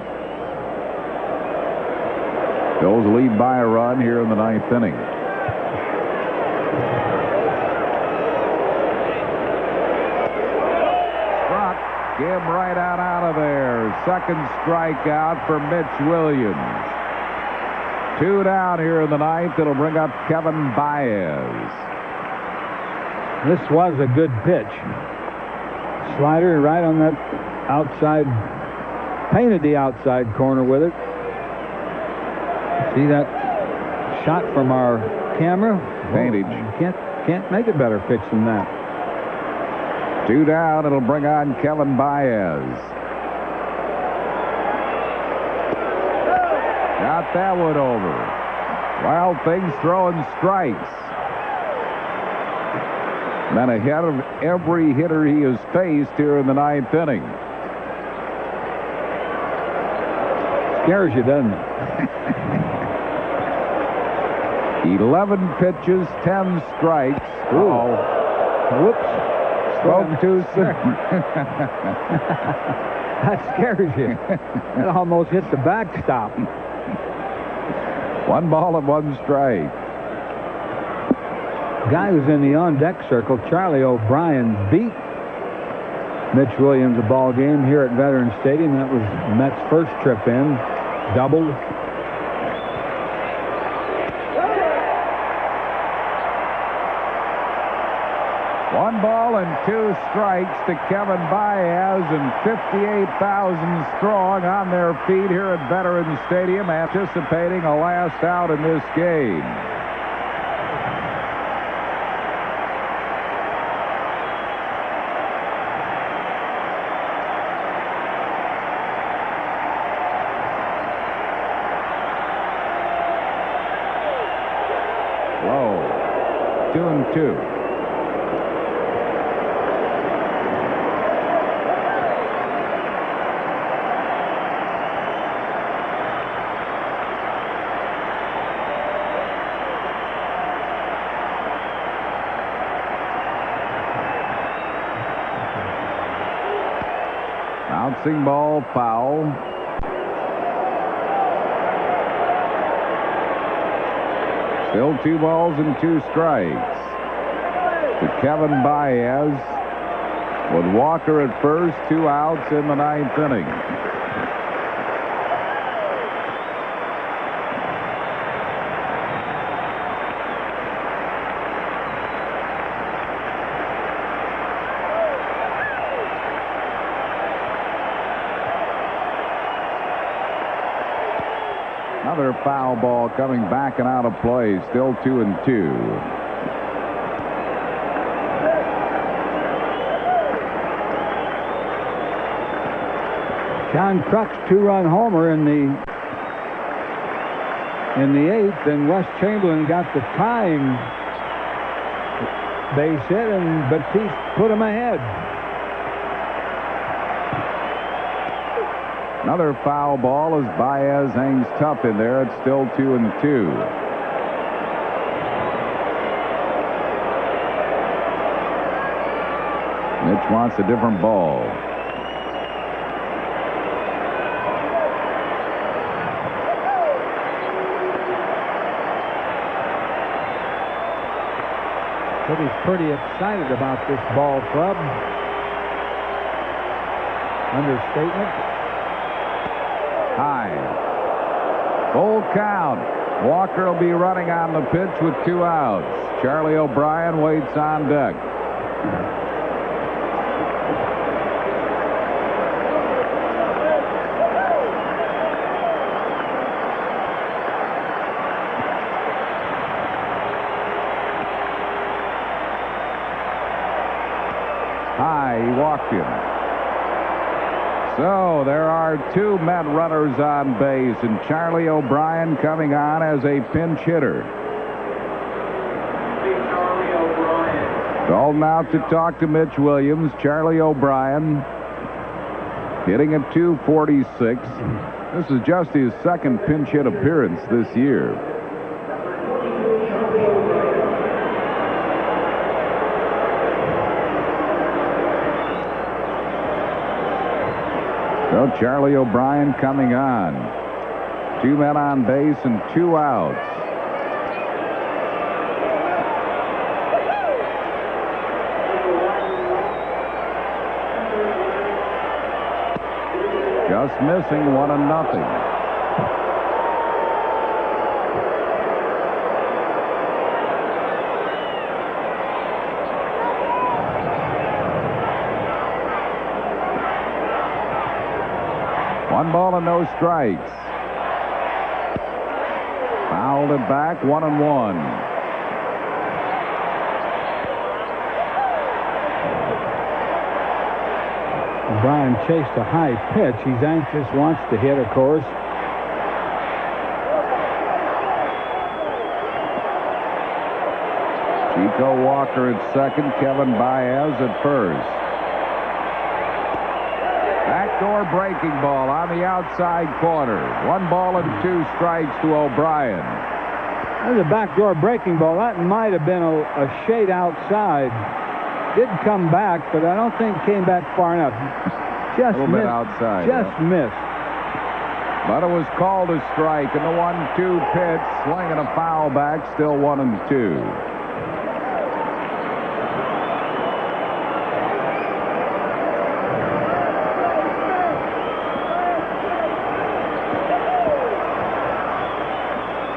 Phillies lead by a run here in the ninth inning. Struck. Him right out of there. Second strikeout for Mitch Williams. 2 down here in the ninth. It'll bring up Kevin Baez. This was a good pitch. Slider right on that outside, painted the outside corner with it. See that shot from our camera? Paintage. Can't make a better pitch than that. 2 down. It'll bring on Kevin Baez. Got that one over. Wild Things throwing strikes. Been ahead of every hitter he has faced here in the ninth inning. Scares you, doesn't it? 11 pitches, 10 strikes. Oh, whoops. Spoke too soon. That scares you. That almost hit the backstop. 1 ball and 1 strike. Guy who's in the on-deck circle, Charlie O'Brien, beat Mitch Williams a ball game here at Veterans Stadium. That was Mets' first trip in. Doubled. One ball and 2 strikes to Kevin Baez, and 58,000 strong on their feet here at Veterans Stadium, anticipating a last out in this game. Low. 2-2. Bouncing ball, foul. Still 2 balls and 2 strikes to Kevin Baez, with Walker at first, 2 outs in the 9th inning. Another foul ball coming back and out of play. Still 2-2. John Kruk's 2-run homer in the 8th, and Wes Chamberlain got the tying base hit, and Batiste put him ahead. Another foul ball as Baez hangs tough in there. It's still 2-2. Mitch wants a different ball. But he's pretty excited about this ball club. Understatement. High. Full count. Walker will be running on the pitch with 2 outs. Charlie O'Brien waits on deck. High, he walked him. So there are 2 Met runners on base, and Charlie O'Brien coming on as a pinch hitter. Called out to talk to Mitch Williams. Charlie O'Brien hitting at .246. This is just his 2nd pinch hit appearance this year. So Charlie O'Brien coming on. 2 men on base and 2 outs. Just missing 1-0. One ball and no strikes. Fouled it back, 1-1. O'Brien chased a high pitch. He's anxious, wants to hit, of course. Chico Walker at second, Kevin Baez at first. Backdoor breaking ball on the outside corner. 1 ball and 2 strikes to O'Brien. There's a backdoor breaking ball. That might have been a shade outside. Did come back, but I don't think came back far enough. Just a little missed. Bit outside. Just missed. But it was called a strike, and the 1-2 pitch, slinging a foul back, still 1-2.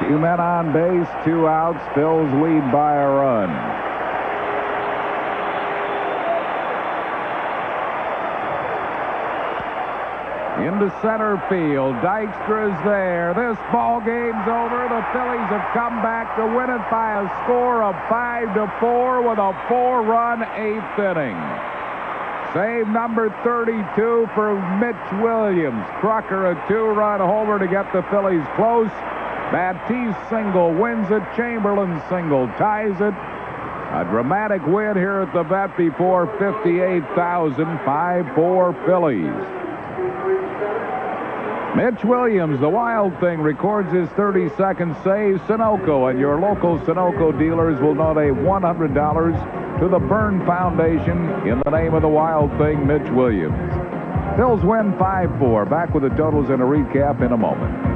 Two men on base, 2 outs. Phil's lead by a run. Into center field. Dykstra is there. This ball game's over. The Phillies have come back to win it by a score of 5-4 with a 4-run 8th inning. Save number 32 for Mitch Williams. Crocker a 2-run homer to get the Phillies close. Batiste single wins it. Chamberlain single ties it. A dramatic win here at the vet before 58,000. 5-4 Phillies. Mitch Williams, the Wild Thing, records his 32nd save. Sunoco and your local Sunoco dealers will donate $100 to the Byrne Foundation in the name of the Wild Thing, Mitch Williams. Phils win 5-4. Back with the totals and a recap in a moment.